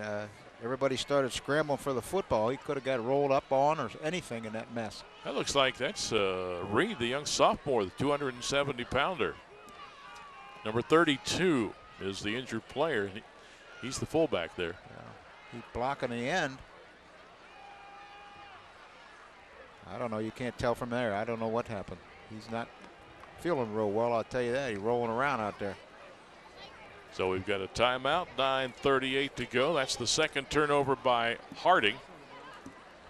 everybody started scrambling for the football. He could have got rolled up on or anything in that mess. That looks like that's Reed, the young sophomore, the 270-pounder. Number 32 is the injured player. He's the fullback there. Yeah, he's blocking the end. I don't know. You can't tell from there. I don't know what happened. He's not feeling real well, I'll tell you that. He's rolling around out there. So we've got a timeout, 9:38 to go. That's the second turnover by Harding.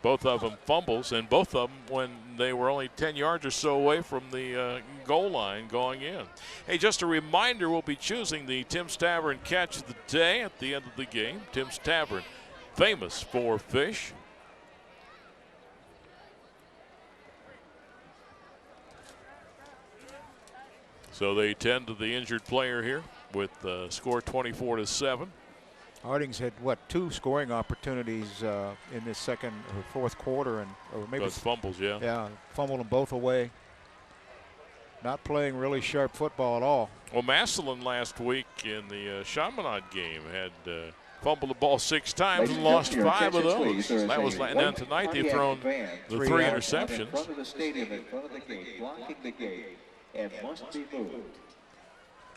Both of them fumbles, and both of them when they were only 10 yards or so away from the goal line going in. Hey, just a reminder, we'll be choosing the Tim's Tavern catch of the day at the end of the game. Tim's Tavern, famous for fish. So they tend to the injured player here with score 24-7. Harding's had, what, 2 scoring opportunities in this second or fourth quarter, and or maybe those fumbles, yeah. Yeah, fumbled them both away. Not playing really sharp football at all. Well, Massillion last week in the Chaminade game had fumbled the ball 6 times and lost 5 of those. That was, and then tonight they've thrown the 3 interceptions. In front of the stadium, in front of the gate, blocking the gate, and must be moved.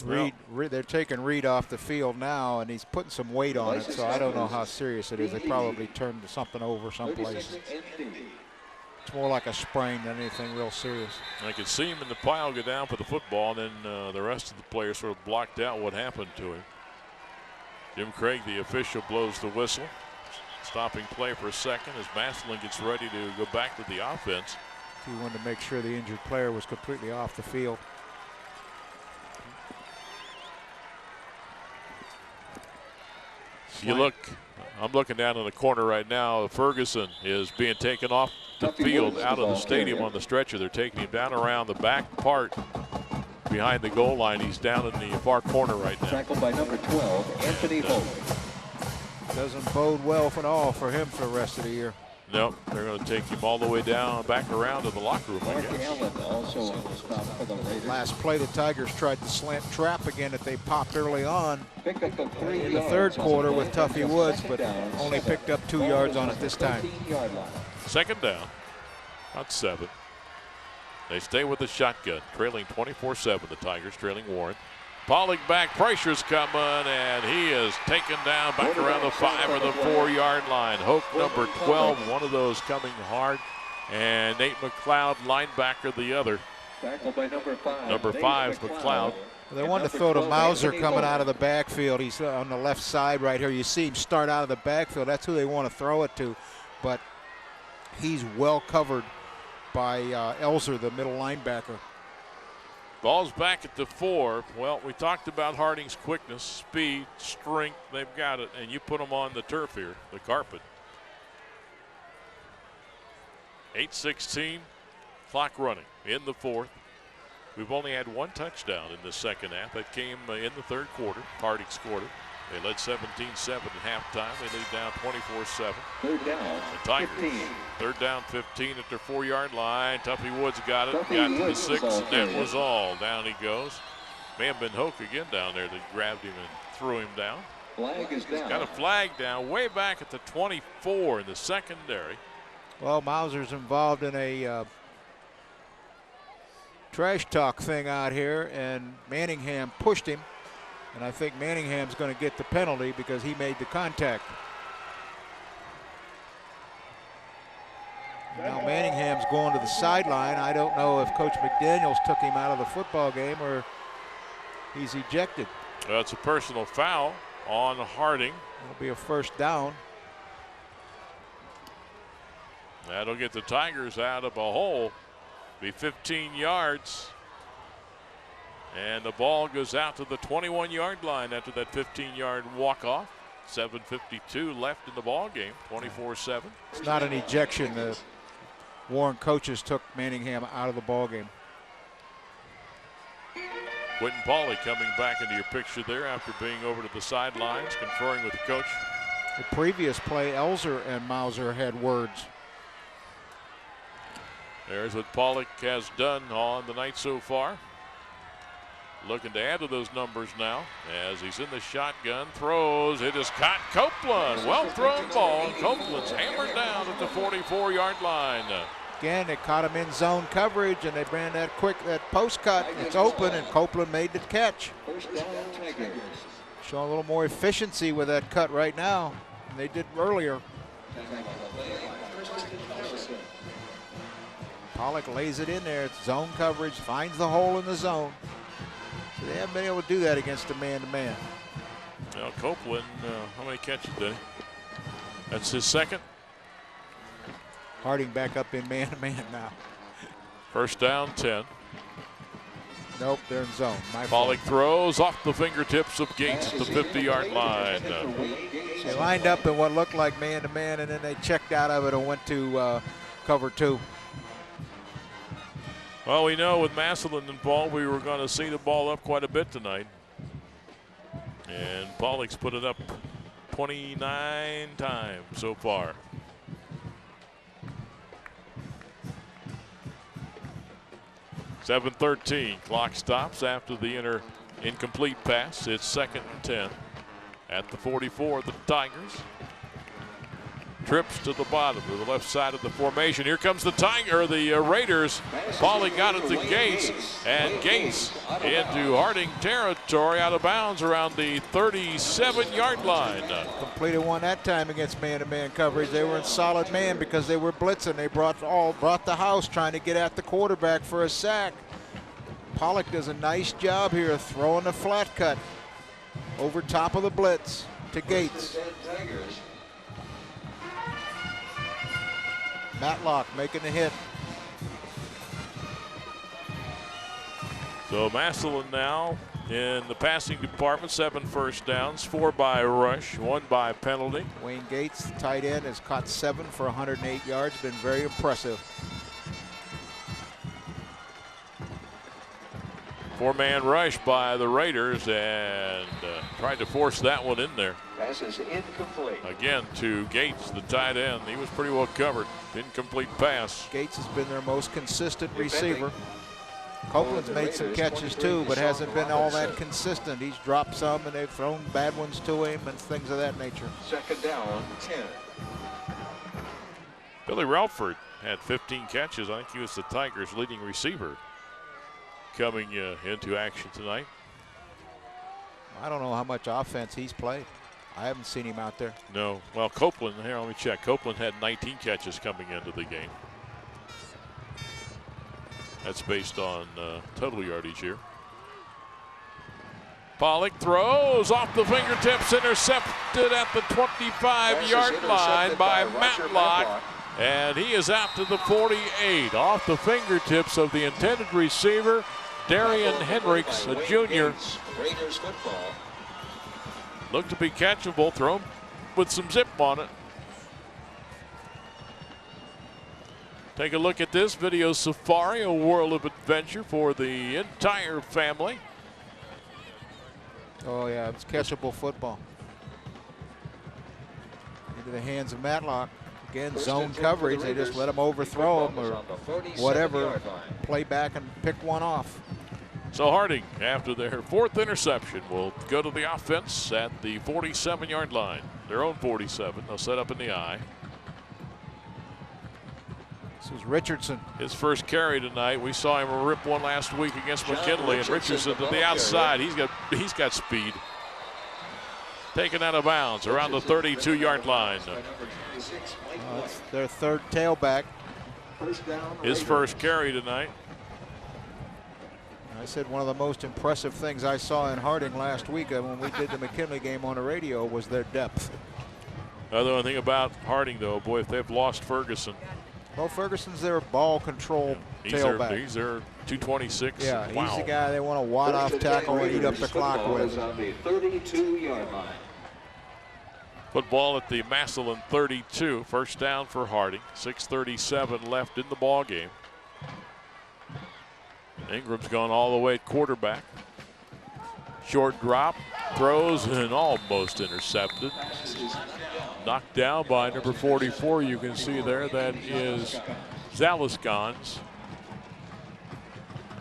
Reed, they're taking Reed off the field now, and he's putting some weight on it, so I don't know how serious it is. They probably turned something over someplace. It's more like a sprain than anything real serious. I could see him in the pile go down for the football, and then the rest of the players sort of blocked out what happened to him. Jim Craig, the official, blows the whistle. Stopping play for a second as Massillion gets ready to go back to the offense. He wanted to make sure the injured player was completely off the field. You look, I'm looking down in the corner right now. Ferguson is being taken off the field out of the stadium on the stretcher. They're taking him down around the back part behind the goal line. He's down in the far corner right now. Tackled by number 12, Anthony Hope. Doesn't bode well at all for him for the rest of the year. Nope, they're going to take him all the way down, back around to the locker room, I guess. Last play, the Tigers tried the slant trap again that they popped early on in the third quarter with Tuffy Woods, but only picked up 2 yards on it this time. Second down, about 7. They stay with the shotgun, trailing 24-7, the Tigers trailing Warren. Pollock back, pressure's coming, and he is taken down back around the 5 or the 4 yard line. Hoke, number 12, one of those coming hard, and Nate McLeod, linebacker, the other. Number 5's McLeod. They wanted to throw to Mauser coming out of the backfield. He's on the left side right here. You see him start out of the backfield. That's who they want to throw it to, but he's well covered by Elzer, the middle linebacker. Ball's back at the 4. Well, we talked about Harding's quickness, speed, strength. They've got it, and you put them on the turf here, the carpet. 8:16, clock running in the 4th. We've only had 1 touchdown in the second half. That came in the third quarter. Harding scored it. They led 17-7 at halftime. They lead down 24-7. Third down, the Tigers, 15. Third down, 15 at their 4 yard line. Tuffy Woods got it. Got to the 6, and that was all. Down he goes. May have been Hoke again down there that grabbed him and threw him down. Flag is down. Got a flag down way back at the 24 in the secondary. Well, Mauser's involved in a trash talk thing out here, and Manningham pushed him. And I think Manningham's going to get the penalty because he made the contact. Now Manningham's going to the sideline. I don't know if Coach McDaniels took him out of the football game or he's ejected. Well, it's a personal foul on Harding. It'll be a first down. That'll get the Tigers out of a hole. Be 15 yards. And the ball goes out to the 21 yard line after that 15 yard walk-off. 7:52 left in the ball game, 24-7. It's not an ejection. The Warren coaches took Manningham out of the ball game. Quentin Pauly coming back into your picture there after being over to the sidelines, conferring with the coach. The previous play, Elzer and Mauser had words. There's what Pollock has done on the night so far. Looking to add to those numbers now as he's in the shotgun, throws. It is caught. Copeland, well thrown ball. Copeland's hammered down at the 44 yard line. Again, they caught him in zone coverage, and they ran that post cut. It's open, and Copeland made the catch. Showing a little more efficiency with that cut right now than they did earlier. Pollock lays it in there. It's zone coverage, finds the hole in the zone. So they haven't been able to do that against a man-to-man. Now Copeland, how many catches did he? That's his second. Harding back up in man-to-man now. First down, 10. Nope, they're in zone. Pollock throws off the fingertips of Gates at the 50 yard line. They lined up in what looked like man-to-man, and then they checked out of it and went to cover 2. Well, we know with Massillion involved, we were going to see the ball up quite a bit tonight. And Pollock's put it up 29 times so far. .7:13, clock stops after the incomplete pass. It's 2nd and 10 at the 44. The Tigers trips to the bottom, to the left side of the formation. Here comes the Raiders. Pauly got it to Gates, and Gates into Harding territory, out of bounds around the 37 yard line. Completed one that time against man-to-man coverage. They were in solid man because they were blitzing. They brought the house trying to get at the quarterback for a sack. Pollock does a nice job here throwing the flat cut over top of the blitz to Gates. Matlock making the hit. So Massillion now in the passing department, 7 first downs, 4 by rush, 1 by penalty. Wayne Gates, the tight end, has caught 7 for 108 yards, been very impressive. Four-man rush by the Raiders and tried to force that one in there. Pass is incomplete. Again to Gates, the tight end. He was pretty well covered. Incomplete pass. Gates has been their most consistent receiver. Copeland's made some catches too, but hasn't been all that consistent. He's dropped some and they've thrown bad ones to him and things of that nature. Second down, 10. Billy Relford had 15 catches. I think he was the Tigers' leading receiver coming into action tonight. I don't know how much offense he's played. I haven't seen him out there. No. Well, Copeland, here, let me check. Copeland had 19 catches coming into the game. That's based on total yardage here. Pollock throws off the fingertips, intercepted at the 25-yard line by Matlock. And he is out to the 48, off the fingertips of the intended receiver, Darian Hendricks, a junior. Raiders football. Looked to be catchable, thrown with some zip on it. Take a look at this video safari, a world of adventure for the entire family. Oh yeah, it's catchable football. Into the hands of Matlock. Again, zone coverage, they just let him overthrow him or whatever, play back and pick one off. So Harding, after their fourth interception, will go to the offense at the 47-yard line. Their own 47, they'll set up in the I. This is Richardson. His first carry tonight. We saw him rip one last week against McKinley, and Richardson to the outside. He's got speed. Taken out of bounds around the 32-yard line. It's their third tailback. His first carry tonight. I said one of the most impressive things I saw in Harding last week when we did the McKinley game on the radio was their depth. Another thing about Harding, though, boy, if they've lost Ferguson. Well, Ferguson's their ball control tailback. He's their 226. Yeah, wow. He's the guy they want to wad off tackle and eat up the clock with. On the 32-yard line. Football at the Massillion 32. First down for Harding. 6:37 left in the ball game. Ingram's gone all the way at quarterback. Short drop, throws, and almost intercepted. Knocked down by number 44. You can see there that is Zaliskans,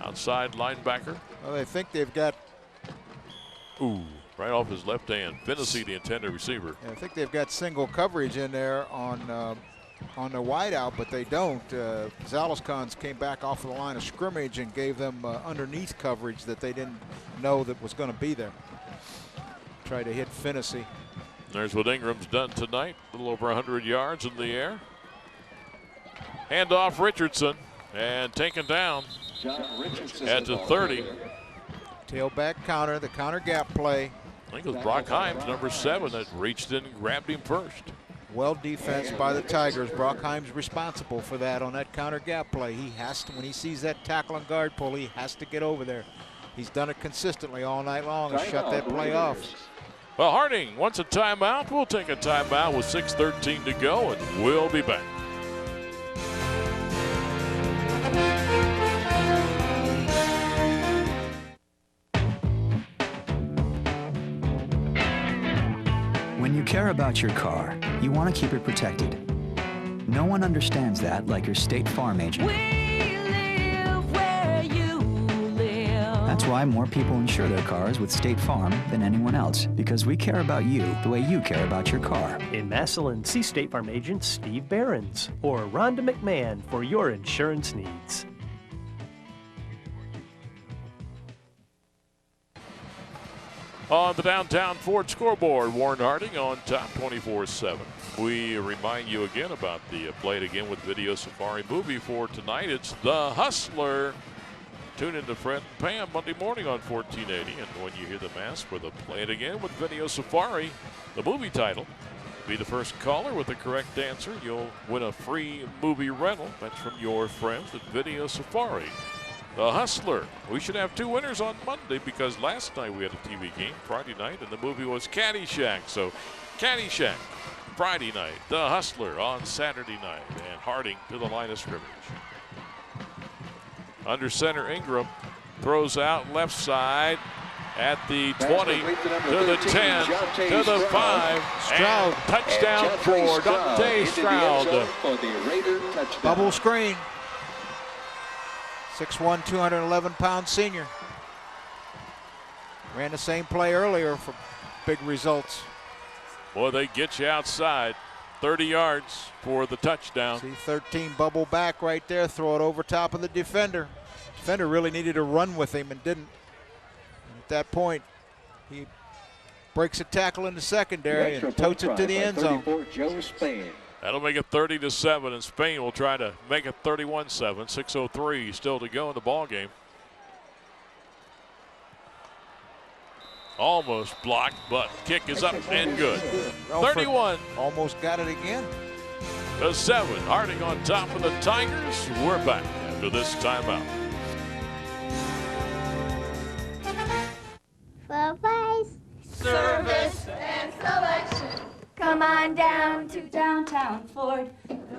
outside linebacker. Well, they think they've got. Ooh, right off his left hand. Finney, the intended receiver. I think they've got single coverage in there on the wideout, but they don't. Zaliskans came back off of the line of scrimmage and gave them underneath coverage that they didn't know that was going to be there. Tried to hit Finney. There's what Ingram's done tonight. A little over 100 yards in the air. Handoff Richardson and taken down at the 30. Tailback counter, the counter gap play. I think it was Brock Himes, number 7, that reached in and grabbed him first. Well defense by the Tigers. Brock Himes responsible for that on that counter gap play. He has to, when he sees that tackle and guard pull, he has to get over there. He's done it consistently all night long and shut that play off. Well, Harding wants a timeout. We'll take a timeout with 6:13 to go, and we'll be back. When you care about your car, you want to keep it protected. No one understands that like your State Farm agent. That's why more people insure their cars with State Farm than anyone else, because we care about you the way you care about your car. In Massillion, see State Farm agent Steve Behrens or Rhonda McMahon for your insurance needs. On the downtown Ford scoreboard, Warren Harding on top 24/7. We remind you again about the Play It Again with Video Safari movie for tonight. It's The Hustler. Tune in to Fred and Pam Monday morning on 1480. And when you hear the mask for the Play It Again with Video Safari, the movie title, be the first caller with the correct answer. You'll win a free movie rental. That's from your friends at Video Safari. The Hustler. We should have 2 winners on Monday because last night we had a TV game, Friday night, and the movie was Caddyshack. So Caddyshack, Friday night. The Hustler on Saturday night. And Harding to the line of scrimmage. Under center, Ingram Throws out left side at the 20, to the 10, to the 5. Stroud. And touchdown for Dante Stroud. Bubble screen. 6'1", 211-pound senior. Ran the same play earlier for big results. Boy, they get you outside. 30 yards for the touchdown. See 13 bubble back right there. Throw it over top of the defender. Defender really needed to run with him and didn't. And at that point, he breaks a tackle in the secondary and totes it to the end zone. That'll make it 30-7, and Spain will try to make it 31-7. 6:03 still to go in the ball game. Almost blocked, but kick is up and good. 31. Almost got it again. The 7. Harding on top of the Tigers. We're back after this timeout. For price, service, and selection. Come on down to downtown Ford.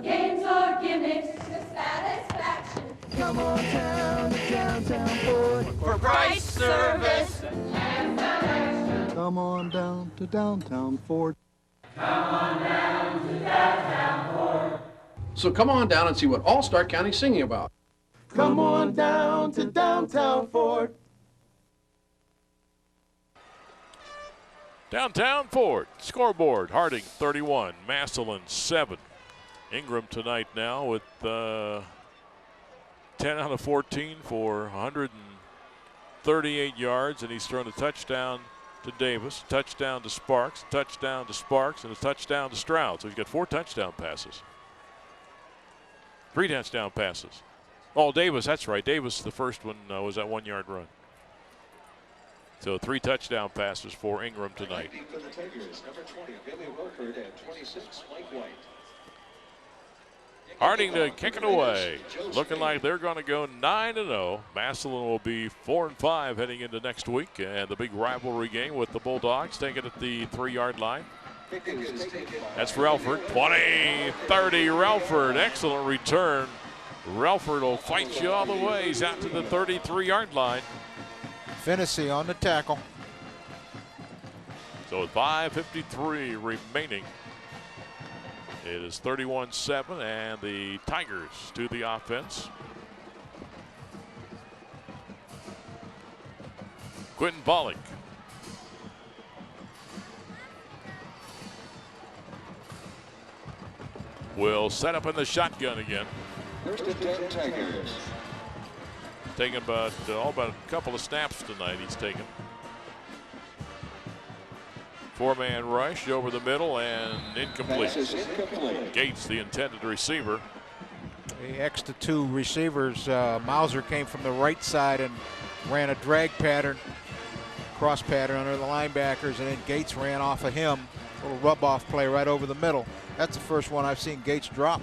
Games or gimmicks to satisfaction. Come on down to downtown Ford. For price, service, and selection. Come on down to downtown Ford. Come on down to downtown Ford. So come on down and see what all Stark County's singing about. Come on down to downtown Ford. Downtown Ford. Scoreboard. Harding 31. Massillion 7. Ingram tonight now with 10 out of 14 for 138 yards, and he's thrown a touchdown to Davis, touchdown to Sparks, touchdown to Sparks, and a touchdown to Stroud. So he's got 4 touchdown passes. 3 touchdown passes. Oh, Davis, that's right. Davis, the first one was that 1-yard run. So 3 touchdown passes for Ingram tonight. For the Tigers, number 20, Billy Wilford, and 26, Mike White. Harding to kick it away. Looking like they're going to go 9-0. Massillion will be 4-5 heading into next week. And the big rivalry game with the Bulldogs taking it at the 3-yard line. That's Relford. 20-30 Relford. Excellent return. Relford will fight you all the way. He's out to the 33-yard line. Finney on the tackle. So with 5:53 remaining, it is 31-7, and the Tigers to the offense. Quentin Bollick. Will set up in the shotgun again. First and 10 Tigers. Taking about a couple of snaps tonight. He's taken. 4-man rush over the middle and incomplete. Gates, the intended receiver. The extra 2 receivers. Mauser came from the right side and ran a drag pattern, cross pattern under the linebackers, and then Gates ran off of him. A little rub-off play right over the middle. That's the first one I've seen Gates drop.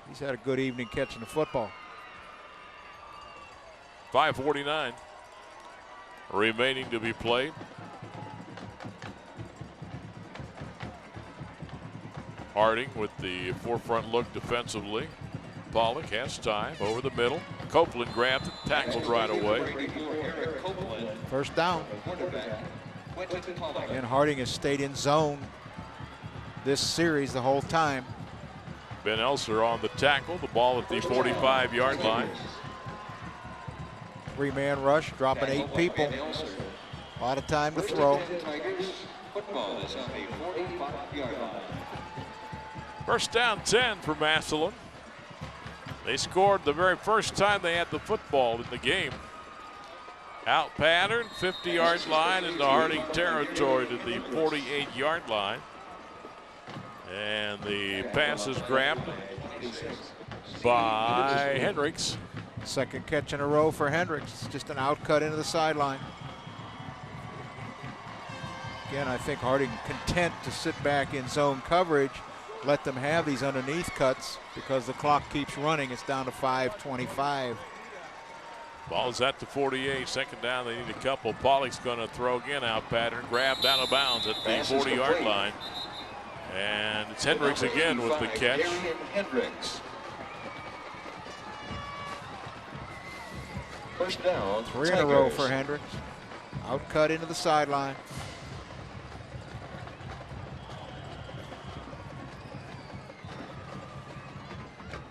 He's had a good evening catching the football. 5:49 remaining to be played. Harding with the forefront look defensively. Pollock has time over the middle. Copeland grabbed it, tackled right away. First down. And Harding has stayed in zone this series the whole time. Ben Elser on the tackle. The ball at the 45-yard line. 3-man rush, dropping 8 people. A lot of time to throw. Football is on the 45-yard line. First down 10 for Massillion. They scored the very first time they had the football in the game. Out pattern, 50-yard line into Harding territory to the 48-yard line. And the pass is grabbed by Hendricks. Second catch in a row for Hendricks. Just an outcut into the sideline. Again, I think Harding content to sit back in zone coverage, let them have these underneath cuts because the clock keeps running. It's down to 5:25. Ball's at the 48. Second down, they need a couple. Pollock's going to throw again out pattern. Grabbed out of bounds at the 40-yard line. And it's Hendricks again with the catch. First down, 3 in a row for Hendricks. Out cut into the sideline.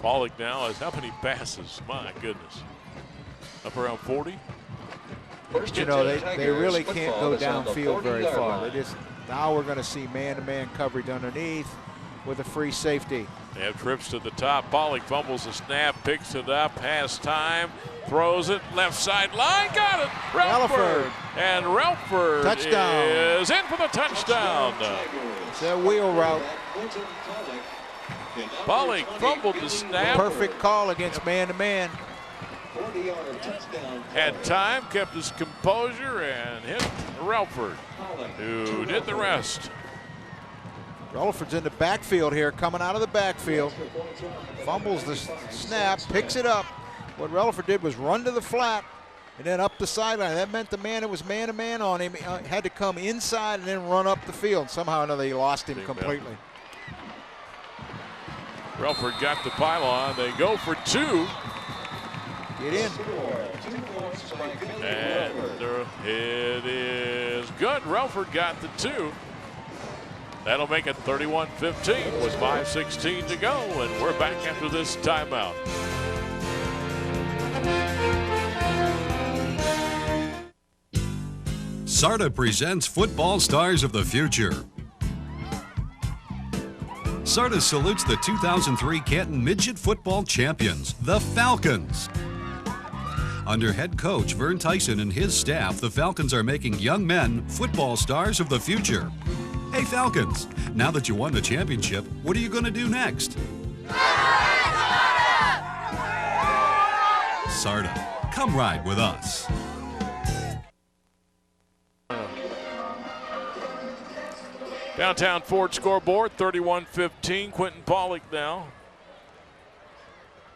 Pollock now has how many passes? My goodness. Up around 40? You know, they really can't go downfield very far. They just, now we're going to see man-to-man coverage underneath with a free safety. They have trips to the top. Pollock fumbles the snap, picks it up, has time, throws it, left sideline, got it. Relford. And Relford touchdown. Is in for the touchdown. It's a wheel route. Pollock fumbled the snap. Perfect call against man-to-man. Had time, kept his composure, and hit Relford, who did the rest. Relford's in the backfield here, coming out of the backfield. Fumbles the snap, picks it up. What Relford did was run to the flat and then up the sideline. That meant the man that was man-to-man on him had to come inside and then run up the field. Somehow or another, he lost him completely. Relford got the pylon. They go for 2. Get in. And it is good. Relford got the 2. That'll make it 31-15 with 5:16 to go, and we're back after this timeout. SARTA presents Football Stars of the Future. SARTA salutes the 2003 Canton Midget Football Champions, the Falcons. Under head coach Vern Tyson and his staff, the Falcons are making young men football stars of the future. Hey Falcons, now that you won the championship, what are you going to do next? SARTA, come ride with us. Downtown Ford scoreboard, 31-15. Quentin Pollock now.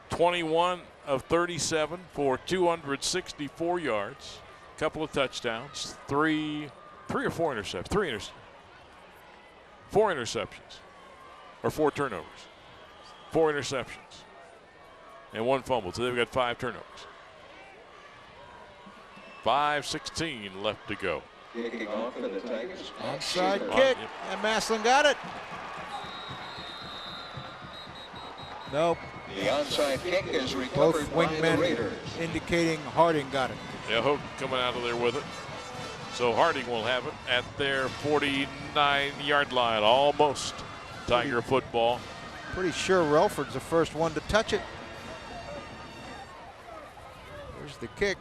21 of 37 for 264 yards. Couple of touchdowns. 3 or 4 interceptions. 4 interceptions. Or 4 turnovers. 4 interceptions. And 1 fumble. So they've got 5 turnovers. 5:16 left to go. Kicking off for the Tigers. Onside kick, and Massillion got it. Nope. The onside kick is recovered Both by the wingmen Raiders. indicating Harding got it. Yeah, Hook coming out of there with it. So Harding will have it at their 49-yard line, almost. Tiger football. Pretty sure Relford's the first one to touch it. There's the kick.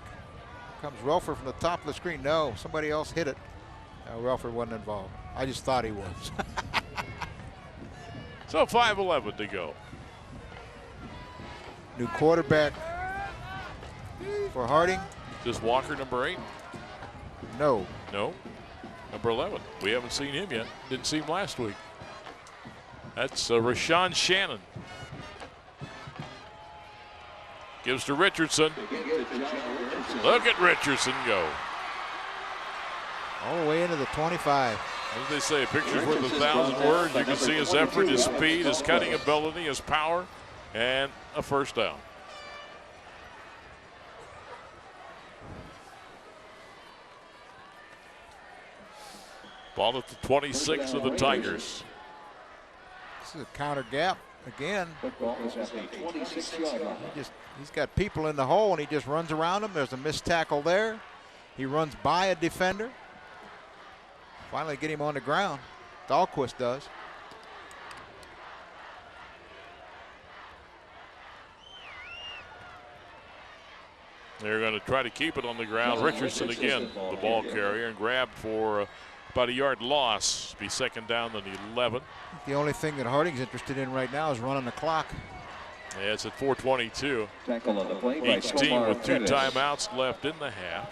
Comes Relford from the top of the screen. No, somebody else hit it. No, Relford wasn't involved. I just thought he was. So 5:11 to go. New quarterback for Harding. Just Walker, number 8? No. No. Number 11. We haven't seen him yet. Didn't see him last week. That's Rashawn Shannon. Gives to Richardson. Look at Richardson go. All the way into the 25. As they say, a picture's worth 1,000 words. You can see his effort, his speed, his cutting ability, his power, and a first down. Ball at the 26 of the Tigers. This is a counter gap again. He's got people in the hole and he just runs around them. There's a missed tackle there. He runs by a defender. Finally get him on the ground. Dahlquist does. They're going to try to keep it on the ground. Richardson again, the ball carrier, and grabbed for about a yard loss. Be second down than 11. The only thing that Harding's interested in right now is running the clock. Yeah, it's at 4:22. Tackle on the play by Each team with 2 Pettis. timeouts left in the half.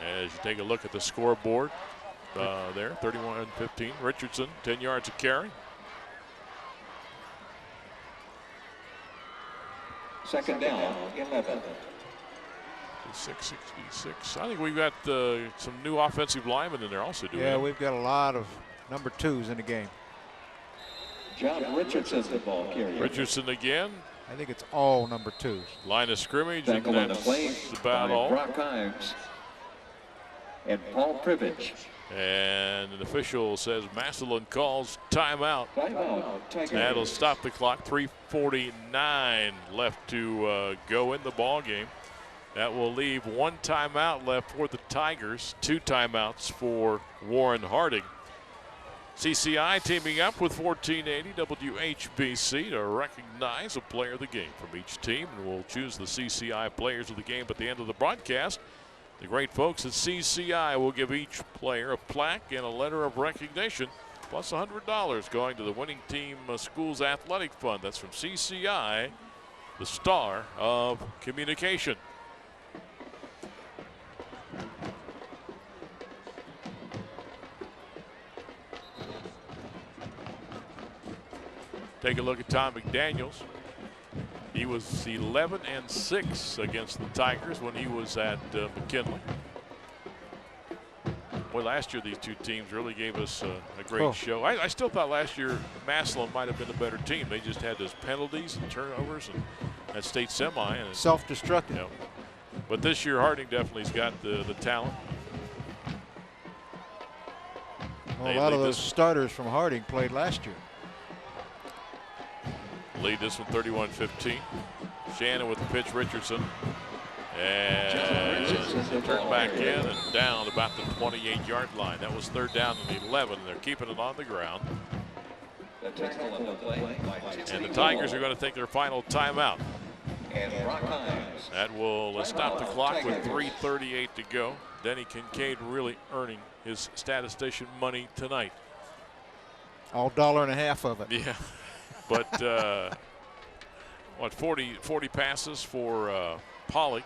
As you take a look at the scoreboard there, 31-15. Richardson, 10 yards of carry. Second down, 11. 666. I think we've got some new offensive linemen in there also doing Yeah, it. we've got a lot of number 2s in the game. John Richardson, the ball carrier. Richardson again. I think it's all number 2s. Line of scrimmage, and Tackle on the that's play about by all. Brock Ives and Paul Privich. And an official says Massillion calls timeout. Tigers. That'll stop the clock. 3:49 left to go in the ball game. That will leave 1 timeout left for the Tigers, 2 timeouts for Warren Harding. CCI teaming up with 1480 WHBC to recognize a player of the game from each team. And we'll choose the CCI players of the game at the end of the broadcast. The great folks at CCI will give each player a plaque and a letter of recognition, plus $100 going to the winning team school's athletic fund. That's from CCI, the star of communication. Take a look at Tom McDaniels. He was 11-6 against the Tigers when he was at McKinley. Boy, last year these two teams really gave us a great show. I still thought last year Massillion might have been a better team. They just had those penalties and turnovers and that state semi. And self-destructive. You know, but this year Harding definitely's got the talent. Well, a lot of those starters from Harding played last year. Lead this one 31-15. Shannon with the pitch, Richardson. And turn back in and down about the 28-yard line. That was 3rd down and 11. They're keeping it on the ground. And the Tigers are going to take their final timeout. That will stop the clock with 3:38 to go. Denny Kincaid really earning his statistician money tonight. All $1.50 of it. Yeah. But what, 40 passes for Pollock.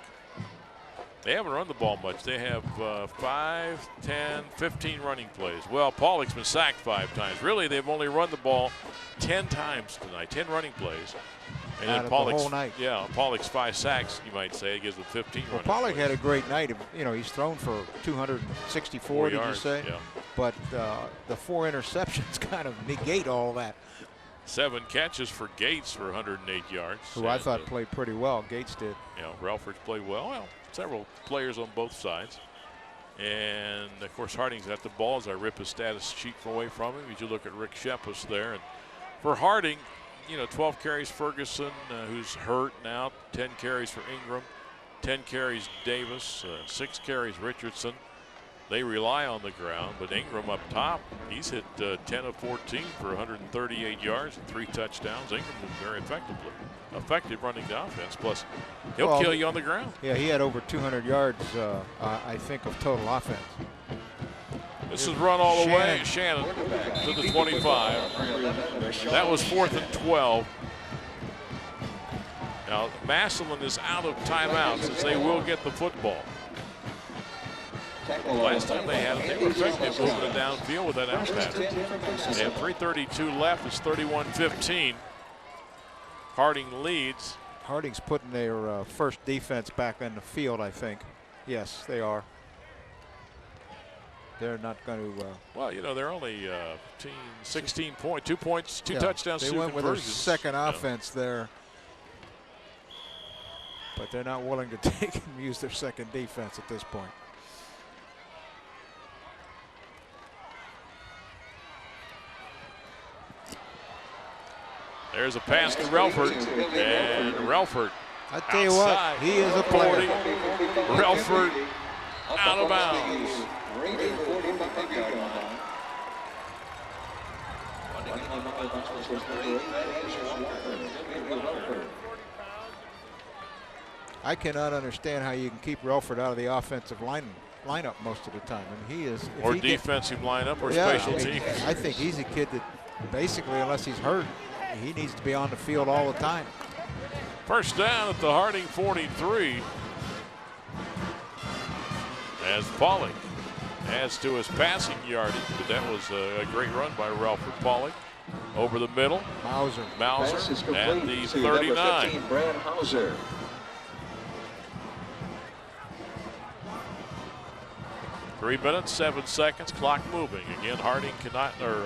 They haven't run the ball much. They have 5, 10, 15 running plays. Well, Pollock's been sacked 5 times. Really, they've only run the ball 10 times tonight, 10 running plays. And out then of Pollock's, the whole night. Yeah, Pollock's 5 sacks, you might say. It gives them 15 running Pollock plays. had a great night. You know, he's thrown for 264, did you say? Yeah. But the 4 interceptions kind of negate all that. 7 catches for Gates for 108 yards. Who I thought played pretty well. Gates did. You know, Relford played well. Well, several players on both sides. And, of course, Harding's got the ball as I rip his status sheet away from him. As you look at Rick Shepis there. And for Harding, you know, 12 carries Ferguson, who's hurt now. 10 carries for Ingram. 10 carries Davis. 6 carries Richardson. They rely on the ground, but Ingram up top, he's hit 10 of 14 for 138 yards and 3 touchdowns. Ingram was very effective running the offense. Plus, he'll kill you on the ground. Yeah, he had over 200 yards, I think, of total offense. This is run all the way. Shannon to the 25. That was 4th and 12. Now, Massillion is out of timeouts as they will get the football. Last time they had it, they were effective moving it downfield with that out pass. They have 3:32 left. It's 31-15. Harding leads. Harding's putting their first defense back in the field, I think. Yes, they are. They're not going to. Well, you know, they're only 16 points, 2 points, 2 touchdowns, 2 They went conversions. with their second offense there. But they're not willing to take and use their second defense at this point. There's a pass to Relford, and Relford I tell you what, he is a player. 40. Relford out of bounds. I cannot understand how you can keep Relford out of the offensive lineup most of the time. I mean, he is. Or defensive lineup or special teams. I think he's a kid that basically, unless he's hurt, he needs to be on the field all the time. First down at the Harding 43. As Pollock adds to his passing yardage, but that was a great run by Relford Pollock. Over the middle. Mauser at the 39. 15, Brad Hauser. Three minutes, 7 seconds, clock moving. Again, Harding cannot, or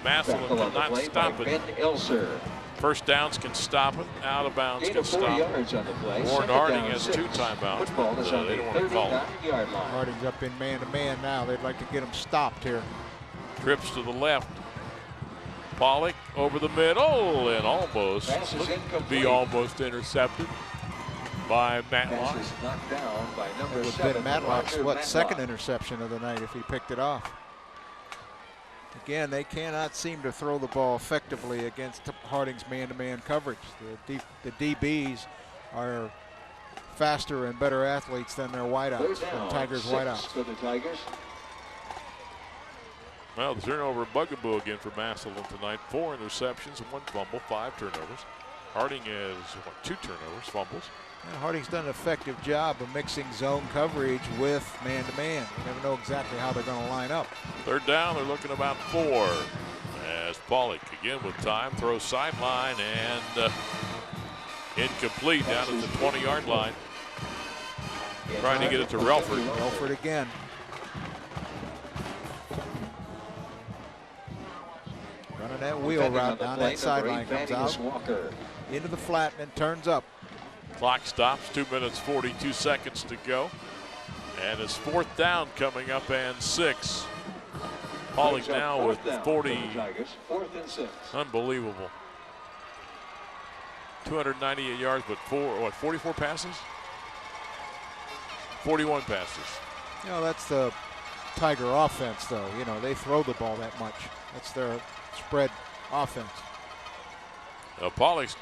Massillion cannot stop it. Ben Elser. First downs can stop it. Out of bounds Gain can of 4 stop yards it. on the play. Warren Second Harding down, has 6. 2 timeouts. Football is on They the don't want to call it. 39-yard line. Harding's up in man-to-man now. They'd like to get him stopped here. Trips to the left. Pollock over the middle and almost Pass is incomplete. be almost intercepted by Matlock. Pass is knocked down by It number would have 7. been Matlock's, Roger what, Matlock. second interception of the night if he picked it off. Again, they cannot seem to throw the ball effectively against Harding's man-to-man coverage. The DBs are faster and better athletes than their wideouts, than Tigers wideouts. For the Tigers. Well, the turnover bugaboo again for Massillion tonight. 4 interceptions and 1 fumble, 5 turnovers. Harding has, what, 2 turnovers, fumbles. Yeah, Harding's done an effective job of mixing zone coverage with man-to-man. You never know exactly how they're going to line up. Third down, they're looking about 4. As Pollock again with time, throws sideline and incomplete down at the 20-yard line. Trying to get it to Relford. Relford again. Running that wheel route down that sideline, comes out into the flat and turns up. Clock stops, 2 minutes 42 seconds to go. And it's 4th down coming up and 6. Pollock now with 40. 4th and 6. Unbelievable. 298 yards, but 44 passes? 41 passes. You know, that's the Tiger offense, though. You know, they throw the ball that much. That's their spread offense. Pollock's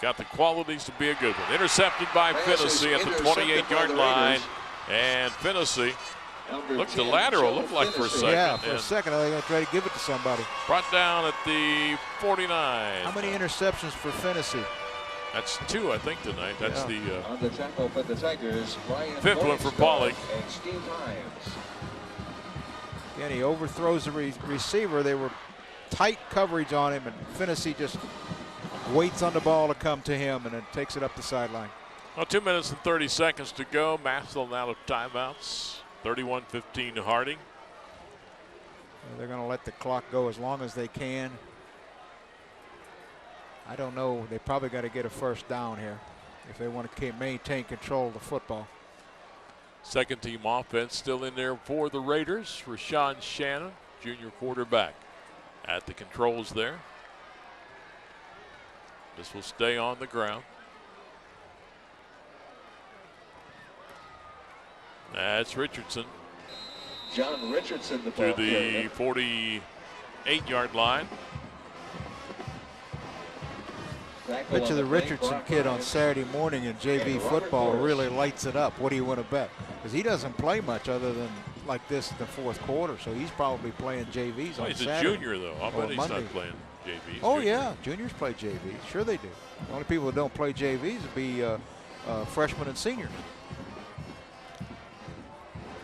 got the qualities to be a good one. Intercepted by Finnessy at the 28-yard line. And Finnessy looked to lateral, looked like for a second. Yeah, for a second, they're going to try to give it to somebody. Brought down at the 49. How many interceptions for Finnessy? That's 2, I think, tonight. That's on the tackle for the Tigers, Ryan 5th one for Pollock. And Steve Himes. Again, he overthrows the receiver. They were tight coverage on him, and Finnessy just waits on the ball to come to him and then takes it up the sideline. Well, 2 minutes and 30 seconds to go. Massillion out of timeouts. 31-15 to Harding. They're going to let the clock go as long as they can. I don't know. They probably got to get a first down here if they want to maintain control of the football. Second team offense still in there for the Raiders. Rashawn Shannon, junior quarterback, at the controls there. This will stay on the ground. That's Richardson. John Richardson, the to the 48-yard line. Bet you the Richardson kid on Saturday morning in JV football really lights it up. What do you want to bet? Because he doesn't play much other than like this in the 4th quarter, so he's probably playing JVs on He's Saturday. a junior, though. I bet he's not playing JVs. Oh, yeah. Juniors play JVs. Sure they do. The only people who don't play JVs would be freshmen and seniors.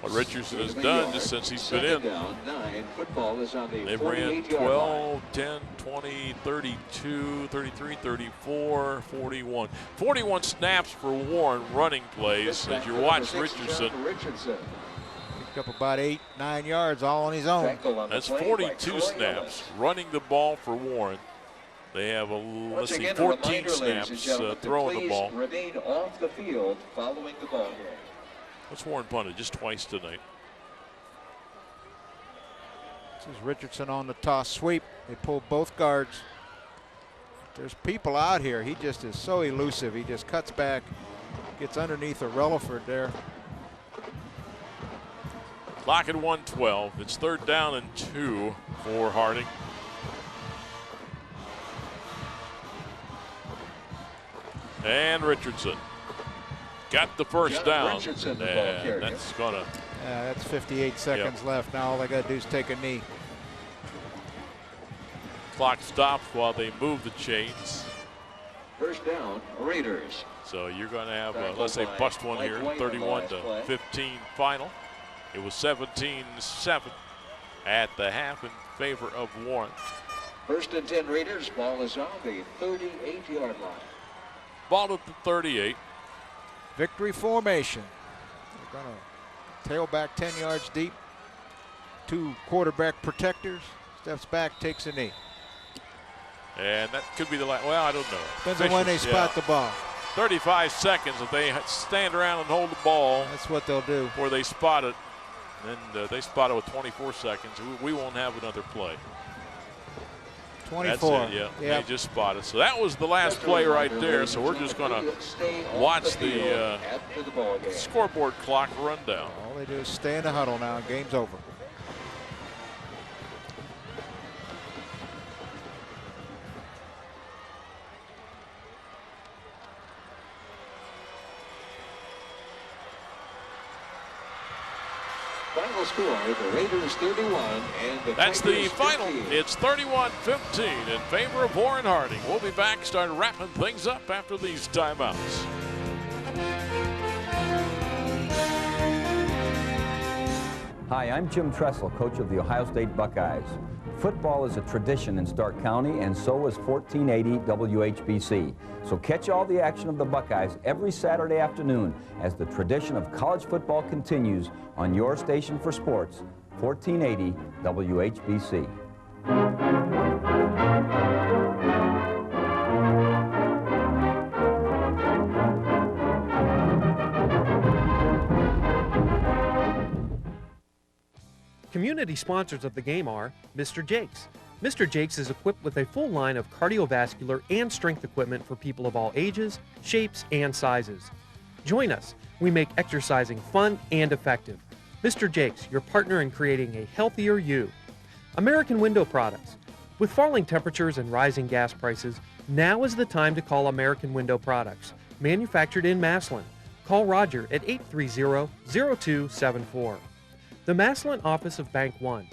What Richardson has done just since he's been in. Down, 9. Football is on the They've ran 12, 10, 20, 32, 33, 34, 41. 41 snaps for Warren running plays as you watch Richardson. Picked up about 8-9 yards all on his own. That's 42 snaps running the ball for Warren. They have, let's see, 14 snaps throwing the ball. Remain off the field following the ball game. What's Warren punted? Just twice tonight. This is Richardson on the toss sweep. They pull both guards. There's people out here. He just is so elusive. He just cuts back, gets underneath a Relaford there. Clock at 1:12. It's 3rd down and 2 for Harding. And Richardson got the first down. And that's gonna. That's 58 seconds left. Now all they got to do is take a knee. Clock stops while they move the chains. First down, Raiders. So you're going to have, let's say, bust one here, 31-15 final. It was 17-7 at the half in favor of Warren. 1st and 10 Raiders. Ball is on the 38-yard line. Ball at the 38. Victory formation. They're going to tail back 10 yards deep. 2 quarterback protectors. Steps back, takes a knee. And that could be the last. Well, I don't know. Depends on when they spot the ball. 35 seconds if they stand around and hold the ball. That's what they'll do. Or they spot it. And they spot it with 24 seconds. We won't have another play. 24. That's it, yeah. They just spotted. So that was the last play right there. So we're just going to watch the scoreboard clock run down. All they do is stay in the huddle now, and game's over. Final score, the Raiders 31 and the That's Tigers the final. 15. It's 31-15 in favor of Warren Harding. We'll be back, start wrapping things up after these timeouts. Hi, I'm Jim Tressel, coach of the Ohio State Buckeyes. Football is a tradition in Stark County, and so is 1480 WHBC. So catch all the action of the Buckeyes every Saturday afternoon as the tradition of college football continues on your station for sports, 1480 WHBC. Community sponsors of the game are Mr. Jake's. Mr. Jake's is equipped with a full line of cardiovascular and strength equipment for people of all ages, shapes, and sizes. Join us. We make exercising fun and effective. Mr. Jake's, your partner in creating a healthier you. American Window Products. With falling temperatures and rising gas prices, now is the time to call American Window Products. Manufactured in Massillion. Call Roger at 830-0274. The Massillion Office of Bank One.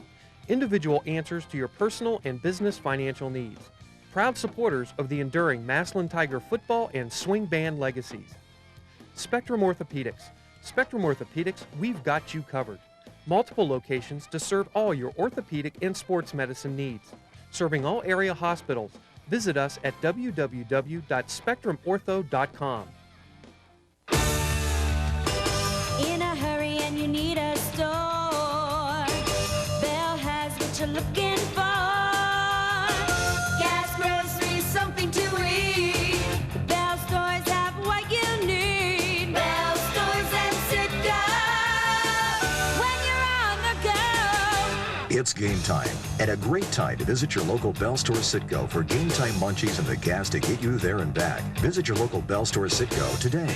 Individual answers to your personal and business financial needs. Proud supporters of the enduring Massillion Tiger football and swing band legacies. Spectrum Orthopedics. Spectrum Orthopedics, we've got you covered. Multiple locations to serve all your orthopedic and sports medicine needs. Serving all area hospitals. Visit us at www.spectrumortho.com. In a hurry and you need a store. Bell has what you're looking for. Gas, groceries, something to eat. Bell stores have what you need. Bell stores and Ceto. When you're on the go. It's game time, and a great time to visit your local Bell Store Citgo for game time munchies and the gas to get you there and back. Visit your local Bell Store Citgo today.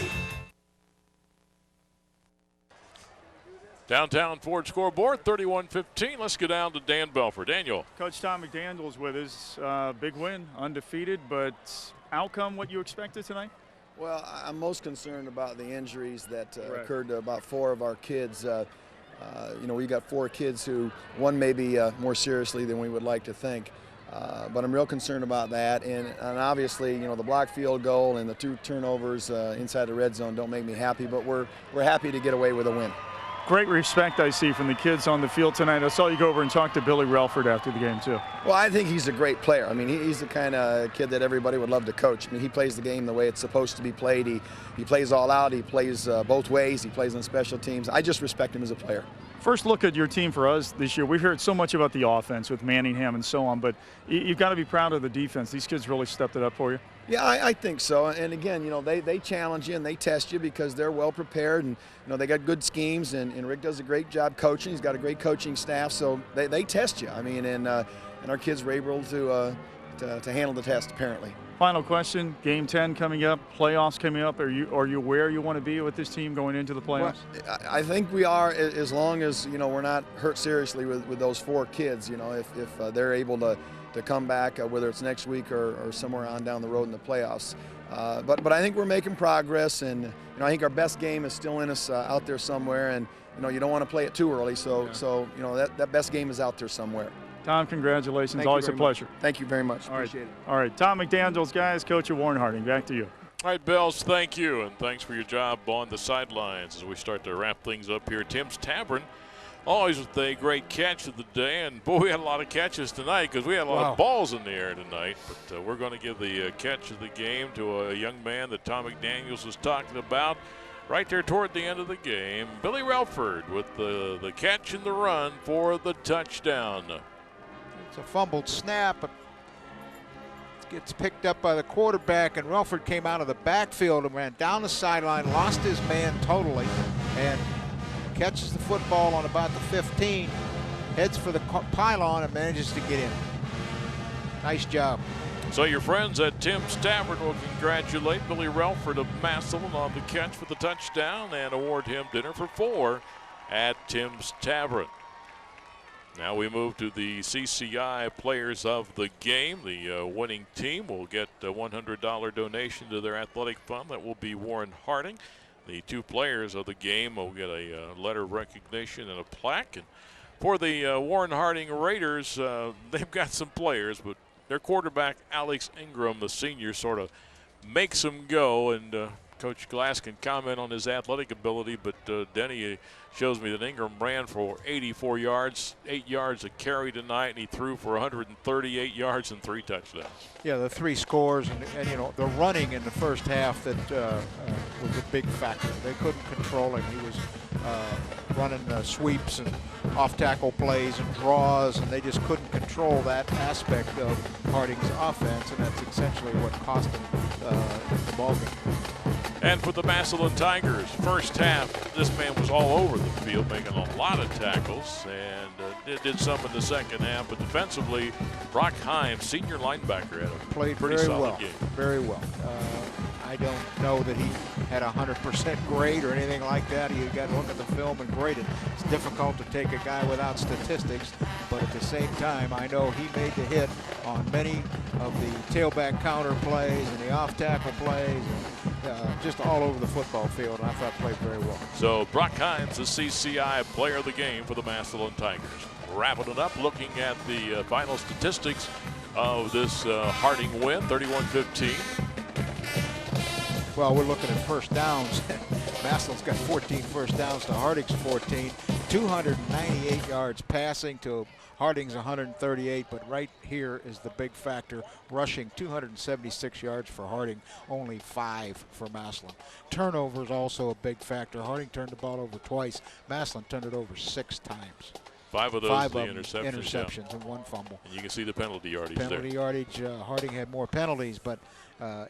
Downtown Ford scoreboard, 31-15. Let's go down to Dan Belford. Daniel. Coach Tom McDaniel's with us. Big win, undefeated, but outcome what you expected tonight? Well, I'm most concerned about the injuries that occurred to about 4 of our kids. You know, we got 4 kids who, one maybe more seriously than we would like to think. But I'm real concerned about that. And obviously, you know, the block field goal and the 2 turnovers inside the red zone don't make me happy, but we're happy to get away with a win. Great respect I see from the kids on the field tonight. I saw you go over and talk to Billy Relford after the game, too. Well, I think he's a great player. I mean, he's the kind of kid that everybody would love to coach. I mean, he plays the game the way it's supposed to be played. He plays all out. He plays both ways. He plays on special teams. I just respect him as a player. First look at your team for us this year. We've heard so much about the offense with Manningham and so on, but you've got to be proud of the defense. These kids really stepped it up for you. Yeah, I think so. And again, you know, they challenge you and they test you because they're well prepared and, you know, they got good schemes and Rick does a great job coaching. He's got a great coaching staff, so they test you. I mean, and our kids were able to handle the test apparently. Final question, Game 10 coming up, playoffs coming up. Are you where you want to be with this team going into the playoffs? Well, I think we are, as long as, you know, we're not hurt seriously with those 4 kids. You know, if they're able to come back, whether it's next week or somewhere on down the road in the playoffs. But I think we're making progress, and, you know, I think our best game is still in us out there somewhere, and, you know, you don't want to play it too early, so you know, that best game is out there somewhere. Tom, congratulations. Always a pleasure. Thank you very much. Appreciate it. All right, Tom McDaniels, guys, coach of Warren Harding. Back to you. All right, Bells, thank you, and thanks for your job on the sidelines as we start to wrap things up here. Tim's Tavern, always with a great catch of the day, and boy, we had a lot of catches tonight because we had a lot of balls in the air tonight. But we're going to give the catch of the game to a young man that Tom McDaniels was talking about right there toward the end of the game. Billy Relford with the catch and the run for the touchdown. It's a fumbled snap. gets picked up by the quarterback, and Relford came out of the backfield and ran down the sideline, lost his man totally, and catches the football on about the 15, heads for the pylon and manages to get in. Nice job. So your friends at Tim's Tavern will congratulate Billy Relford of Massillion on the catch for the touchdown and award him dinner for 4 at Tim's Tavern. Now we move to the CCI players of the game. The winning team will get a $100 donation to their athletic fund. That will be Warren Harding. The 2 players of the game will get a letter of recognition and a plaque. And for the Warren Harding Raiders, they've got some players, but their quarterback, Alex Ingram, the senior, sort of makes them go. And Coach Glass can comment on his athletic ability, but Denny shows me that Ingram ran for 84 yards, 8 yards a carry tonight, and he threw for 138 yards and 3 touchdowns. Yeah, the 3 scores, and you know, the running in the first half that was a big factor. They couldn't control him. He was running sweeps and off-tackle plays and draws, and they just couldn't control that aspect of Harding's offense, and that's essentially what cost them the ball game. And for the Massillion Tigers, first half, this man was all over the field, making a lot of tackles, and did some in the second half. But defensively, Brock Himes, senior linebacker, had a played pretty very solid well. game. Very well. I don't know that he had a 100% grade or anything like that. You got to look at the film and grade it. It's difficult to take a guy without statistics, but at the same time, I know he made the hit on many of the tailback counter plays and the off-tackle plays, and just all over the football field, and I thought played very well. So Brock Himes, the CCI player of the game for the Massillion Tigers. Wrapping it up, looking at the final statistics of this Harding win, 31-15. Well, we're looking at first downs. Massillion's got 14 first downs to Harding's 14. 298 yards passing to Harding's 138, but right here is the big factor. Rushing 276 yards for Harding, only 5 for Massillion. Turnovers also a big factor. Harding turned the ball over twice. Massillion turned it over 6 times. 5 of those interceptions and 1 fumble. And you can see the penalty yardage Penalty yardage, Harding had more penalties, but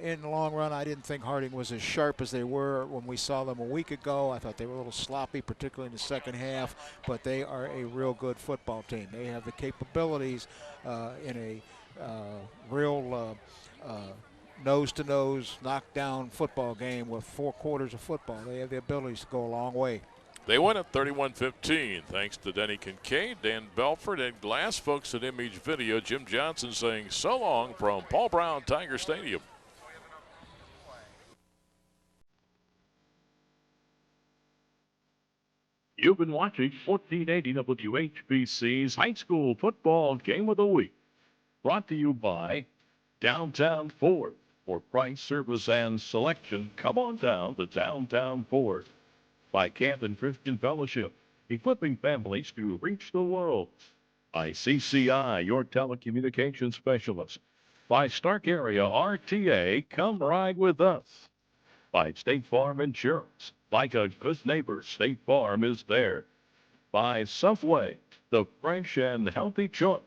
in the long run, I didn't think Harding was as sharp as they were when we saw them a week ago. I thought they were a little sloppy, particularly in the second half, but they are a real good football team. They have the capabilities in a real nose-to-nose, knockdown football game with 4 quarters of football. They have the abilities to go a long way. They won at 31-15. Thanks to Denny Kincaid, Dan Belford, and Glass folks at Image Video. Jim Johnson saying so long from Paul Brown Tiger Stadium. You've been watching 1480 WHBC's High School Football Game of the Week. Brought to you by Downtown Ford. For price, service, and selection, come on down to Downtown Ford. By Camden Christian Fellowship, equipping families to reach the world. By CCI, your telecommunications specialist. By Stark Area RTA, come ride with us. By State Farm Insurance, like a good neighbor, State Farm is there. By Subway, the fresh and healthy choice.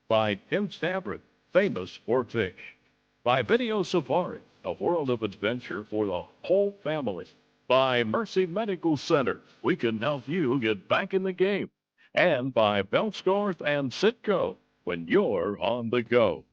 By Tim's Tavern, famous for fish. By Video Safari, a world of adventure for the whole family. By Mercy Medical Center, we can help you get back in the game. And by Belscorth and Citgo, when you're on the go.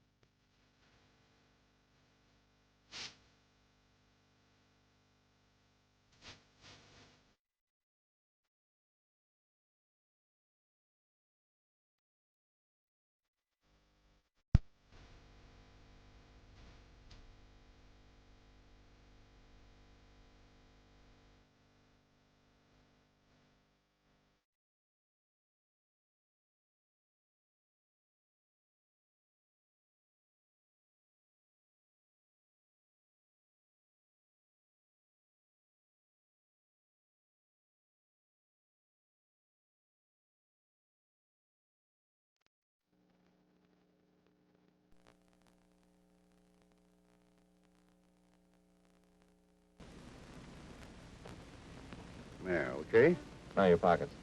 There, okay? Now your pockets.